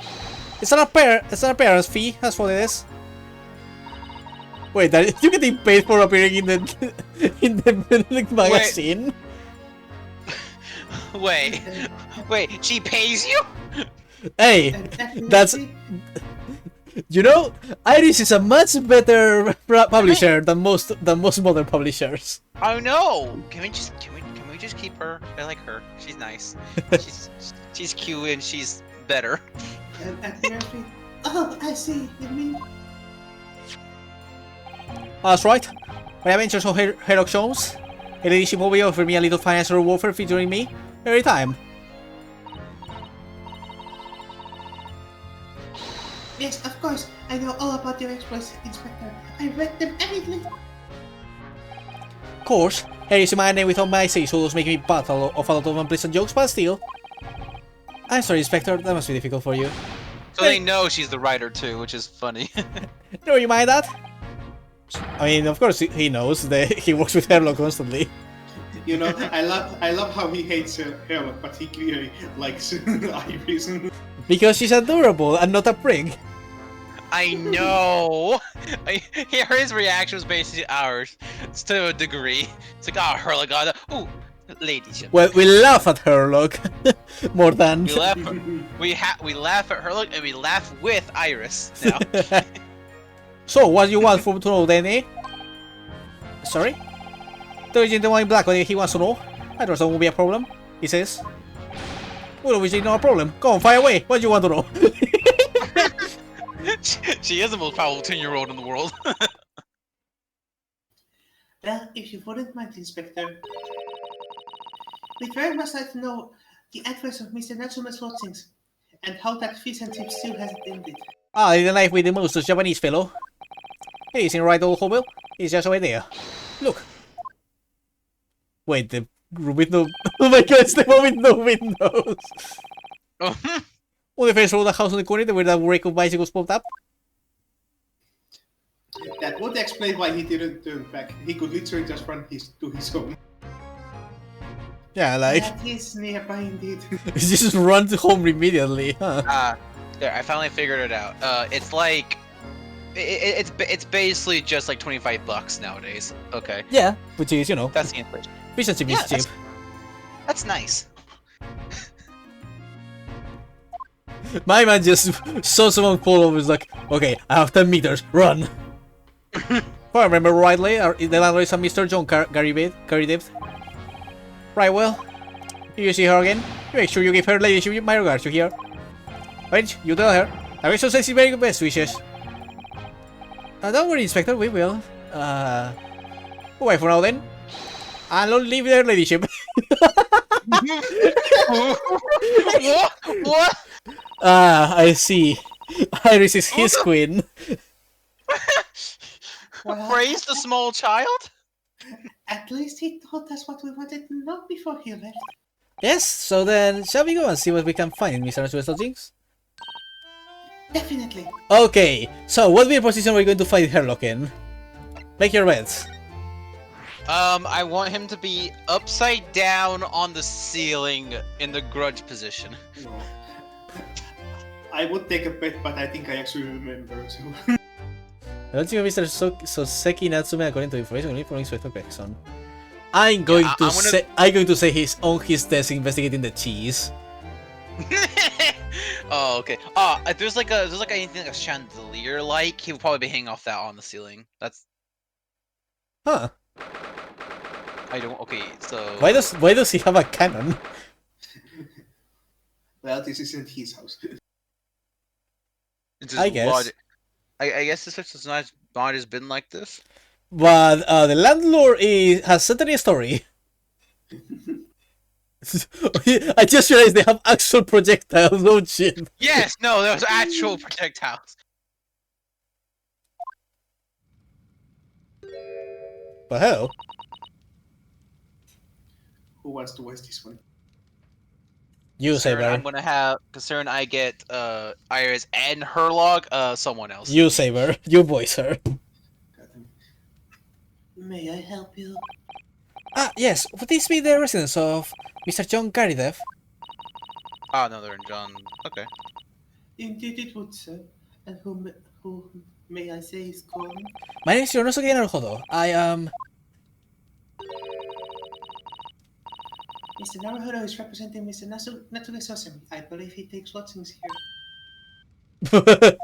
It's an appearance fee, that's what it is. Wait, you getting paid for appearing in the magazine? Wait, she pays you? Hey, that's... You know, Iris is a much better publisher than most modern publishers. Oh no! Can we just keep her? I like her. She's nice. she's cute and she's better. And apparently... Oh, I see. You mean... That's right. My adventures of Herlock Sholmes. A ladyship will offer me a little financial reward for featuring me every time. Yes, of course. I know all about your exploits, Inspector. I read them everything. Of course, here is my name without my say, so those making me battle of a lot of unpleasant jokes, but still. I'm sorry, Inspector, that must be difficult for you. So they know she's the writer too, which is funny. No, you mind that? I mean, of course he knows that he works with Herlock constantly. You know, I love how he hates Herlock, but he clearly likes Iris. Because she's adorable and not a prig. I know. His reaction was basically ours, to a degree. It's like, oh, Herlock, ooh, ladyship. Well, we laugh at Herlock more than We laugh at Herlock and we laugh with Iris now. So, what do you want from to know then, eh? Sorry? The gentleman in black, he wants to know. I don't know won't be a problem, he says. Well, obviously not a problem. Go on, fire away. What do you want to know? She is the most powerful 10-year-old in the world. Well, if you wouldn't mind, Inspector, we'd very much like to know the address of Mr. Natsuma's lodgings and how that fish and chip stew has ended. Ah, the knife with the most Japanese fellow. He's in right, old hobo. He's just over there. Look. Wait, the room with no... Oh my god, it's the one with no windows. On the first floor of the house on the corner where that wreck of bicycles popped up. That would explain why he didn't turn back. He could literally just run to his home. Yeah, like... That is nearby indeed. He just runs home immediately, huh? There, I finally figured it out. It's like... It's basically just like $25 nowadays. Okay. Yeah, which is, you know... That's the inflation. Fish and chip is cheap. That's nice. My man just saw someone fall over, was like, okay, I have 10 meters, run! If I remember rightly, the landlord is a Mr. John Carridev. Right, well, you see her again, you make sure you give her ladyship my regards, you hear? Right, you tell her. I wish to say very good best wishes. Don't worry, Inspector, we will. Away for now then. And don't leave their ladyship. What? Ah, I see. Iris is his queen. Well, Praise the small child? at least he told us what we wanted to know before he left. Yes, so then, shall we go and see what we can find in Mr. Natsuma's lodgings? Definitely. Okay, so what weird position are we going to find Herlock in? Make your bets. I want him to be upside down on the ceiling in the grudge position. No. I would take a bet, but I think I actually remember. So. I don't think Mr. Soseki Natsume, according to information only from Inspector Gregson. I'm going to say he's on his desk investigating the cheese. Oh, okay. If there's like anything like a chandelier, like he would probably be hanging off that on the ceiling. That's. Huh? I don't. Okay, so. Why does he have a cannon? Well, this isn't his house. I guess. I guess this has not always been like this. But the landlord has certainly a story. I just realized they have actual projectiles, no shit. Yes, no, there was actual projectiles. But hell? Who wants to waste this one? You say, I'm gonna have concern. I get Iris and Herlog. Someone else. You Saber. You voice her. May I help you? Ah, yes. Would this be the residence of Mr. John Garidev? Oh no, they're in John. Okay. Indeed it would, sir. And who may I say is calling? My name is Yonosuke Naruhodo. I am... Mr. Naruhodo is representing Mr. Natsuge Sosemi. I believe he takes lodgings here.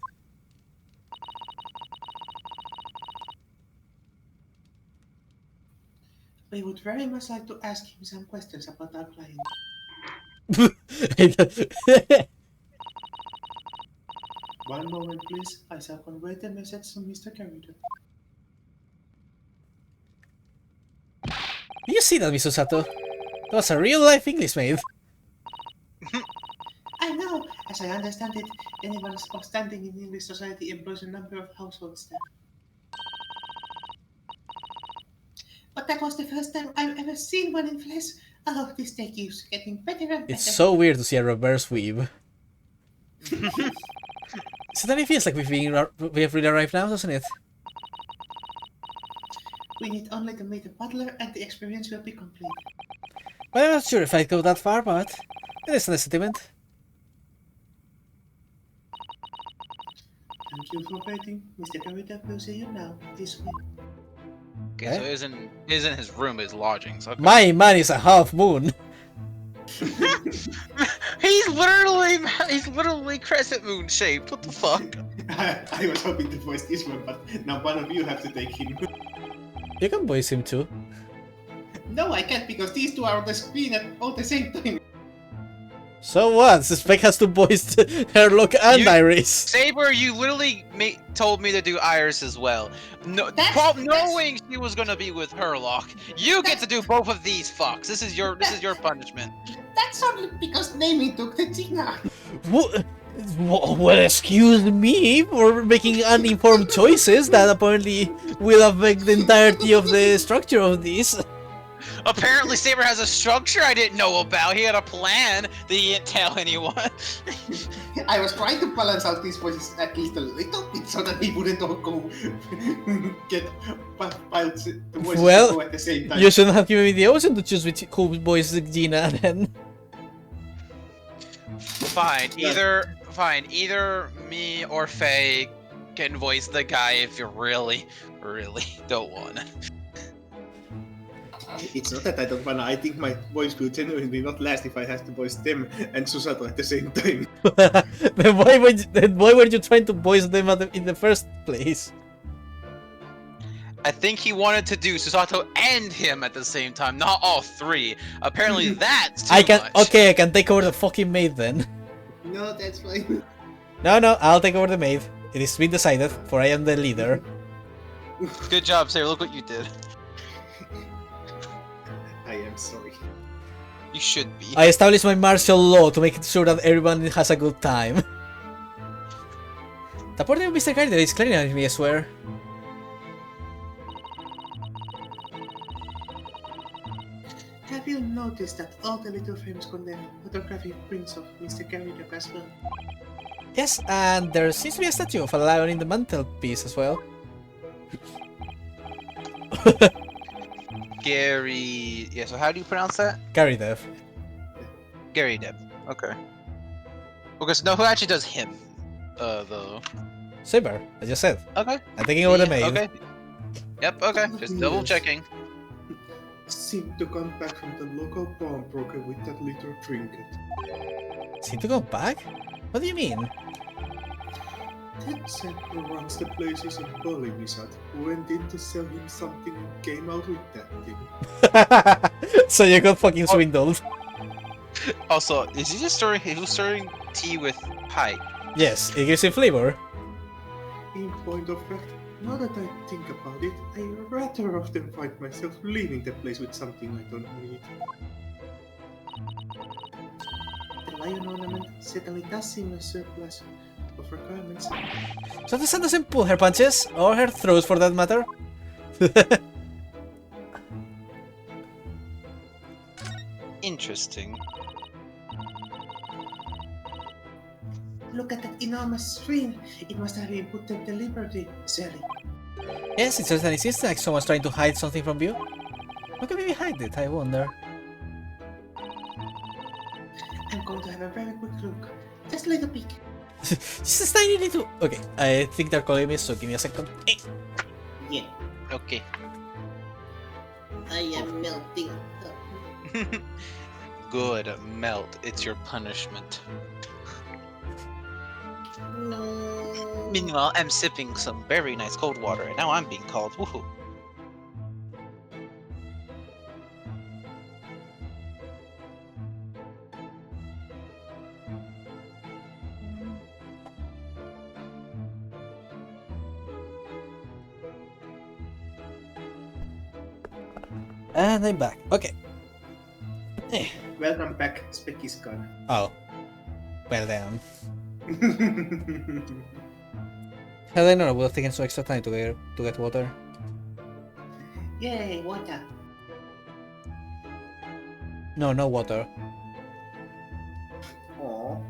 We would very much like to ask him some questions about our client. One moment, please. I shall convey the message to Mr. Garrido. You see that, Mr. Sato? That was a real-life English maid. I know. As I understand it, anyone of standing in English society employs a number of household staff. But that was the first time I've ever seen one in flesh. Oh, this day keeps getting better and better. It's so weird to see a reverse weave. Certainly feels like we have really arrived now, doesn't it? We need only to meet the butler and the experience will be complete. Well, I'm not sure if I'd go that far, but it is a sentiment. Thank you for waiting. Mr. Garrido will see you now, this way. Okay, Eh? so isn't his room his lodgings? Okay. My man is a half moon. he's literally crescent moon shaped. What the fuck? I was hoping to voice this one, but now one of you have to take him. You can voice him too. No, I can't because these two are on the screen at all the same time. So what? Spec has to voice Herlock and Iris. Saber, you literally told me to do Iris as well. No, knowing she was gonna be with Herlock, you get to do both of these fucks. This is your punishment. That's only because Naming took the Tina. What? Well, excuse me for making uninformed choices that apparently will affect the entirety of the structure of this. Apparently, Saber has a structure I didn't know about. He had a plan that he didn't tell anyone. I was trying to balance out these voices at least a little bit so that we wouldn't all go get piled the voices Well, go at the same time. You shouldn't have given me the option to choose which who voices Gina then. Fine, either me or Faye can voice the guy if you really don't wanna. It's not that I don't wanna, I think my voice will genuinely not last if I have to voice them and Susato at the same time. Then why were you trying to voice them in the first place? I think he wanted to do Susato and him at the same time, not all three. Apparently that's too much. Okay, I can take over the fucking maid then. No, that's fine. No, I'll take over the maid. It is been decided, for I am the leader. Good job, Saber. Look what you did. I am sorry. You should be. I established my martial law to make sure that everyone has a good time. The poor name of Mr. Carter is clearing at me, I swear. Have you noticed that all the little frames contain photographic prints of Mr. Garrido as well? Yes, and there seems to be a statue of a lion in the mantelpiece as well. Gary. Yeah. So how do you pronounce that? Gary Dev. Gary Depp. Okay. Because no, who actually does him? Though. Saber, I just said. Okay. I'm taking over the maid. Okay. Yep. Okay. Just double checking. Seemed to come back from the local pawnbroker with that little trinket. Seem to go back? What do you mean? That chap who runs the places in Polynisat went in to sell him something and came out with that thing. So you got fucking swindled. Also, is he just stirring? He was stirring tea with pie. Yes, it gives you flavor. In point of fact, now that I think about it, I rather often find myself leaving the place with something I don't need. The lion ornament certainly does seem a surplus of requirements. So the sun doesn't pull her punches, or her throws for that matter. Interesting. Look at that enormous screen. It must have been put there deliberately, Sally. Yes, it certainly seems like someone's trying to hide something from you. What could be behind it, I wonder? I'm going to have a very quick look. Just a little peek. Just a tiny little... Okay, I think they're calling me, so give me a second. Yeah, Okay. I am melting. Good. Melt. It's your punishment. No. Meanwhile, I'm sipping some very nice cold water, and now I'm being called. Woohoo! And I'm back. Okay. Welcome back, Spec is gone. Oh. Well then. Had I known I would have taken some extra time to get water. Yay, water. No, no water. Aww.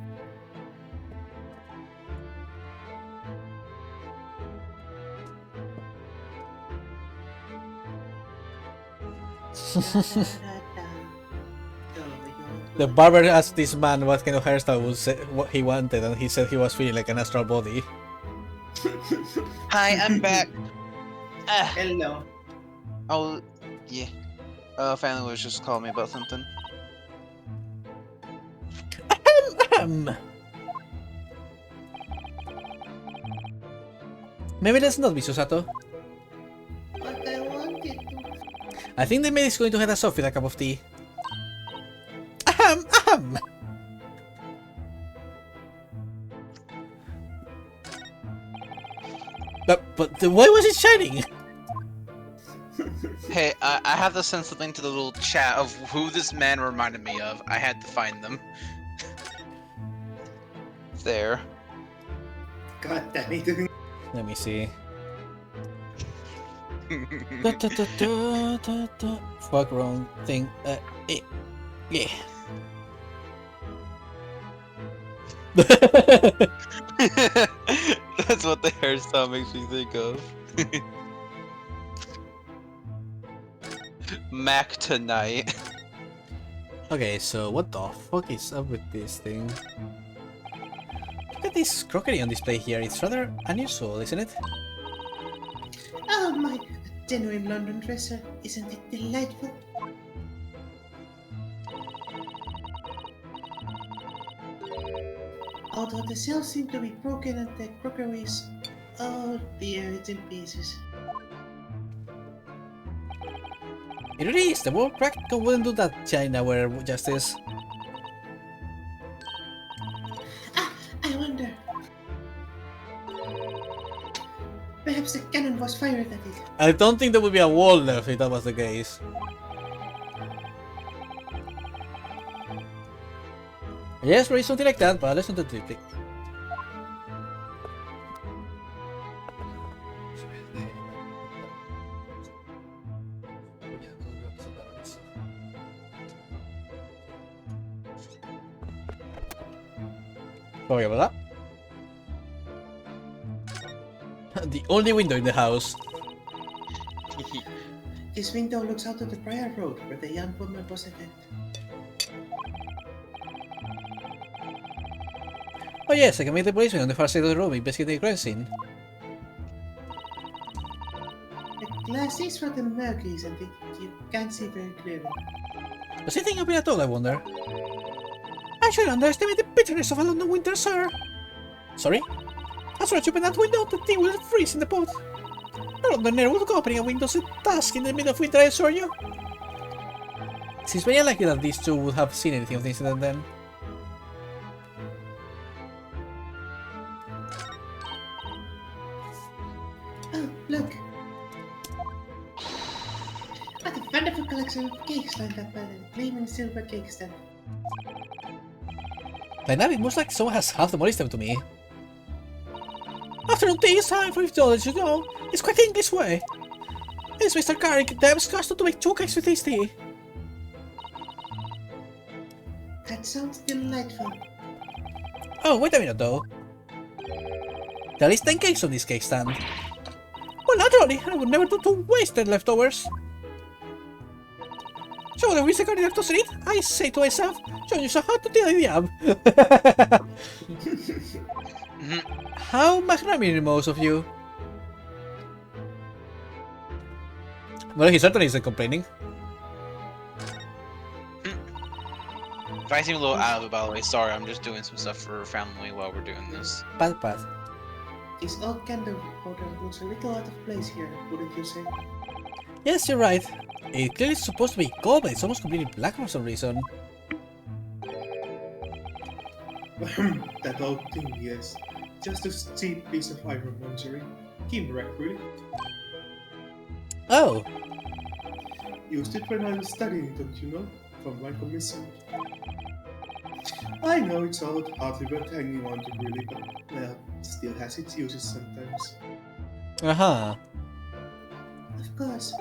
The barber asked this man what kind of hairstyle what he wanted, and he said he was feeling like an astral body. Hi, I'm back. Hello. Oh, yeah. Family was just calling me about something. Maybe let's not be Susato. But I wanted to. I think the maid is going to head us off with a cup of tea. Ahem, ahem! But why was it shining? Hey, I have to send something to the little chat of who this man reminded me of. I had to find them. There. God damn it. Let me see. Fuck, wrong thing. Yeah. That's what the hairstyle makes me think of. Mac tonight. Okay, so what the fuck is up with this thing? Look at this crockery on display here. It's rather unusual, isn't it? Oh my, a genuine London dresser. Isn't it delightful? Although the shelves seem to be broken and the crockery is... Oh dear, it's in pieces. It really is. The world practical wouldn't do that Chinaware justice. I wonder... Perhaps the cannon was fired at it. I don't think there would be a wall left if that was the case. Yes, there is something like that, but let's not do it. Sorry about that. The only window in the house. This window looks out to the Briar Road, where the young woman was event. Oh yes, I can make the policeman on the far side of the room investigating the crime scene. The glass is rather murky, isn't it? You can't see very clearly. Does anything happen at all, I wonder? I should underestimate the bitterness of a London winter, sir. Sorry? As soon as you open that window, the thing will freeze in the pot. No Londoner would go opening a window at dusk in the middle of winter, I assure you. It seems very unlikely that these two would have seen anything of the incident then. Oh, look! What a wonderful collection of cakes lined up by the gleaming silver cake stand. Like that, it looks like someone has half demolished them to me. Afternoon tea is time for $50, you know. It's quite English way. It's Mr. Carrick, Deb's custom to make 2 cakes with his tea. That sounds delightful. Oh, wait a minute though. There is 10 cakes on this cake stand. Well, naturally, I would never do to waste the leftovers. So the Mr. Carrick doesn't eat, I say to myself, show yourself how to deal with the ab. How magnanimous of you. Well, he certainly isn't complaining. If I seem a little out of it, by the way, sorry, I'm just doing some stuff for family while we're doing this. Bad. This old candle holder looks a little out of place here, wouldn't you say? Yes, you're right. It clearly is supposed to be gold, but it's almost completely black for some reason. That old thing, yes. Just a cheap piece of iron lingerie. Keen wreck, really. Oh, Used it when I was studying, don't you know? From my commission. I know it's old, hardly worth hanging on to really, but well, still has its uses sometimes. uh-huh. Of course.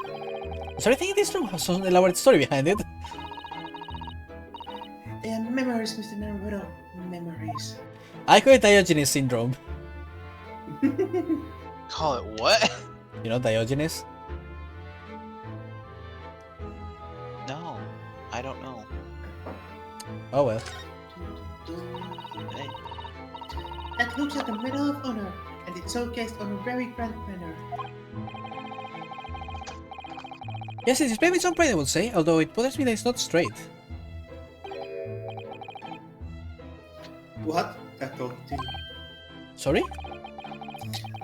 So I think this room has some elaborate story behind it. They are memories, Mr. Naruto. Memories. I call it Diogenes syndrome. Call it what? You know Diogenes? No, I don't know. Oh well. Hey. That looks like a Medal of Honor, and it's showcased on a very grand manner. Yes, it is maybe some pride, I would say, although it bothers me that it's not straight. What? That old thing. Sorry?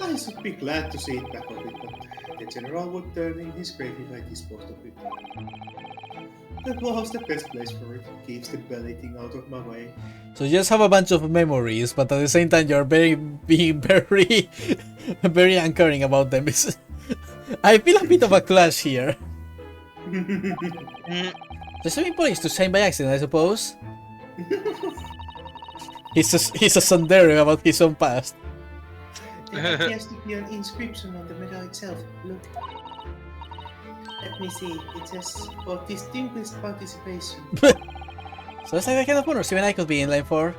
I should be glad to see it back of it, but the general would turn in his grave if I disposed of it. That was the best place for it. Keeps the belly thing out of my way. So you just have a bunch of memories, but at the same time you're being very, very uncaring about them. I feel a bit of a clash here. The swimming pool is to shine by accident, I suppose. He's a tsundere about his own past. There appears to be an inscription on the medal itself. Look. Let me see. It says, for distinguished participation. So it's like the kind of honors even I could be in line for.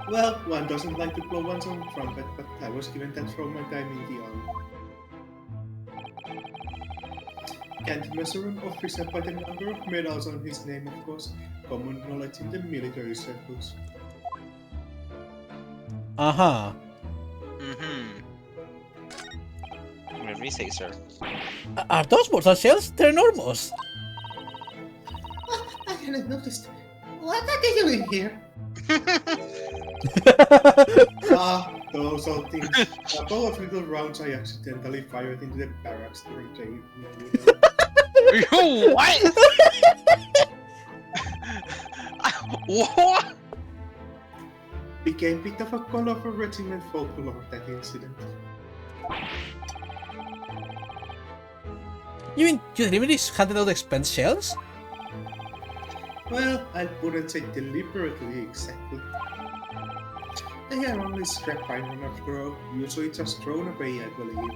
Well, one doesn't like to blow one's own trumpet, but I was given that from my time in the army. Can't measure an officer by the number of medals on his name, of course. Common knowledge in the military circles. Uh-huh. Whatever you say, sir. Are those mortal shells? They're enormous. Oh, I hadn't noticed. What are they doing here? Those old things. A couple of little rounds I accidentally fired into the barracks during training. What? What? Became a bit of a colorful regiment folklore, that incident. You mean you deliberately handed out expense shells? Well, I wouldn't say deliberately exactly. They are only scrap iron after all, usually just thrown away, I believe.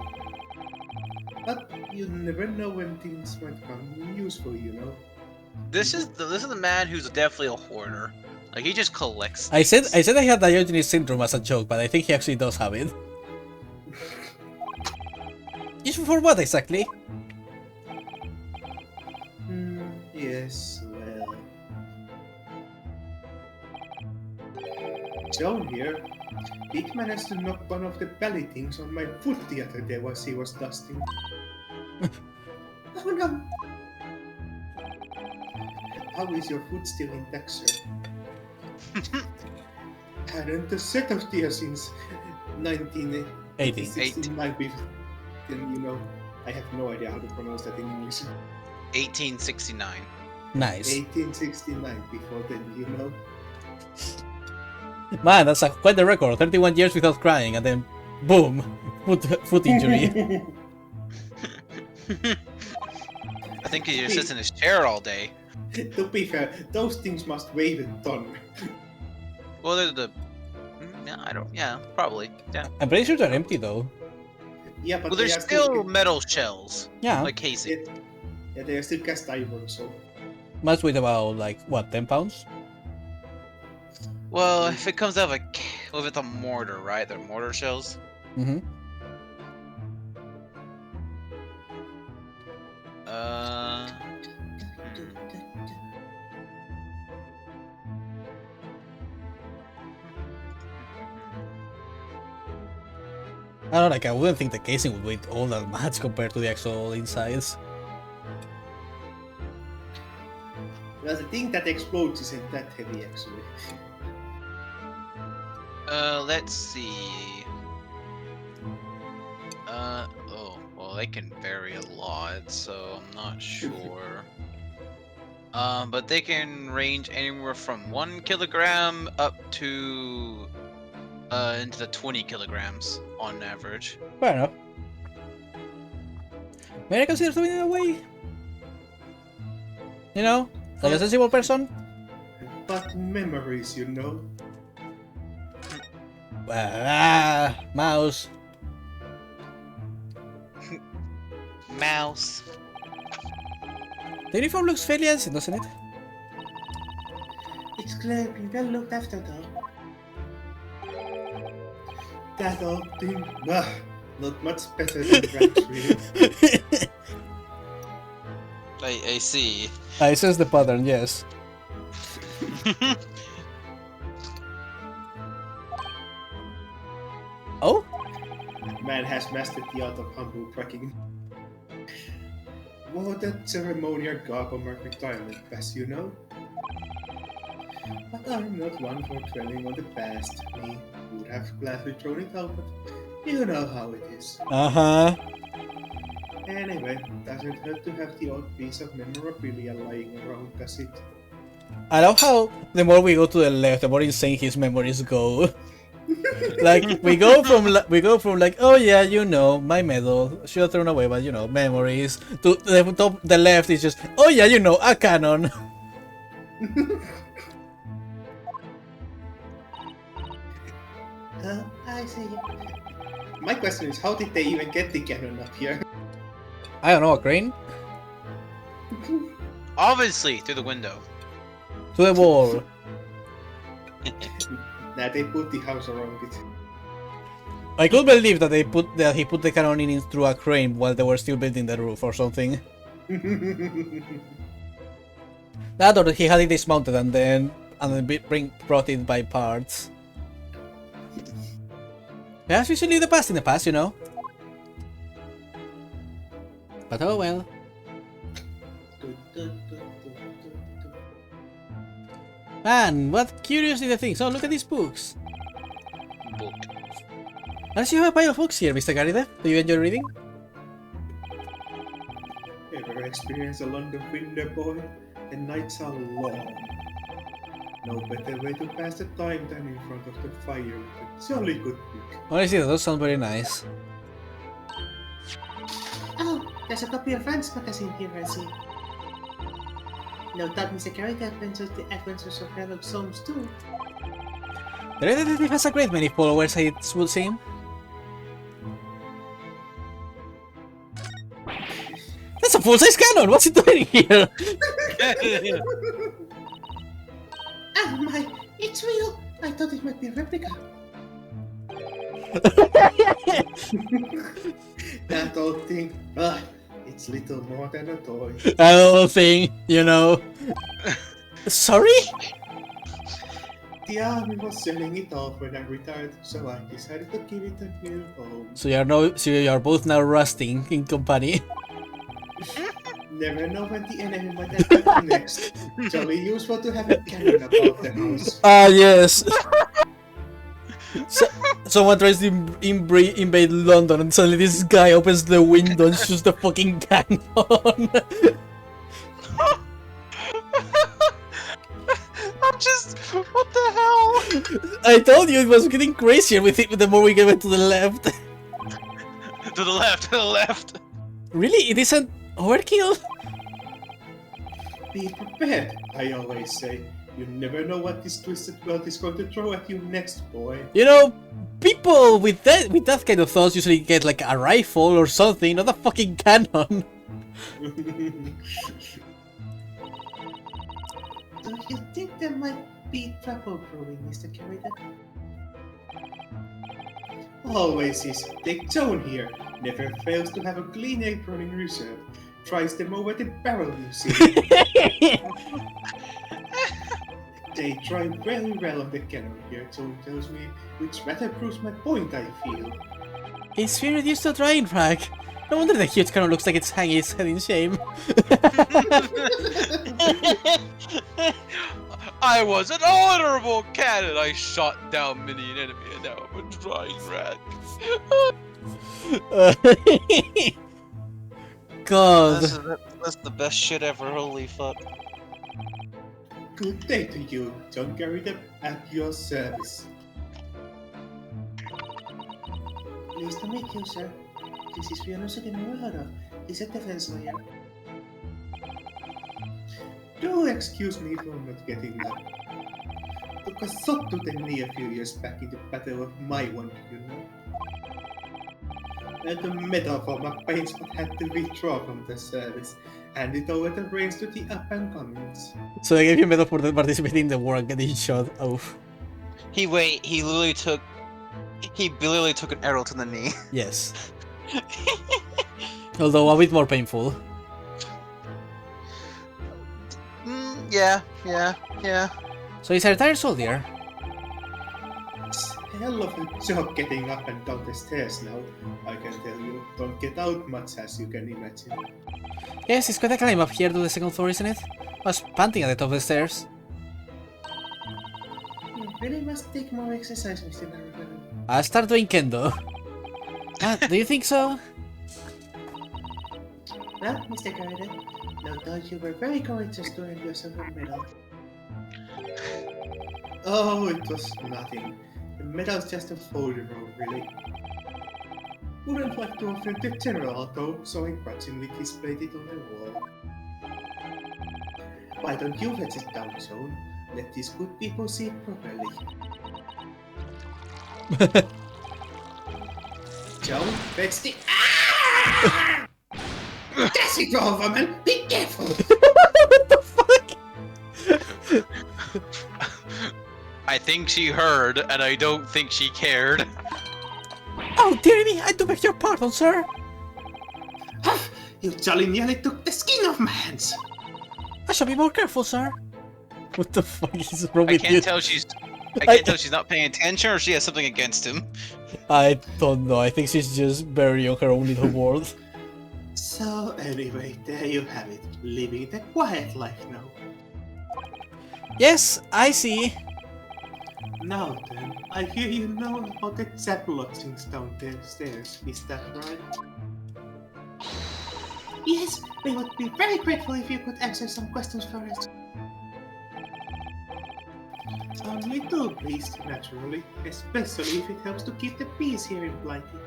But you never know when things might come useful, you know. This is the man who's definitely a hoarder. Like he just collects. I said I had Diogenes syndrome as a joke, but I think he actually does have it. Useful for what exactly? Yes, well... Joan here. It managed to knock one of the belly things on my foot the other day while he was dusting. Oh no! How is your foot still intact, sir? Hadn't a set of tears since 1969 before. Then, you know, I have no idea how to pronounce that in English. 1869. Nice. 1869 before then, you know. Man, that's quite the record. 31 years without crying, and then boom, foot injury. I think he just sits in his chair all day. To be fair, those things must weigh a ton. Well, they're yeah, probably. Yeah. I'm pretty sure they're empty though. Yeah, but Well, they there's are still metal shells. Yeah. Like casing. Yeah, they are still cast iron, so. Must weigh about like what, 10 pounds? Well, if it comes out of if it's a mortar, right? They're mortar shells. Mm-hmm. I don't know, like I wouldn't think the casing would weigh all that much compared to the actual insides. Well, the thing that explodes isn't that heavy, actually. Let's see. Oh, well, they can vary a lot, so I'm not sure. But they can range anywhere from 1 kilogram up to into the 20 kilograms on average. Fair enough. May I consider doing it in a way? You know, like a sensible person? But memories, you know. Mouse. Mouse. The uniform looks fairly ancient, doesn't it? It's clearly well looked after though. That old thing, not much better than rats, really. I see. I sense the pattern, yes. Oh? Man has mastered the art of humble bragging. What a ceremonial garb on my retirement pass, you know? But I'm not one for dwelling on the past, me. Would have gladly thrown it out, but you know how it is. Uh-huh. Anyway, doesn't hurt to have the odd piece of memorabilia lying around, does it? I love how the more we go to the left, the more insane his memories go. Like we go from like, oh yeah, you know, my medal should have thrown away, but you know, memories. To the top, the left is just, oh yeah, you know, a cannon. I see. My question is, how did they even get the cannon up here? I don't know, a crane Obviously, through the window. to the wall. Nah, they put the house around it. I could believe that he put the cannon in through a crane while they were still building the roof or something. That or he had it dismounted and then brought it by parts. Perhaps we should leave the past in the past, you know. But oh well. Man, what curious little things. Oh, look at these books. Book. Does you have a pile of books here, Mr. Garide? Do you enjoy reading? Ever experienced a London winter, boy? The nights are long. No better way to pass the time than in front of the fire with a jolly good book. Honestly, that does sound very nice. Oh, there's a copy of Fran's magazine here, I see. No doubt Mr. Garrett adventures the adventures of Sherlock Holmes too. The Red Detective has a great many followers, it would seem. That's a full-size cannon! What's it doing here? Ah, my, it's real! I thought it might be a replica. That old thing, it's little more than a toy. That old thing, you know. Sorry? The army was selling it off when I retired, so I decided to give it a new home. So you are both now rusting in company. Never know when the enemy might attack next. Jolly useful to have a cannon about the house. Ah, yes. Someone tries to invade London and suddenly this guy opens the window and shoots the fucking cannon. I'm just... What the hell? I told you it was getting crazier with it the more we went to the left. To the left, to the left. Really? It isn't overkill? Be prepared, I always say. You never know what this twisted world is going to throw at you next, boy. You know, people with that kind of thoughts usually get like a rifle or something, not a fucking cannon. Don't you think there might be trouble brewing, Mr. Carrigan? Always is. Take Joan here. Never fails to have a clean apron in reserve. Tries them over the barrel, you see. They try very well on the cannon here, Joan tells me, which better proves my point, I feel. His spirit used to try, in fact. No wonder the huge cannon looks like it's hanging its head in shame. I was an honorable cannon. I shot down many an enemy, and now I'm a drying rat. God. That's the best shit ever. Holy fuck. Good day to you, John Garrigan, at your service. Pleased to meet you, sir. This is Fionosuke Murata. He's a defense lawyer. Do excuse me for not getting that. Took a shot to the knee a few years back in the Battle of Maiwand, you know. And the medal for my pains but had to withdraw from the service. Handed over the reins to the up-and-comings. So they gave you a medal for participating in the war and getting shot. Oh. He literally took an arrow to the knee. Yes. Although a bit more painful. Yeah. So he's a retired soldier. It's hell of a job getting up and down the stairs now. I can tell you, don't get out much as you can imagine. Yes, it's quite a climb up here to the second floor, isn't it? I was panting at the top of the stairs. really must take more exercise, Mr. Naruto. I'll start doing kendo. Do you think so? Well, Mr. Garden, no doubt you were very courageous to earn your silver medal. Oh, it was nothing. The medal's just a folder roll, really. Wouldn't like to offend the general, though, so I grudgingly displayed it on the wall. Why don't you fetch it down, Joan? Let these good people see it properly. Joan, fetch the... Ah! That's it, woman! Be careful! What the fuck? I think she heard, and I don't think she cared. Oh, dear me, I do beg your pardon, sir. You jolly nearly took the skin off my hands! I shall be more careful, sir. What the fuck is wrong I with can't you? tell she's. I can't tell she's not paying attention or she has something against him. I don't know. I think she's just very on her own little world. So, anyway, there you have it. Living the quiet life now. Yes, I see. Now then, I hear you know about the chap lodgings downstairs. Is that right? Yes, we would be very grateful if you could answer some questions for us. Only too pleased, naturally, especially if it helps to keep the peace here in Blighty.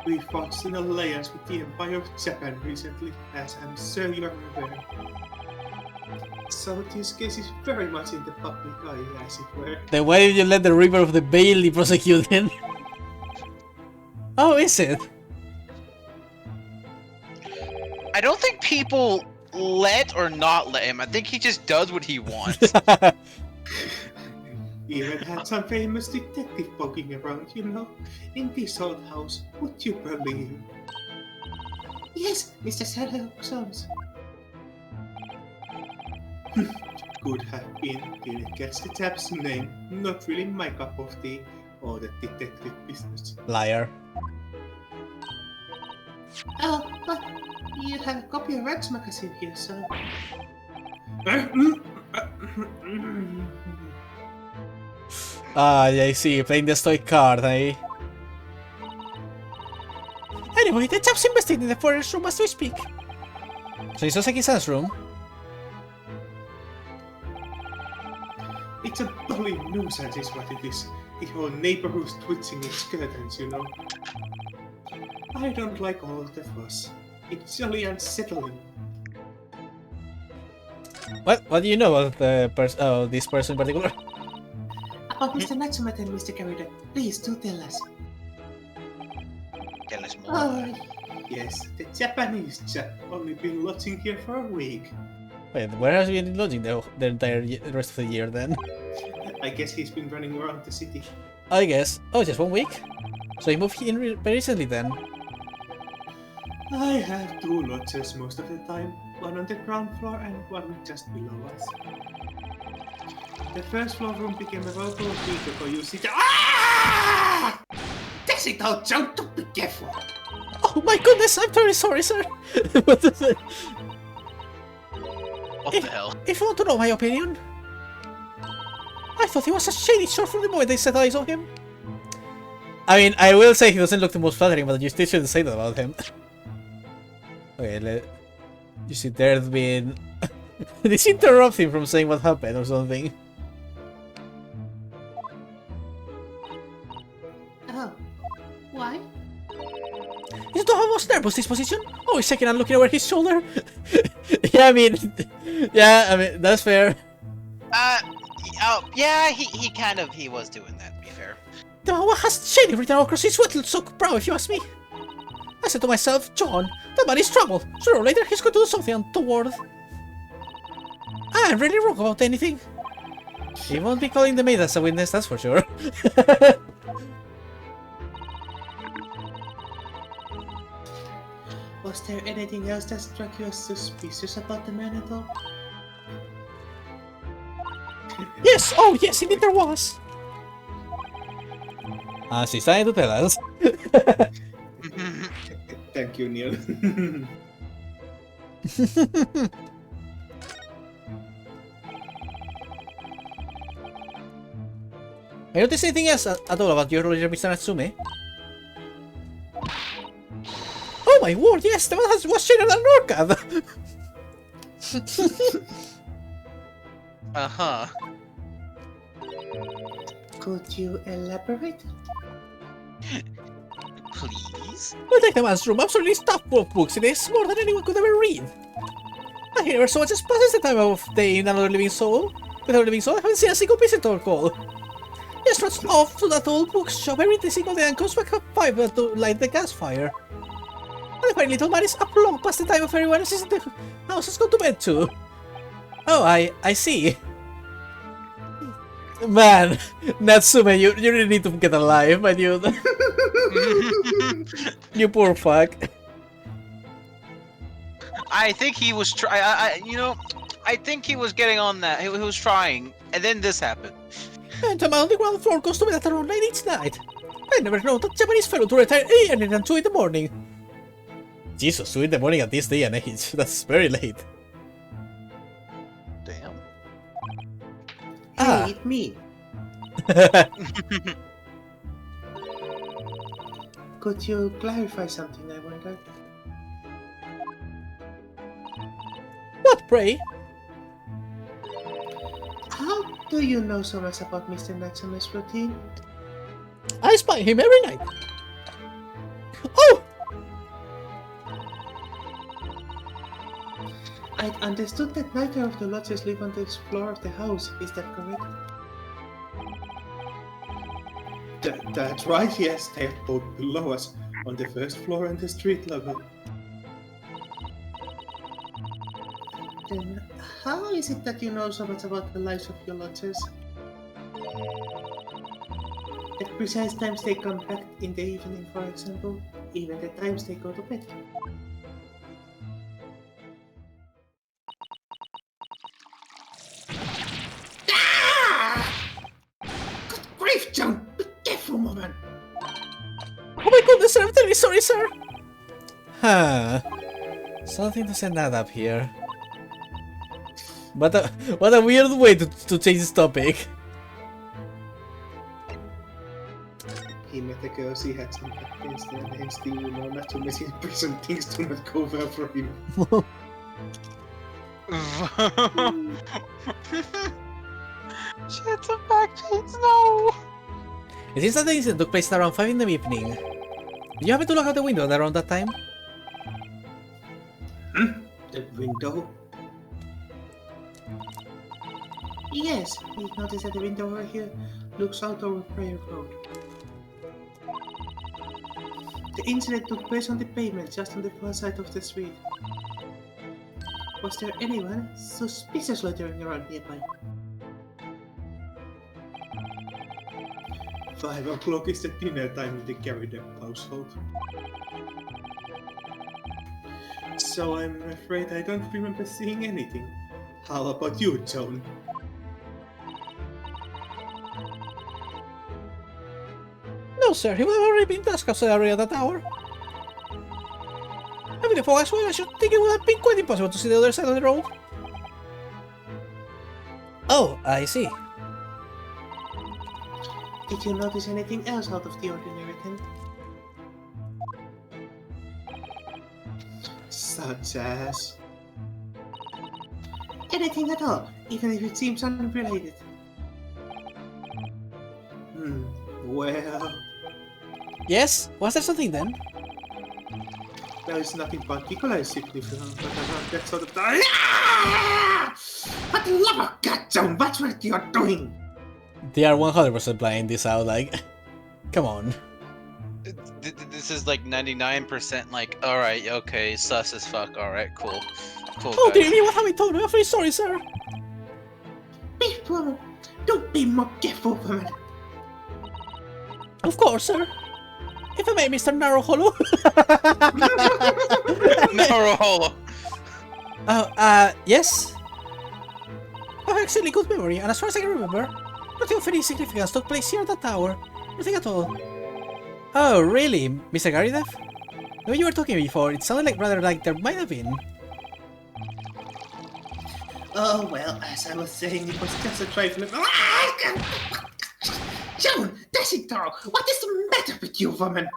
We fought in alliance with the Empire of Japan recently, as I'm sure you are aware. So this case is very much in the public eye, as it were. Then why did you let the River of the Bailey prosecute him? Oh, is it? I don't think people let or not let him. I think he just does what he wants. Even had some famous detective poking around, you know, in this old house. Would you believe? Yes, Mr. Sherlock Holmes. Could have been. Didn't catch the chap's name. Not really my cup of tea, or the detective business. Liar. Oh, but you have a copy of Rex magazine here, so... Ah, yeah, I see. Playing the stoic card, eh? Anyway, the chap's investigating the forest room as we speak. So it's Osaki-san's room. It's a bloody nuisance is what it is. The whole neighborhood's twitching its curtains, you know. I don't like all of the fuss. It's jolly unsettling. What do you know about the this person in particular? About Mr. Natsume and Mr. Garida, please do tell us. Tell us more. Oh, Yes, the Japanese chap only been lodging here for a week. Wait, where has he been lodging the entire rest of the year then? I guess he's been running around the city. I guess. Oh, just 1 week? So he moved in very recently then. I have two lodgers most of the time, one on the ground floor and one just below us. The first floor room became available a week ago, you see. Ah! That's it out, Joe! Don't be careful! Oh my goodness, I'm very sorry, sir. What is it? What the hell? If you want to know my opinion, I thought he was a shady short from the moment I set eyes on him. I mean, I will say he doesn't look the most flattering, but you still shouldn't say that about him. Okay, you see, there's been... This interrupts him from saying what happened or something. oh. Why? Is the most nervous disposition? Oh, he's checking and looking over his shoulder. Yeah, I mean, that's fair. Oh, yeah, he was doing that, to be fair. The man has shady written across his sweat-soaked brow, if you ask me. I said to myself, John, that man is trouble. Sooner or later, he's going to do something untoward. I'm really wrong about anything. He won't be calling the maid as a witness, that's for sure. Was there anything else that struck you as suspicious about the man at all? Yes, oh yes, indeed there was. She's trying to tell us. Thank you, Neil. I notice anything else at all about your lawyer, Mr. Natsume? Oh my word, yes, the man was shaded an orchid! Uh-huh. Could you elaborate? Please? I think the man's room absolutely stuffed full of books. It is more than anyone could ever read. I hear so much as passes the time of day in another living soul. With another living soul, I haven't seen a single visitor call. He struts off to that old bookshop every single day and comes back at 5 to light the gas fire. And the fine little man is up long past the time of everyone else in the house has gone to bed too. Oh, I see. Man, Natsume, you really need to get alive, my dude. You poor fuck. I think he was I think he was getting on that. He was trying, and then this happened. And I'm on the ground floor goes to bed at around 9 each night. I never known that Japanese fellow to retire earlier than 2 in the morning. Jesus, 2 in the morning at this day and age. That's very late. Damn. Ah. Hey, me. Could you clarify something, I wonder? What, pray? How do you know so much about Mr. Natsume's routine? I spy him every night. Oh! I understood that neither of the lodges live on this floor of the house, is that correct? That's right, yes, they're both below us, on the first floor and the street level. Then how is it that you know so much about the lives of your lodgers? At precise times they come back in the evening, for example, even the times they go to bed. Good grief, John! Be careful, woman! Oh my goodness, sir, I'm terribly sorry, sir! Huh. Something to send that up here. What a weird way to change this topic. He met a girl, she had some against her, and hence the Natsume's in prison, things do not go well for him. She had some back pains, no! It seems that the incident took place around 5 in the evening. Did you happen to look out the window around that time? The window? Yes, we noticed that the window over here looks out over Prayer Road. The incident took place on the pavement just on the far side of the street. Was there anyone suspicious loitering around nearby? 5 o'clock is the dinner time in the Garrett household. So I'm afraid I don't remember seeing anything. How about you, Joan? No, sir, he would have already been tasked outside area at that hour. I mean, if I was well, I should think it would have been quite impossible to see the other side of the road. Oh, I see. Did you notice anything else out of the ordinary then? Such as... Anything at all, even if it seems unrelated. Well... Yes? Was there something then? There is nothing particularly significant, but around that sort of time... What the love of God, Joan, what's what you're doing? They are 100% playing this out, like... Come on. This is like 99% like, alright, okay, sus as fuck, alright, cool. Cool, Oh guys. dear me, what have we told you? I'm very sorry, sir. Be woman, don't be more careful, woman. Of course, sir. If I may, Mr. Narrow Hollow. Narrow Hollow. Yes? I have extremely good memory, and as far as I can remember, nothing of any significance took place here at the tower. Nothing at all. Oh, really, Mr. Garydev? The way you were talking before, it sounded rather like there might have been. Oh well, as I was saying, it was just a trifling... Joan, Tacitoro, what is the matter with you, woman?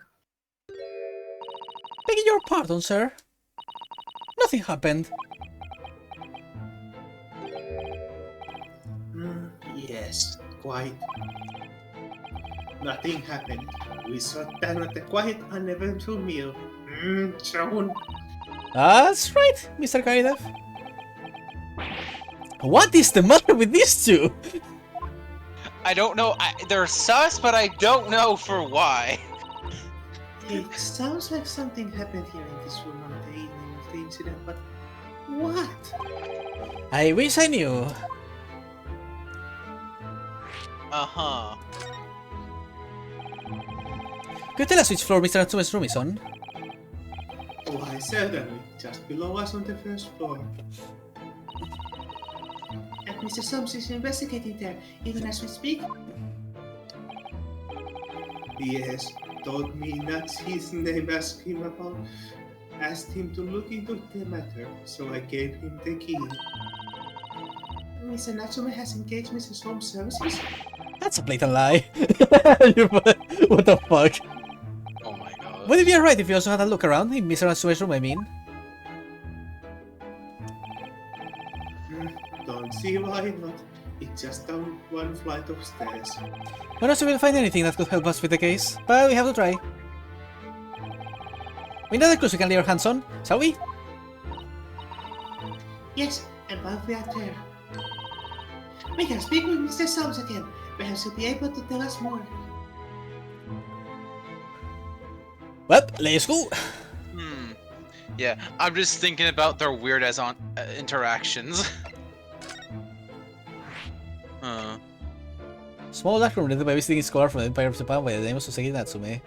Begging your pardon, sir. Nothing happened. Yes, quite. Nothing happened. We sat down at a quiet, uneventful meal. Joan. That's right, Mr. Karidev. What is the matter with these two? I don't know. They're sus, but I don't know for why. It sounds like something happened here in this room on the evening of the incident, but what? I wish I knew. Uh-huh. Could you tell us which floor Mr. Natsume's room is on? Why, certainly. Just below us on the first floor. And Mr. Soames is investigating there, even as we speak? Yes, told me not his name, asked him to look into the matter, so I gave him the key. Mr. Natsume has engaged Mrs. Holmes' services? That's a blatant lie. What the fuck? Oh my god. Would it be alright if you also had a look around in Mr. Natsume's room, I mean? Don't see why not. It's just down one flight of stairs. Who knows if we'll find anything that could help us with the case, but we have to try. We know the clues we can lay our hands on, shall we? Yes, and while we are there, we can speak with Mr. Soames again. Perhaps he'll be able to tell us more. Well, let's go. Yeah, I'm just thinking about their weird as on interactions. Small dark room led by visiting scholar from the Empire of Japan by the name of Soseki Natsume.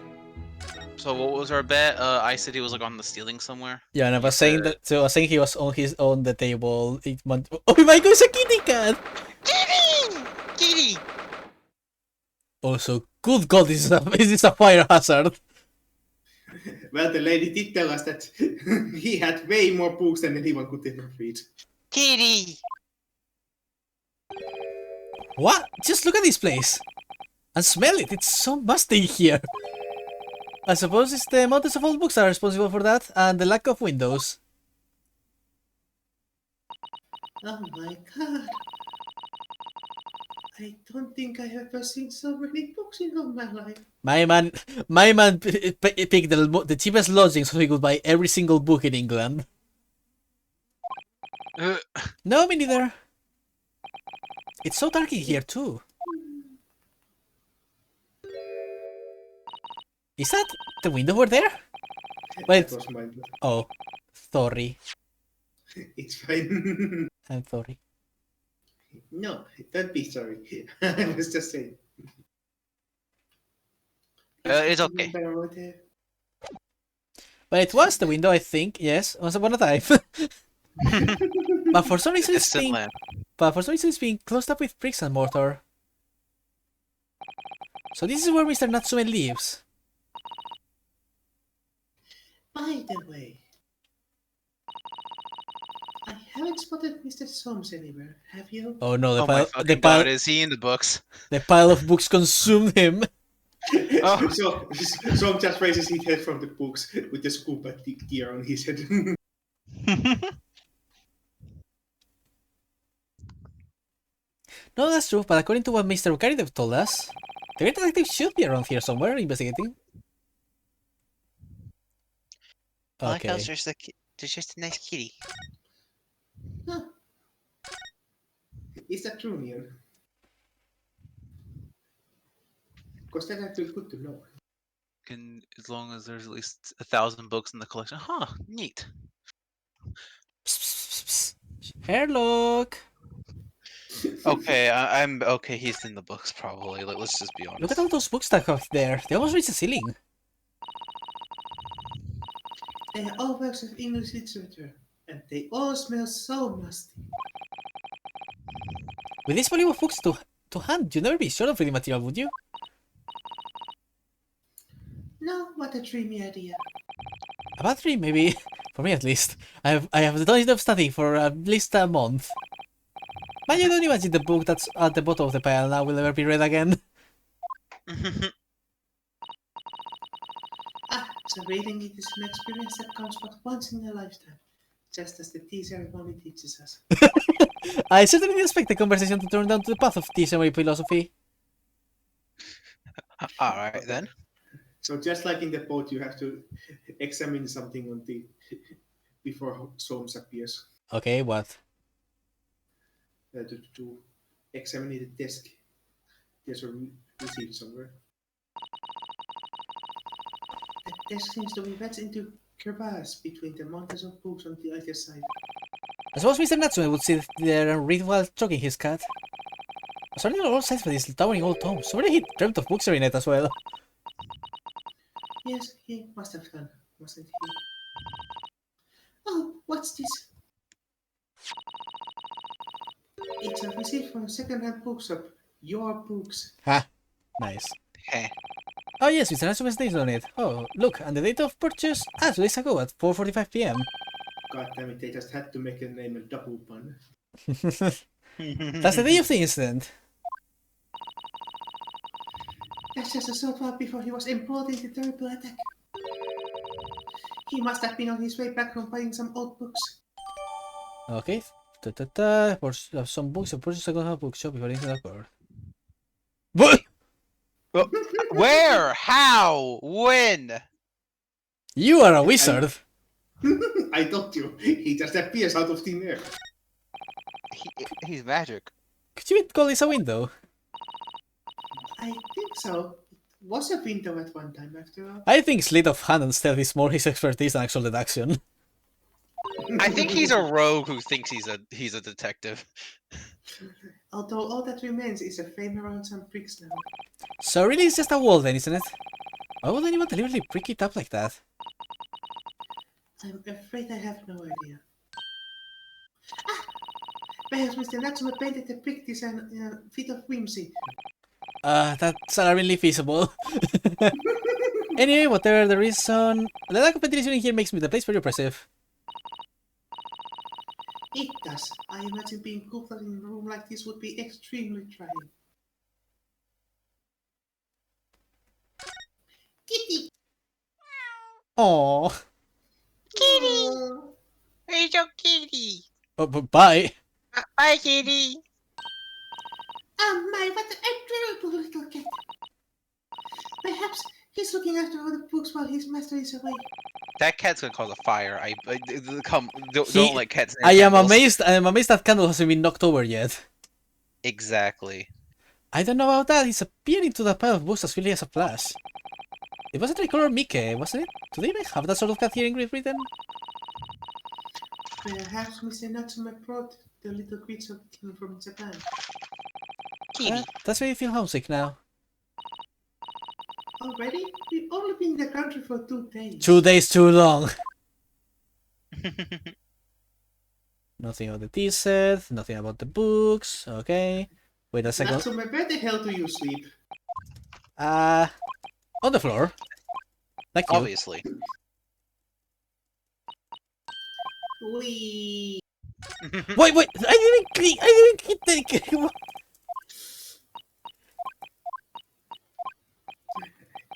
So what was our bet? I said he was like on the ceiling somewhere. Yeah, and I was saying that. So I was saying he was on the table. Oh my god, it's a kitty cat! Kitty! Kitty! Also, good god, is this a fire hazard? Well, the lady did tell us that he had way more books than anyone could ever read. Kitty! What? Just look at this place! And smell it, it's so musty here! I suppose it's the mountains of old books that are responsible for that, and the lack of windows. Oh my god. I don't think I've ever seen so many books in all my life. My man picked the cheapest lodging so he could buy every single book in England. No, me neither. It's so dark in here too. Is that the window over there? Wait. That was my... Oh, sorry. It's fine. I'm sorry. No, don't be sorry. I was just saying. It's okay. But it was the window, I think. Yes, once upon a time. But for some reason it's being... But for some reason it's being closed up with bricks and mortar. So this is where Mr. Natsume lives. By the way, I haven't spotted Mr. Soames anywhere, have you? Oh no, Oh my fucking god, is he in the books? The pile of books consumed him. Oh. So Soames just raises his head from the books with the scuba gear on his head. No, that's true, but according to what Mr. Karidev told us, the Great Detective should be around here somewhere investigating. I like how Okay. there's just a nice kitty. Huh. Is that true, Neon? Because that actually good to know. As long as there's at least 1,000 books in the collection. Huh, neat. Psst, psst, psst, psst. Sherlock! Okay, I'm okay. He's in the books probably. Like, let's just be honest. Look at all those books stacked up there. They almost reach the ceiling. They are all works of English literature, and they all smell so musty. With this volume of books to hand, you'd never be short of reading material, would you? No, what a dreamy idea. About 3, maybe. For me, at least. I have done enough studying for at least a month. Man, you don't imagine the book that's at the bottom of the pile now will ever be read again. So reading it is an experience that comes but once in a lifetime, just as the tea ceremony teaches us. I certainly didn't expect the conversation to turn down to the path of theism philosophy. Alright then. So just like in the boat, you have to examine something on the before Soames appears. Okay, what? To examine the desk. There's a receipt somewhere. The desk seems to be wedged into crevasse between the mountains of books on the other side. I suppose Mr. Natsume would sit there and read while choking his cat. I was running on all sides for these towering old tomes. So he dreamt of books in it as well. Yes, he must have done, mustn't he? Oh, what's this? It's a receipt from a second-hand bookshop. Your books. Ha! Nice. Heh. Oh yes, Mr. Natsume's name on it. Oh, look, and the date of purchase? 2 days ago at 4:45 p.m. God damn it, they just had to make a name a double pun. That's the day of the incident. That's just so far before he was embroiled in the terrible attack. He must have been on his way back from buying some old books. Okay. Some books and purchase a second-hand bookshop before the incident occurred. What? Where? How? When? You are a wizard! I told you, he just appears out of thin air. He's magic. Could you call this a window? I think so. It was a window at one time, after all. I think sleight of hand and stealth is more his expertise than actual deduction. I think he's a rogue who thinks he's a detective. Although all that remains is a frame around some bricks now. So really it's just a wall then, isn't it? Why would anyone deliberately prick it up like that? I'm afraid I have no idea. Perhaps Mr. Natsume painted the brick design in a fit of whimsy. That's alarmingly feasible. Anyway, whatever the reason, the lack of ventilation in here makes me the place very oppressive. It does. I imagine being cooped up in a room like this would be extremely trying. Kitty! Aww. Kitty! Where's your kitty? Oh, bye. Bye, kitty. Oh my, what a adorable little cat! Perhaps he's looking after all the books while his master is away. That cat's gonna cause a fire. Don't let cats. I am amazed. amazed that candle hasn't been knocked over yet. Exactly. I don't know about that, he's appearing to the pile of books as really as a flash. It was a tricolor Mickey, wasn't it? Do they even have that sort of cat here in Great Britain? Perhaps Mr. Natsume brought the little creature king from Japan. Kitty. That's why I feel homesick now. Already? We've only been in the country for 2 days. 2 days too long. Nothing about the tea set, nothing about the books, okay. Wait a second. Natsume, where the hell do you sleep? On the floor. Like you. Obviously. We. Wait, I didn't hit the...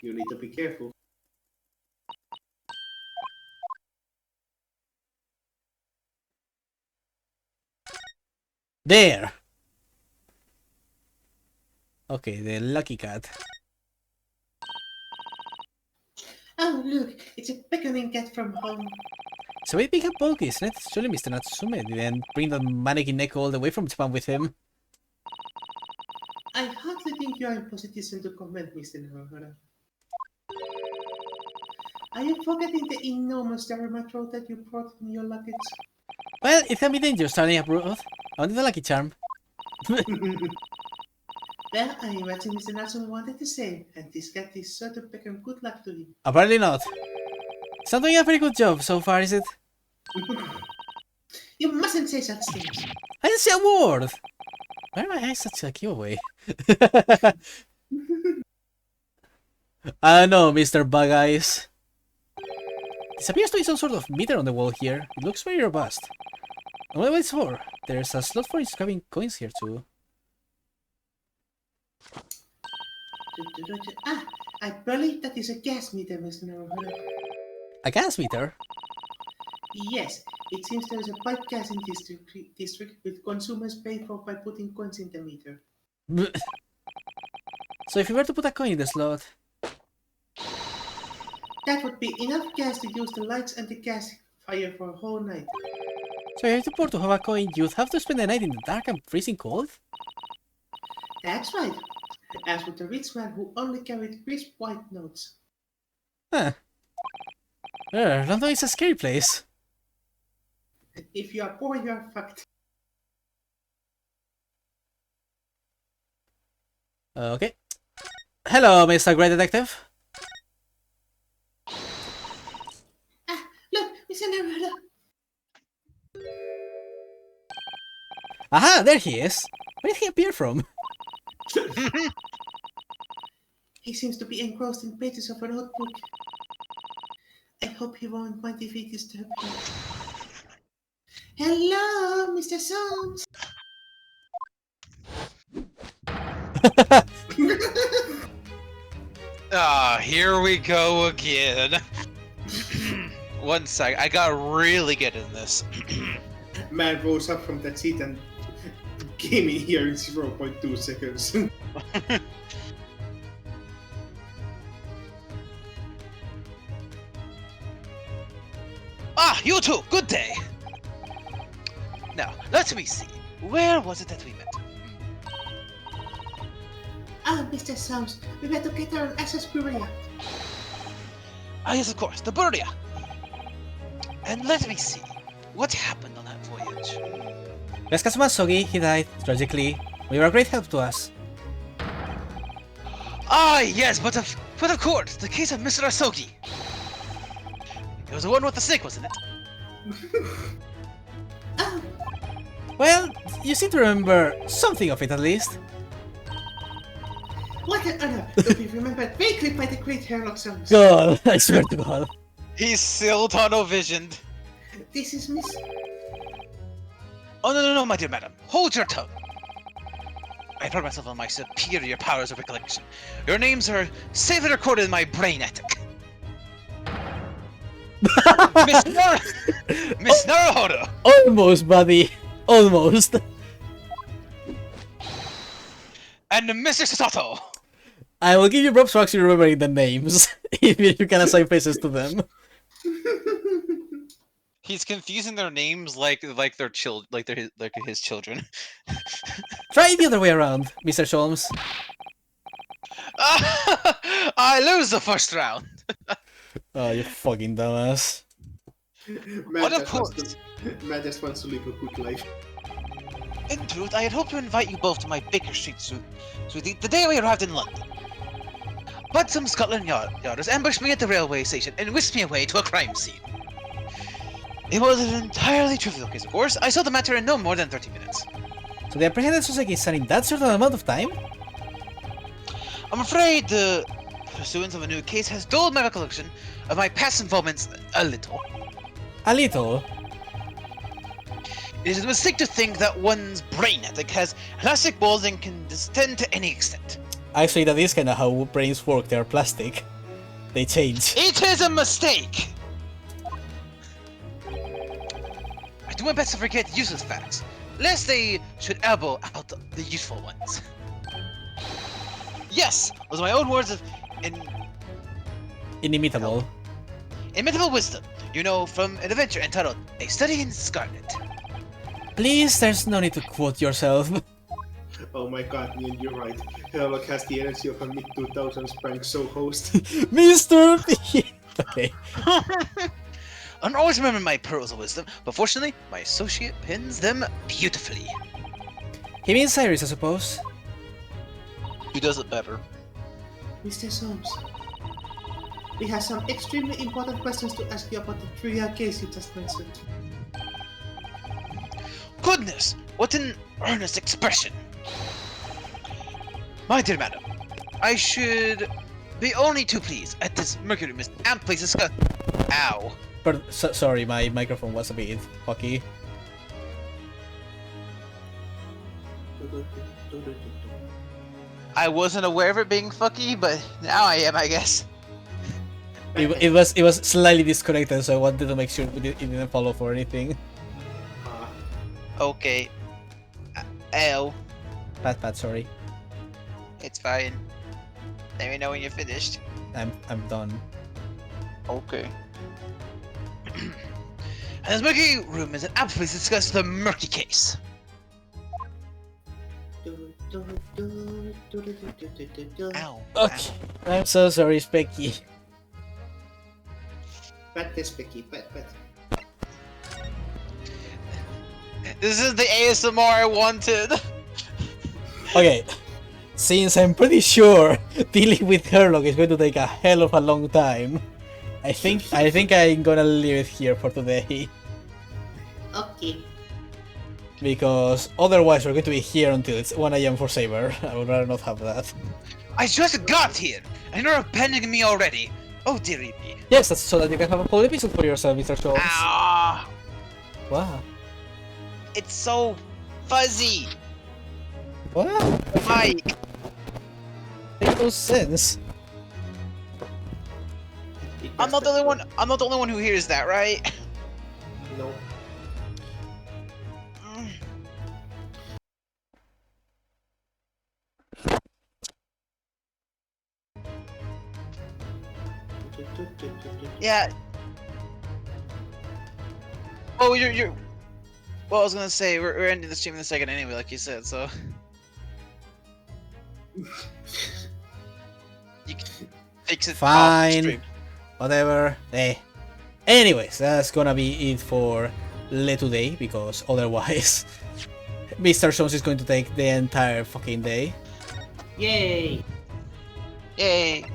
You need to be careful. There! Okay, the lucky cat. Oh, look, it's a beckoning cat from home. So we pick up bulky, isn't it? Surely Mr. Natsume didn't bring the mannequin Neko all the way from Japan with him. I hardly think you are in position to comment, Mr. Naruhara. Are you forgetting the enormous Dharma throat that you brought in your luggage? Well, it can be dangerous traveling abroad. I wanted the lucky charm. Well, I imagine Mr. Natsume wanted the same, and this cat is sure to beckon good luck to him. Apparently not. It's not doing a very good job so far, is it? You mustn't say such things. I didn't say a word! Why are my eyes such a giveaway? I know, Mr. Bug Eyes. This appears to be some sort of meter on the wall here. It looks very robust. I wonder what it's for. There's a slot for inscribing coins here too. Ah, I believe that is a gas meter, Mr. Naruhodo. A gas meter? Yes, it seems there is a pipe gas in district with consumers pay for by putting coins in the meter. So if you were to put a coin in the slot... That would be enough gas to use the lights and the gas fire for a whole night. So if you were to have a coin, you'd have to spend the night in the dark and freezing cold? That's right. As with the rich man who only carried crisp white notes. Huh. London is a scary place. If you are poor, you are fucked. Okay. Hello, Mr. Great Detective. Ah, look, Mr. Naruhodo. Aha, there he is. Where did he appear from? He seems to be engrossed in pages of a notebook. I hope he won't mind if we disturb him. Hello, Mr. Soames. Ah, here we go again. One sec, I got really good in this. Man rose up from that seat and came in here in 0.2 seconds. Ah, you too. Good day. Now, let me see. Where was it that we met? Ah, Mr. Soames, we were together on SS Buria. Ah, yes, of course, the Burdia. And let me see. What happened on that voyage? Kazuma Sogi, he died, tragically. We were a great help to us. Ah, yes, but of course, the case of Mr. Asogi. It was the one with the snake, wasn't it? Oh, Well, you seem to remember something of it at least. what an honor to be remembered vaguely by the great Herlock Soames. God, I swear to God. He's still tunnel-visioned. This is Miss... Oh, no, my dear madam. Hold your tongue. I pride myself on my superior powers of recollection. Your names are safely recorded in my brain attic. Miss Naruhodo! Almost, buddy. Almost. And Mr. Sato! I will give you props for actually remembering the names, if you can assign faces to them. He's confusing their names like they're his children. Try it the other way around, Mr. Sholmes. I lose the first round. Oh, you fucking dumbass. What a point! Man just wants to live a good life. In truth, I had hoped to invite you both to my Baker Street suite the day we arrived in London. But some Scotland Yarders ambushed me at the railway station and whisked me away to a crime scene. It was an entirely trivial case, of course. I saw the matter in no more than 30 minutes. So the apprehended suspect in that certain amount of time? I'm afraid the pursuance of a new case has dulled my recollection of my past involvements a little. A little. It is a mistake to think that one's brain ethic has elastic balls and can distend to any extent. Actually, that is kinda how brains work, they're plastic. They change. It is a mistake! I do my best to forget useless facts, lest they should elbow out the useful ones. Yes, those are my own words of Inimitable. inimitable wisdom, you know, from an adventure entitled A Study in Scarlet. Please, there's no need to quote yourself. Oh my god, Ian, you're right. Herlock has the energy of a mid-2000s prank show host. Mr. Okay. I always remember my pearls of wisdom, but fortunately, my associate pins them beautifully. He means Cyrus, I suppose. He does it better. Mr. Soames, we have some extremely important questions to ask you about the trivial case you just mentioned. Goodness, what an earnest expression! My dear madam, I should be only too pleased at this mercury mist and place discuss. Ow. Sorry, my microphone was a bit fucky. I wasn't aware of it being fucky, but now I am, I guess. It was slightly disconnected, so I wanted to make sure it didn't follow for anything. Okay. Ow. Pat, sorry. It's fine. Let me know when you're finished. I'm done. Okay. And this murky room is an apt place to discuss the murky case. Ow. Okay. I'm so sorry, Specky. Pet this Picky, pet. This is the ASMR I wanted. Okay. Since I'm pretty sure dealing with Herlock is going to take a hell of a long time, I think I'm gonna leave it here for today. Okay. Because otherwise we're going to be here until it's 1 AM for Saber. I would rather not have that. I just got here, and you're abandoning me already. Oh dearie me. Yes, that's so that you can have a full episode for yourself, Mr. Schultz. Ah, Wow. it's so fuzzy. What? Mike. Makes no sense. I'm not the only one. I'm not the only one who hears that, right? No. Yeah. Oh, you're. Well, I was gonna say we're ending the stream in a second anyway, like you said. So. You can fix it. Fine. Off stream. Whatever. Anyways, that's gonna be it for today, because otherwise Mr. Jones is going to take the entire fucking day. Yay! Yay.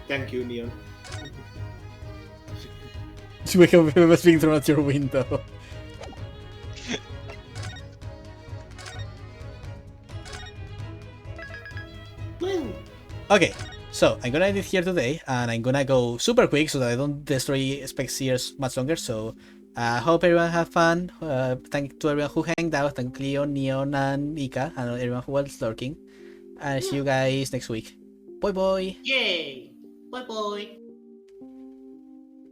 Thank you, Neon. To wake up with being thrown out your window. Woo! Okay, so I'm gonna end it here today, and I'm gonna go super quick so that I don't destroy Specs much longer. So hope everyone have fun. Thank to everyone who hanged out. Thank Leon, Neon, and Ika, and everyone who was lurking. And see you guys next week. Bye bye. Yay! Bye bye!